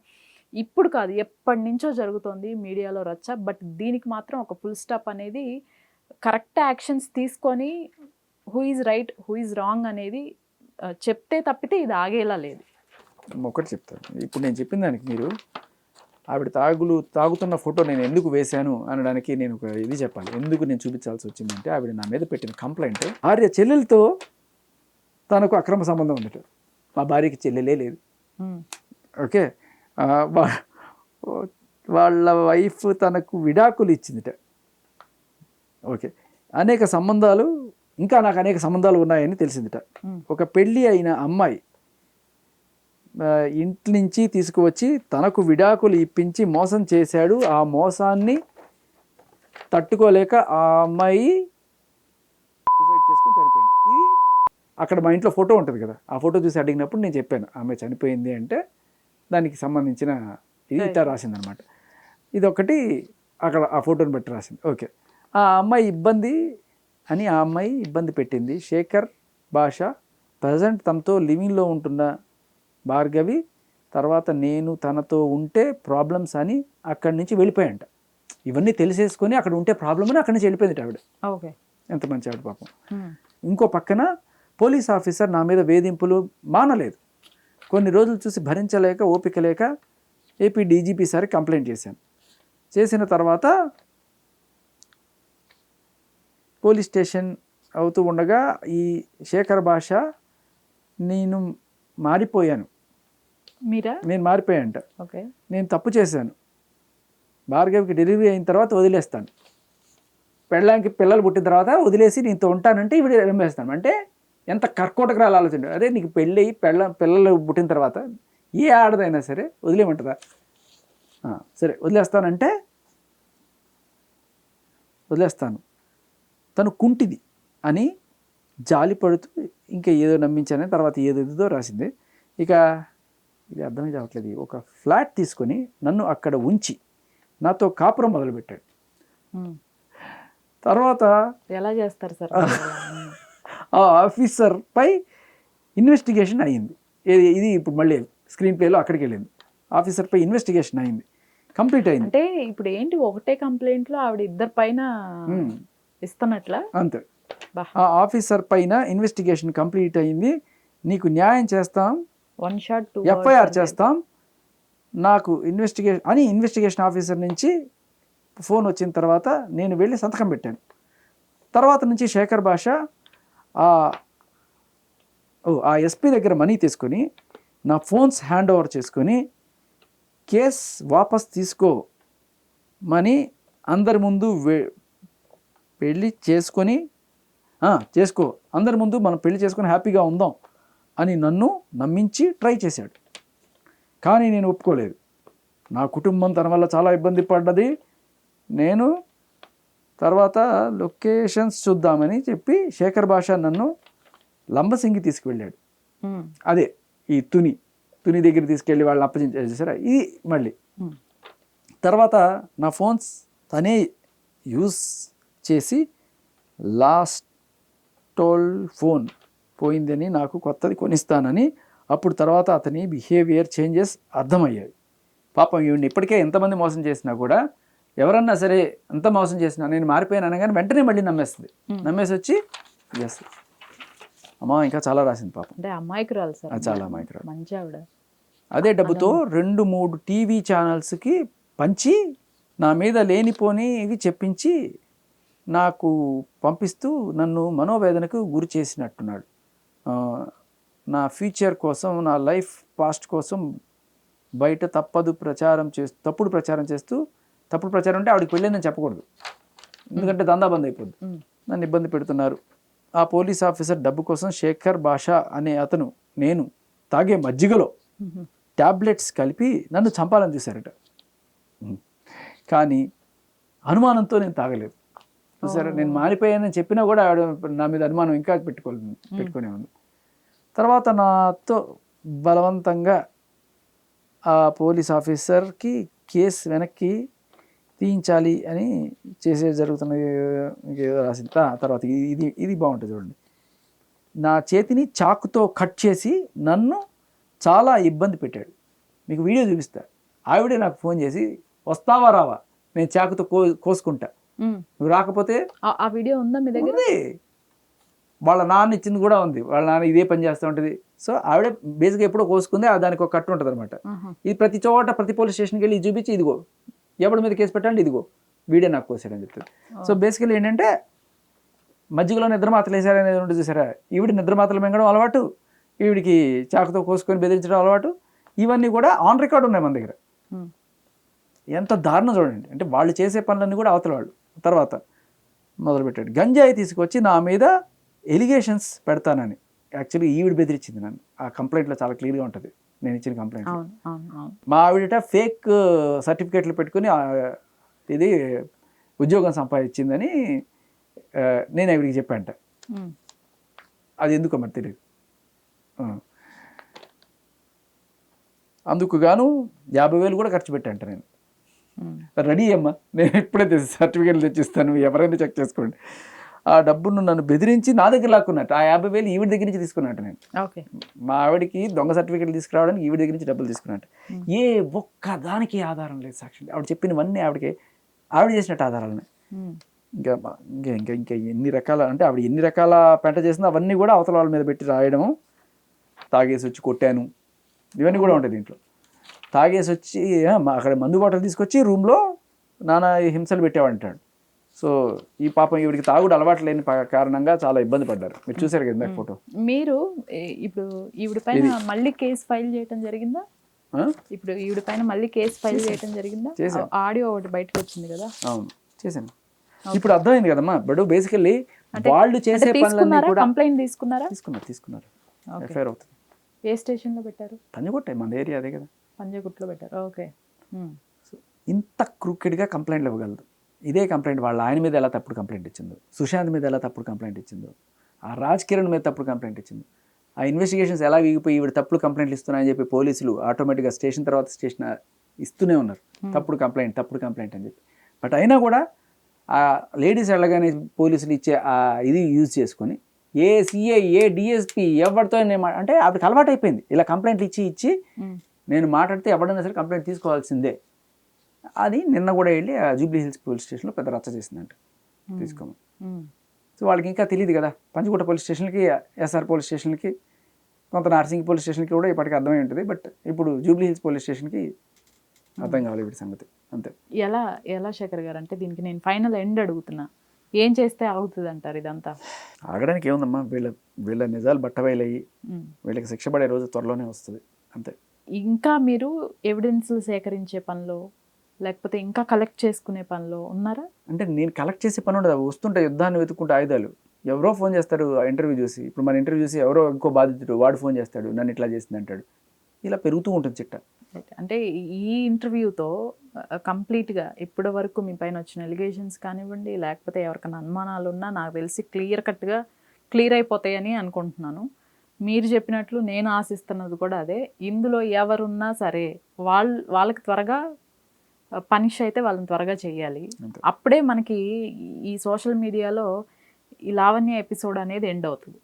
ఇప్పుడు కాదు ఎప్పటి నుంచో జరుగుతోంది మీడియాలో రచ్చ. బట్ దీనికి మాత్రం ఒక ఫుల్ స్టాప్ అనేది, కరెక్ట్ యాక్షన్స్ తీసుకొని who is right who is wrong అనేది చెప్తే తప్పితే ఇది ఆగేలా లేదు. ఒకటి చెప్తాను, ఇప్పుడు నేను చెప్పిన దానికి మీరు ఆవిడ తాగుతున్న ఫోటో నేను ఎందుకు వేశాను అనడానికి నేను ఒక ఇది చెప్పాలి. ఎందుకు నేను చూపించాల్సి వచ్చిందంటే ఆవిడ నా మీద పెట్టిన కంప్లైంట్ ఆర్య చెల్లెలతో తనకు అక్రమ సంబంధం ఉందట. మా భార్యకి చెల్లెలే లేదు. ఓకే, వాళ్ళ వైఫ్ తనకు విడాకులు ఇచ్చిందిట. ఓకే, అనేక సంబంధాలు, ఇంకా నాకు అనేక సంబంధాలు ఉన్నాయని తెలిసిందిట. ఒక పెళ్ళి అయిన అమ్మాయి ఇంటి నుంచి తీసుకువచ్చి తనకు విడాకులు ఇప్పించి మోసం చేశాడు. ఆ మోసాన్ని తట్టుకోలేక ఆ అమ్మాయి సూసైడ్ చేసుకొని చనిపోయింది. ఇది అక్కడ మా ఇంట్లో ఫోటో ఉంటుంది కదా, ఆ ఫోటో చూసి అడిగినప్పుడు నేను చెప్పాను ఆమె చనిపోయింది అంటే దానికి సంబంధించిన ఇది ఇట్లా రాసిందనమాట. ఇదొకటి అక్కడ ఆ ఫోటోని బట్టి రాసింది. ఓకే, ఆ అమ్మాయి ఇబ్బంది పెట్టింది. శేఖర్ భాష ప్రజెంట్ తనతో లివింగ్లో ఉంటున్న భార్గవి తర్వాత నేను తనతో ఉంటే ప్రాబ్లమ్స్ అని అక్కడి నుంచి వెళ్ళిపోయాయంట. ఇవన్నీ తెలిసేసుకొని అక్కడ ఉంటే ప్రాబ్లమ్ అని అక్కడి నుంచి వెళ్ళిపోయింది ఆవిడ. ఓకే, ఎంత మంచి ఆవిడ పాపం. ఇంకో పక్కన పోలీస్ ఆఫీసర్ నా మీద వేధింపులు మానలేదు. కొన్ని రోజులు చూసి భరించలేక ఓపిక లేక ఏపీ డీజీపీ సార్ కంప్లైంట్ చేశాను. చేసిన తర్వాత పోలీస్ స్టేషన్ అవుతూ ఉండగా ఈ శేఖర్ భాష నేను మారిపోయాను, నేను మారిపోయానంట. ఓకే, నేను తప్పు చేశాను, భార్గవికి డెలివరీ అయిన తర్వాత వదిలేస్తాను, పెళ్ళానికి పిల్లలు పుట్టిన తర్వాత వదిలేసి నీతో ఉంటానంటే ఇవి నమ్మేస్తాను. అంటే ఎంత కర్కోటకరాలు ఆలోచన. అరే నీకు పెళ్ళి పిల్లలు పుట్టిన తర్వాత ఏ ఆడదైనా సరే వదిలేయమంటుందా? సరే వదిలేస్తానంటే వదిలేస్తాను, తను కుంటిది అని జాలి పడుతూ ఇంకా ఏదో నమ్మించానని తర్వాత ఏదో రాసింది. ఇక ఇది అర్థమే కావట్లేదు. ఒక ఫ్లాట్ తీసుకొని నన్ను అక్కడ ఉంచి నాతో కాపురం మొదలుపెట్టాడు. తర్వాత ఎలా చేస్తారు సార్? ఆ ఆఫీసర్ పై ఇన్వెస్టిగేషన్ అయ్యింది. ఇది ఇప్పుడు మళ్ళీ స్క్రీన్ ప్లేలో అక్కడికి వెళ్ళింది. ఆఫీసర్ పై ఇన్వెస్టిగేషన్ అయింది, కంప్లీట్ అయింది. అంటే ఇప్పుడు ఏంటి ఒకటే కంప్లైంట్లో ఆవిడ ఇద్దరు పైన ఇస్తున్నట్ల? అంతే. ఆ ఆఫీసర్ పైన ఇన్వెస్టిగేషన్ కంప్లీట్ అయింది. నీకు న్యాయం చేస్తాం, 1 shot 2 ఎఫ్ఐఆర్ చేస్తాం, నాకు ఇన్వెస్టిగేషన్ ఆఫీసర్ నుంచి ఫోన్ వచ్చిన తర్వాత నేను వెళ్ళి సంతకం పెట్టాను. తర్వాత నుంచి శేఖర్ భాష ఆ ఎస్పీ దగ్గర మనీ తీసుకొని నా ఫోన్స్ హ్యాండ్ ఓవర్ చేసుకొని కేస్ వాపస్ తీసుకోమని అందరి ముందు పెళ్ళి చేసుకొని చేసుకో, అందరి ముందు మనం పెళ్లి చేసుకొని హ్యాపీగా ఉందాం అని నన్ను నమ్మించి ట్రై చేశాడు. కానీ నేను ఒప్పుకోలేదు. నా కుటుంబం తన వల్ల చాలా ఇబ్బంది పడ్డది. నేను తర్వాత లొకేషన్స్ చూద్దామని చెప్పి శేఖర్ భాష నన్ను లంబసింగి తీసుకువెళ్ళాడు. అదే ఈ తుని దగ్గర తీసుకెళ్ళి వాళ్ళని అప్పచేసారా ఇది మళ్ళీ. తర్వాత నా ఫోన్స్ తనే యూస్ చేసి లాస్ట్ ఫోన్ పోయిందని నాకు కొత్తది కొనిస్తానని అప్పుడు తర్వాత అతని బిహేవియర్ చేంజెస్ అర్థమయ్యాయి. పాపం ఈవిని ఇప్పటికే ఎంతమంది మోసం చేసినా కూడా ఎవరన్నా సరే ఎంత మోసం చేసినా నేను మారిపోయాను అనగానే వెంటనే మళ్ళీ నమ్మేస్తుంది. నమ్మేసి వచ్చి చేస్తుంది. అమ్మా ఇంకా చాలా రాసింది పాపం. అంటే అమాయకురాలు సార్, చాలా అమాయకురాలు. మంచి ఆవిడ. అదే డబ్బుతో 2-3 టీవీ ఛానల్స్కి పంచి నా మీద లేనిపోని ఇవి చెప్పించి నాకు పంపిస్తూ నన్ను మనోవేదనకు గురి చేసినట్టున్నాడు. నా ఫ్యూచర్ కోసం, నా లైఫ్ పాస్ట్ కోసం బయట తప్పుడు ప్రచారం చేస్తూ తప్పుడు ప్రచారం అంటే ఆవిడకి వెళ్ళేదని చెప్పకూడదు, ఎందుకంటే దందా బంద్ అయిపోద్ది. నన్ను ఇబ్బంది పెడుతున్నారు. ఆ పోలీస్ ఆఫీసర్ డబ్బు కోసం శేఖర్ భాష అనే అతను నేను తాగే మజ్జిగలో ట్యాబ్లెట్స్ కలిపి నన్ను చంపాలని చూశారట. కానీ అనుమానంతో నేను తాగలేదు. చూసారా, నేను మారిపోయానని చెప్పినా కూడా ఆవిడ నా మీద అనుమానం ఇంకా పెట్టుకునే ఉంది. తర్వాత నాతో బలవంతంగా ఆ పోలీస్ ఆఫీసర్కి కేసు వెనక్కి తీయించాలి అని జరుగుతున్నది ఏదో రాసింది. తర్వాత ఇది బాగుంటుంది చూడండి. నా చేతిని చాకుతో కట్ చేసి నన్ను చాలా ఇబ్బంది పెట్టాడు. మీకు వీడియో చూపిస్తా. ఆవిడే నాకు ఫోన్ చేసి వస్తావా రావా, నేను చాకుతో కోసుకుంటా, నువ్వు రాకపోతే. ఆ వీడియో ఉందా మీ దగ్గర? ఉంది. వాళ్ళ నాన్న ఇచ్చింది కూడా ఉంది. వాళ్ళ నాన్న ఇదే పని చేస్తూ ఉంటుంది, సో ఆవిడ బేసిక్గా ఎప్పుడో కోసుకుంది, దానికి ఒక కట్టు ఉంటుంది అనమాట. ఇది ప్రతి చోట ప్రతి పోలీస్ స్టేషన్కి వెళ్ళి చూపించి ఇదిగో ఎవరి మీద కేసు పెట్టాలంటే ఇదిగో వీడే నాకు కోసాడని చెప్తుంది. సో బేసికలీ ఏంటంటే మజ్జిగలో నిద్రమాతలు వేసారనేది ఉంటుంది చూసారా, ఈవిడ నిద్రమాతలు మింగడం అలవాటు, ఈవిడికి చాకుతో కోసుకొని బెదిరించడం అలవాటు, ఇవన్నీ కూడా ఆన్ రికార్డ్ ఉన్నాయి మన దగ్గర. ఎంత దారుణం చూడండి. అంటే వాళ్ళు చేసే పనులన్నీ కూడా అవతల వాళ్ళు తర్వాత మొదలుపెట్టాడు. గంజాయి తీసుకొచ్చి నా మీద ఎలిగేషన్స్ పెడతానని యాక్చువల్లీ ఈవిడ బెదిరించింది నన్ను. ఆ కంప్లైంట్లో చాలా క్లియర్గా ఉంటుంది నేను ఇచ్చిన కంప్లైంట్. మా ఆవిడట ఫేక్ సర్టిఫికేట్లు పెట్టుకుని ఇది ఉద్యోగం సంపాదించిందని నేను ఆవిడికి చెప్పాంట. అది ఎందుకో మరి తెలియదు. అందుకు గాను 50,000 కూడా ఖర్చు పెట్టాంట నేను. రెడీ అమ్మా, నేను ఎప్పుడే సర్టిఫికేట్లు తెచ్చిస్తాను, ఎవరైనా చెక్ చేసుకోండి. ఆ డబ్బును నన్ను బెదిరించి నా దగ్గర లాక్కున్నట్టు. ఆ 50,000 ఈవిడ దగ్గర నుంచి తీసుకున్నట్టు నేను. మా ఆవిడకి దొంగ సర్టిఫికేట్లు తీసుకురావడానికి ఈవిడ దగ్గర నుంచి డబ్బులు తీసుకున్నట్టు. ఏ ఒక్క దానికి ఆధారం లేదు సాక్షి. ఆవిడ చెప్పినవన్నీ ఆవిడ చేసినట్టు ఆధారాలనే. ఇంకా ఇంకా ఇంకా ఇంకా ఎన్ని రకాల అంటే ఆవిడ ఎన్ని రకాల పెంట చేసిందో అవన్నీ కూడా అవతల వాళ్ళ మీద పెట్టి రాయడము. తాగేసి వచ్చి కొట్టాను ఇవన్నీ కూడా ఉంటాయి దీంట్లో. తాగేసి వచ్చి అక్కడ మందు బాటలు తీసుకొచ్చి రూమ్లో నానా హింసలు పెట్టేవాడంటాడు. సో ఈ పాపం ఈవిడికి తాగుడు అలవాటు లేని కారణంగా చాలా ఇబ్బంది పడ్డారు. మీరు చూసారు కదా ఇందాక ఫోటో. మీరు ఇప్పుడు ఈవిడ పైన మళ్ళీ కేసు ఫైల్ చేయడం జరిగిందా? ఇప్పుడు ఈవిడ పైన మళ్ళీ కేసు ఫైల్ చేయడం జరిగిందా? ఆడియో ఒకటి బయటకు వచ్చింది కదా. అవును చేశాను. ఇప్పుడు అర్థమైంది కదమ్మా. ఇప్పుడు బేసికల్లీ వాళ్ళు చేసే పనులన్నీ కూడా కంప్లైంట్ తీసుకున్నారు. ఎఫ్ఐఆర్ అవుతుంది. ఏ స్టేషన్ లో పెట్టారు? పంజగుట్ట, మన ఏరియా అదే కదా. పంజగుట్టలో పెట్టారు. ఓకే. సో ఇంత క్రూకెడ్గా కంప్లైంట్లు ఇవ్వగలదు. ఇదే కంప్లైంట్ వాళ్ళ ఆయన మీద ఎలా తప్పుడు కంప్లైంట్ ఇచ్చిందో, సుశాంత్ మీద ఎలా తప్పుడు కంప్లైంట్ ఇచ్చిందో, ఆ రాజ్ కిరణ్ మీద తప్పుడు కంప్లైంట్ ఇచ్చిందో, ఆ ఇన్వెస్టిగేషన్స్ ఎలా వీగిపోయి ఈవిడ తప్పుడు కంప్లైంట్లు ఇస్తున్నాయని చెప్పి పోలీసులు ఆటోమేటిక్గా స్టేషన్ తర్వాత స్టేషన్ ఇస్తూనే ఉన్నారు తప్పుడు కంప్లైంట్ అని చెప్పి. బట్ అయినా కూడా ఆ లేడీస్ వెళ్ళగానే పోలీసులు ఇచ్చే ఆ ఇది యూజ్ చేసుకొని ఏ సిఐ ఏ డిఎస్పీ ఎవరితో అంటే ఆవిడకి అలవాటు అయిపోయింది ఇలా కంప్లైంట్లు ఇచ్చి నేను మాట్లాడితే ఎవరైనా సరే కంప్లైంట్ తీసుకోవాల్సిందే. అది నిన్న కూడా వెళ్ళి ఆ జూబ్లీ హిల్స్ పోలీస్ స్టేషన్లో పెద్ద రచ్చ చేసిందంట తీసుకోమని. సో వాళ్ళకి ఇంకా తెలియదు కదా. పంచగుట్ట పోలీస్ స్టేషన్కి, ఎస్ఆర్ పోలీస్ స్టేషన్కి, కొంత నార్సింగ్ పోలీస్ స్టేషన్కి కూడా ఇప్పటికీ అర్థమై ఉంటుంది. బట్ ఇప్పుడు జూబ్లీ హిల్స్ పోలీస్ స్టేషన్కి అర్థం కావాలి వీటి సంగతి అంతే. ఎలా శేఖర్ గారు అంటే దీనికి నేను ఫైనల్ ఎండ్ అడుగుతున్నా, ఏం చేస్తే అవుతుంది అంటారు ఇదంతా? ఆగడానికి ఏముందమ్మా, వీళ్ళ నిజాలు బట్టబయలయ్యి వీళ్ళకి శిక్ష పడే రోజు త్వరలోనే వస్తుంది అంతే. ఇంకా మీరు ఎవిడెన్స్లు సేకరించే పనిలో లేకపోతే ఇంకా కలెక్ట్ చేసుకునే పనిలో ఉన్నారా? అంటే నేను కలెక్ట్ చేసే పని ఉండదు. వస్తుంటే యుద్ధాన్ని వెతుక్కుంటే ఆయుధాలు ఎవరో ఫోన్ చేస్తారు ఆ ఇంటర్వ్యూ చూసి. ఇప్పుడు మన ఇంటర్వ్యూ చూసి ఎవరో ఇంకో బాధితుడు వాడు ఫోన్ చేస్తాడు, నన్ను ఇట్లా చేసింది అంటాడు. ఇలా పెరుగుతూ ఉంటుంది చిట్ట. అంటే ఈ ఇంటర్వ్యూతో కంప్లీట్గా ఇప్పటి వరకు మీ పైన వచ్చిన ఎలిగేషన్స్ కానివ్వండి, లేకపోతే ఎవరికైనా అనుమానాలు ఉన్నా నాకు తెలిసి క్లియర్ అయిపోతాయని అనుకుంటున్నాను. మీరు చెప్పినట్లు నేను ఆశిస్తున్నది కూడా అదే. ఇందులో ఎవరున్నా సరే వాళ్ళకి త్వరగా పనిష్ అయితే వాళ్ళని త్వరగా చేయాలి. అప్పుడే మనకి ఈ సోషల్ మీడియాలో ఈ లావణ్య ఎపిసోడ్ అనేది ఎండ్ అవుతుంది.